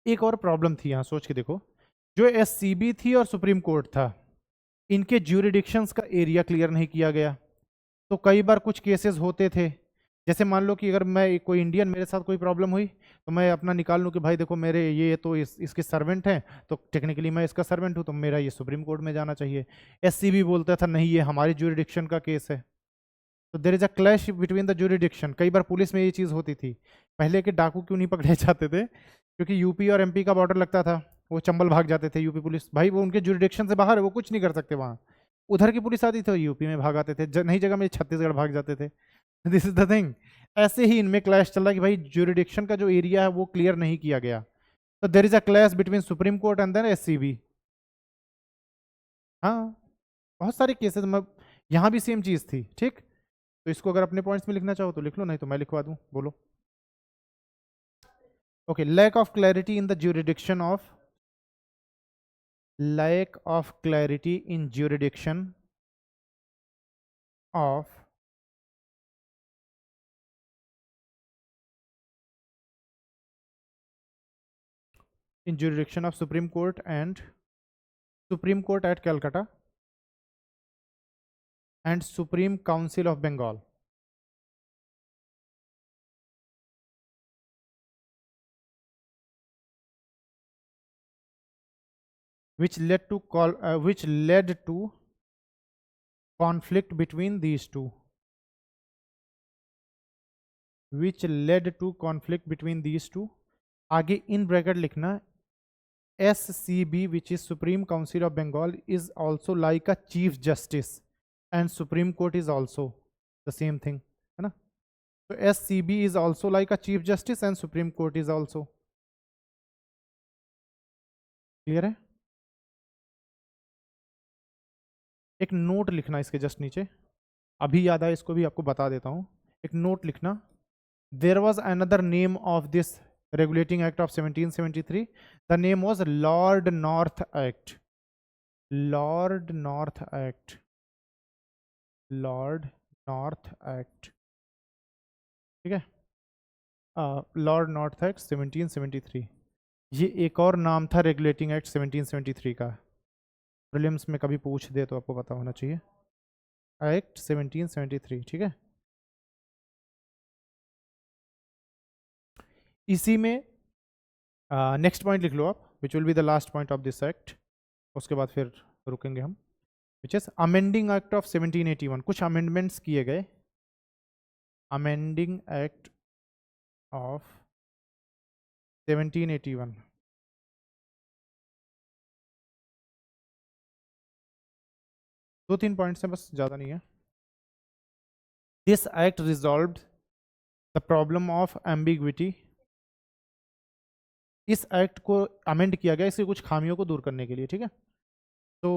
Speaker 1: एक और प्रॉब्लम थी यहाँ, सोच के देखो, जो एससीबी थी और सुप्रीम कोर्ट था, इनके ज्यूरिडिक्शंस का एरिया क्लियर नहीं किया गया। तो कई बार कुछ केसेस होते थे, जैसे मान लो कि अगर मैं कोई इंडियन, मेरे साथ कोई प्रॉब्लम हुई तो मैं अपना निकाल लूँ कि भाई देखो मेरे ये तो इसके सर्वेंट हैं, तो टेक्निकली मैं इसका सर्वेंट हूँ, तो मेरा ये सुप्रीम कोर्ट में जाना चाहिए। एससीबी बोलता था नहीं ये हमारी ज्यूरिडिक्शन का केस है, तो there is a clash between the jurisdiction. कई बार पुलिस में ये चीज़ होती थी, पहले के डाकू क्यों नहीं पकड़े जाते थे, क्योंकि यूपी और एमपी का बॉर्डर लगता था, वो चंबल भाग जाते थे, यूपी पुलिस भाई वो उनके ज्यूरिडिक्शन से बाहर है, वो कुछ नहीं कर सकते वहाँ। उधर की पुलिस आती थी यूपी में भाग आते थे, नई जगह में छत्तीसगढ़ भाग जाते थे। दिस इज द थिंग, ऐसे ही इनमें क्लैश चल रहा है कि भाई ज्यूरिडिक्शन का जो एरिया है वो क्लियर नहीं किया गया, तो there is a clash between supreme court and then SCB. हाँ, बहुत सारे केसेस में यहाँ भी सेम चीज़ थी। ठीक, तो इसको अगर अपने पॉइंट्स में लिखना चाहो तो लिख लो, नहीं तो मैं लिखवा दूं, बोलो। Okay, lack of clarity in the jurisdiction of, lack of clarity in jurisdiction of Supreme Court and Supreme Court at Calcutta and Supreme Council of Bengal, which led to conflict between these two, which led to conflict between these two। आगे इन ब्रैकेट लिखना, SCB, which is Supreme Council of Bengal, is also like a Chief Justice, and Supreme Court is also the same thing, है ना। So SCB is also like a Chief Justice and Supreme Court is also, clear है। एक नोट लिखना इसके जस्ट नीचे, अभी याद आया इसको भी आपको बता देता हूँ। एक नोट लिखना, there was another name of this regulating act of 1773, the name was lord north act. Lord north act, lord north act, ठीक है, लॉर्ड नॉर्थ एक्ट 1773। ये एक और नाम था रेगुलेटिंग एक्ट 1773 का, प्रीलिम्स में कभी पूछ दे तो आपको पता होना चाहिए, एक्ट 1773, ठीक है। इसी में नेक्स्ट पॉइंट लिख लो आप, which will be the last point of this act, उसके बाद फिर रुकेंगे हम, which is amending act of 1781। कुछ अमेंडमेंट्स किए गए, अमेंडिंग एक्ट ऑफ 1781। दो तीन पॉइंट्स हैं बस, ज़्यादा नहीं है। This act resolved the problem of ambiguity. इस एक्ट को अमेंड किया गया इसके कुछ खामियों को दूर करने के लिए, ठीक है। तो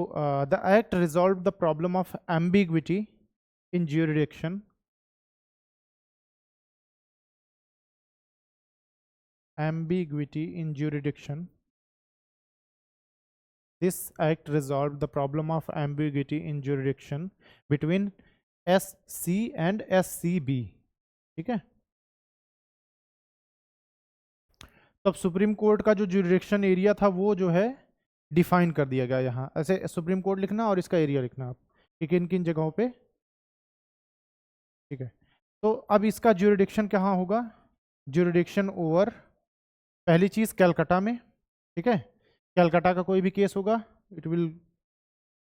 Speaker 1: the act resolve the problem of ambiguity in jurisdiction, ambiguity in jurisdiction. This act resolved the problem of ambiguity in jurisdiction between SC and SCB, ठीक है। तब सुप्रीम कोर्ट का जो ज्यूरिडिक्शन एरिया था वो जो है डिफाइन कर दिया गया यहाँ, ऐसे सुप्रीम कोर्ट लिखना और इसका एरिया लिखना आप कि किन किन जगहों पे, ठीक है। तो अब इसका ज्यूरिडिक्शन कहाँ होगा, ज्यूरिडिक्शन ओवर, पहली चीज कैलकाटा में, ठीक है। कैलकाटा का कोई भी केस होगा, it will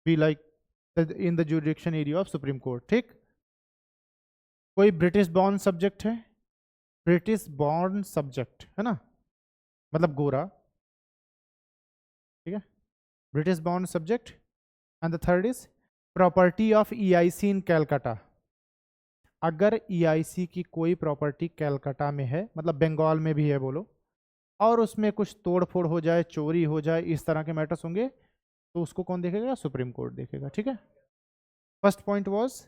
Speaker 1: be like in the jurisdiction area of supreme court, ठीक। कोई ब्रिटिश बॉर्न सब्जेक्ट है, ब्रिटिश बॉर्न सब्जेक्ट है ना, मतलब गोरा, ठीक है, British born subject. And the third is property of EIC in Calcutta. अगर ईआईसी की कोई प्रॉपर्टी कैलकाटा में है, मतलब बंगाल में भी है बोलो, और उसमें कुछ तोड़ फोड़ हो जाए, चोरी हो जाए, इस तरह के मैटर्स होंगे, तो उसको कौन देखेगा, सुप्रीम कोर्ट देखेगा, ठीक है। फर्स्ट पॉइंट वाज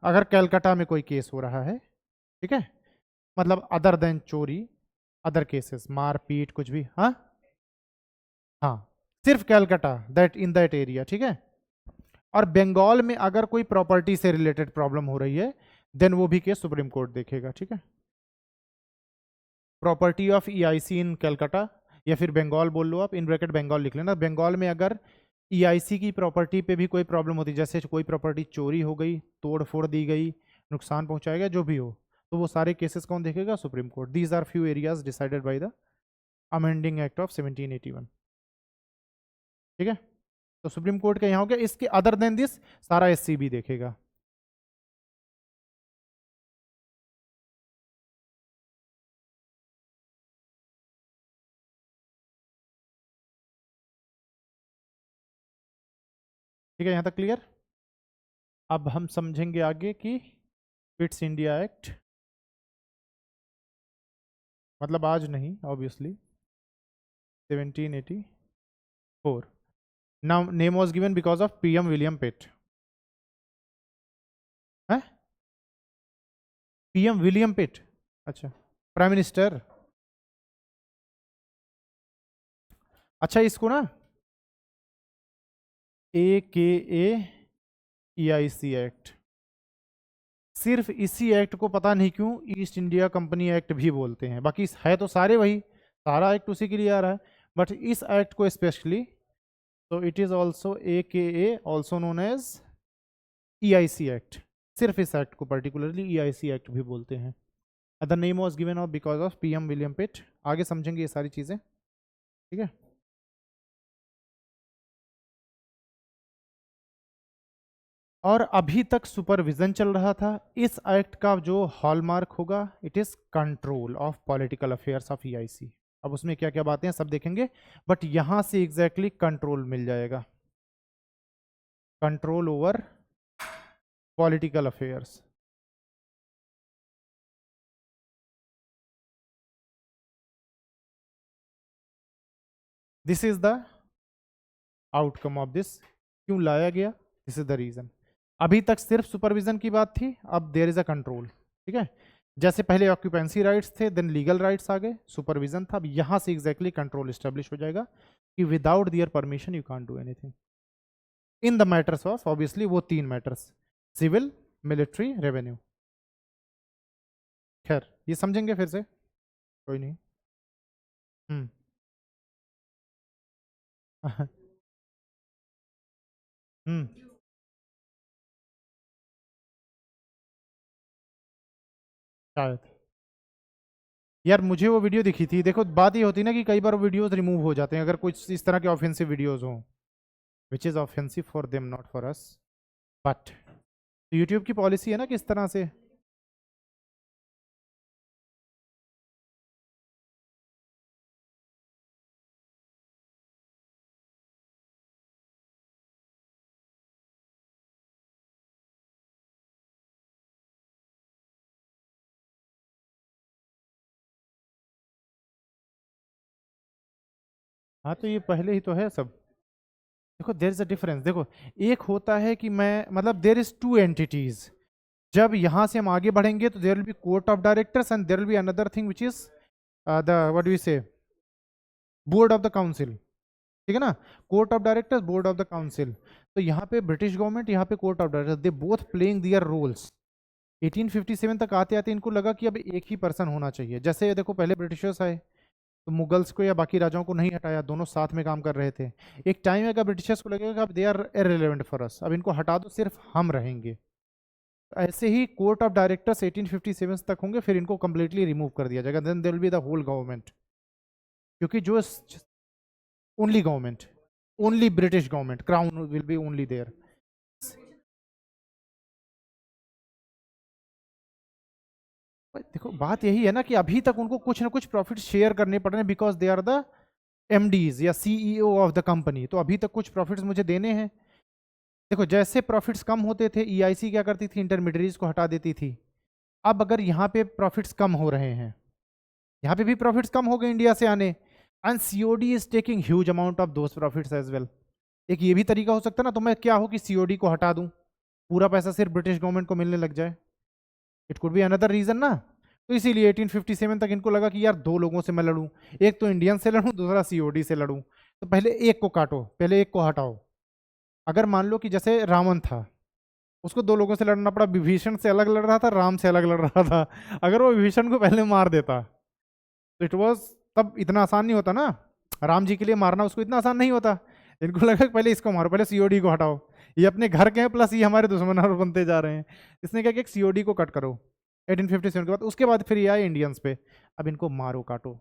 Speaker 1: अगर कैलकाटा में कोई केस हो रहा है, ठीक है, मतलब अदर देन चोरी, अदर केसेस, मारपीट कुछ भी, हाँ हाँ, सिर्फ Calcutta, that in that area, ठीक है। और बंगाल में अगर कोई प्रॉपर्टी से रिलेटेड प्रॉब्लम हो रही है, देन वो भी केस सुप्रीम कोर्ट देखेगा, ठीक है। प्रॉपर्टी ऑफ ईआईसी इन कलकत्ता, या फिर बंगाल बोल लो आप, इन ब्रैकेट बंगाल लिख लेना। बंगाल में अगर ईआईसी की प्रॉपर्टी पे भी कोई प्रॉब्लम होती है, जैसे कोई प्रॉपर्टी चोरी हो गई, तोड़ फोड़ दी गई, नुकसान पहुंचाया गया, जो भी हो, तो वो सारे केसेस कौन देखेगा, Supreme Court. These are few areas decided by the amending act of 1781, ठीक है। तो सुप्रीम कोर्ट का यहाँ हो गया। इसके अदर देन दिस सारा एससीबी देखेगा। ठीक है, यहाँ तक क्लियर। अब हम समझेंगे आगे कि पिट्स इंडिया एक्ट, मतलब आज नहीं obviously, 1784। Now name was given because of PM William पिट, है पीएम विलियम पिट, अच्छा, प्राइम मिनिस्टर। अच्छा, इसको ना AKA एक्ट, सिर्फ इसी एक्ट को पता नहीं क्यों ईस्ट इंडिया कंपनी एक्ट भी बोलते हैं, बाकी है तो सारे वही, सारा एक्ट उसी के लिए आ रहा है, बट इस एक्ट को स्पेशली, तो it is also AKA, also known as EIC act. सिर्फ इस एक्ट को पर्टिकुलरली EIC एक्ट भी बोलते हैं। The name was given of because of PM William पिट। आगे समझेंगे ये सारी चीजें, ठीक है। और अभी तक सुपरविजन चल रहा था। इस एक्ट का जो हॉलमार्क होगा, it is control of political affairs of EIC। अब उसमें क्या क्या बातें हैं सब देखेंगे, बट यहां से एग्जैक्टली कंट्रोल मिल जाएगा, control over political affairs. This is the outcome of this. क्यों लाया गया, दिस इज द रीजन। अभी तक सिर्फ सुपरविजन की बात थी, अब देयर इज अ कंट्रोल। ठीक है, जैसे पहले ऑक्यूपेंसी राइट्स थे, देन लीगल राइट्स आ गए, सुपरविजन था, अब यहां से एग्जैक्टली कंट्रोल स्टेब्लिश हो जाएगा कि without their permission you can't do anything in the matters of, obviously वो तीन मैटर्स, सिविल, मिलिट्री, रेवेन्यू। खैर ये समझेंगे फिर से, कोई नहीं। हम्म। हम्म। शायद यार मुझे वो वीडियो दिखी थी, देखो बात ये होती है ना कि कई बार वीडियोस रिमूव हो जाते हैं अगर कुछ इस तरह के ऑफेंसिव वीडियोस हों, which is offensive for them not for us, but YouTube की पॉलिसी है ना किस तरह से। हाँ तो ये पहले ही तो है सब। देखो देर इज अ डिफरेंस, देखो एक होता है कि मैं मतलब देर इज टू एंटिटीज, जब यहां से हम आगे बढ़ेंगे तो there will be court of directors and there will be another thing which is the what do you say, board of the council. ठीक है ना, court of directors, board of the council. तो यहाँ पे ब्रिटिश गवर्नमेंट, यहाँ पे court of directors, they both playing their roles. 1857 तक आते आते इनको लगा कि अब एक ही पर्सन होना चाहिए। जैसे देखो पहले ब्रिटिशर्स आए तो मुगल्स को या बाकी राजाओं को नहीं हटाया, दोनों साथ में काम कर रहे थे। एक टाइम आएगा ब्रिटिशर्स को लगेगा कि अब they are irrelevant for us, अब इनको हटा दो, सिर्फ हम रहेंगे। ऐसे ही कोर्ट ऑफ डायरेक्टर्स 1857 तक होंगे, फिर इनको कंप्लीटली रिमूव कर दिया जाएगा, then there will be the whole government, क्योंकि जो only government, only British government, crown will be only there. देखो बात यही है ना कि अभी तक उनको कुछ ना कुछ प्रॉफिट शेयर करने पड़ रहे हैं, because they are the MDs या सीईओ ऑफ द कंपनी, तो अभी तक कुछ प्रॉफिट्स मुझे देने हैं। देखो जैसे प्रॉफिट्स कम होते थे, ईआईसी क्या करती थी, इंटरमीडियरीज को हटा देती थी। अब अगर यहाँ पे प्रॉफिट्स कम हो रहे हैं, यहाँ पे भी प्रॉफिट्स कम हो गए इंडिया से आने, and COD is taking huge amount of those profits as well. एक ये भी तरीका हो सकता है ना, तो मैं क्या हो कि सीओडी को हटा दूं, पूरा पैसा सिर्फ ब्रिटिश गवर्नमेंट को मिलने लग जाए। It could be another reason ना। तो इसीलिए 1857 तक इनको लगा कि यार दो लोगों से मैं लड़ूं, एक तो इंडियन से लड़ूं, दूसरा सीओडी से लड़ूं, तो पहले एक को काटो, पहले एक को हटाओ। अगर मान लो कि जैसे रावण था, उसको दो लोगों से लड़ना पड़ा, विभीषण से अलग लड़ रहा था, राम से अलग लड़ रहा था। अगर वो विभीषण को पहले मार देता तो इट वॉज, तब इतना आसान नहीं होता ना, राम जी के लिए मारना उसको इतना आसान नहीं होता। इनको लगा कि पहले इसको मारो, पहले सीओडी को हटाओ, ये अपने घर के हैं प्लस ये हमारे दुश्मन और बनते जा रहे हैं। इसने क्या कि सीओडी को कट करो 1857 के बाद, उसके बाद फिर ये आए इंडियंस पे, अब इनको मारो काटो,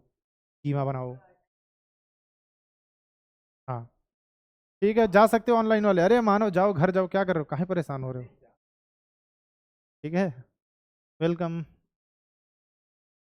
Speaker 1: कीमा बनाओ। हाँ ठीक है, जा सकते हो ऑनलाइन वाले, अरे मानो जाओ घर जाओ, क्या कर रहे हो, काहे परेशान हो रहे हो। ठीक है, वेलकम।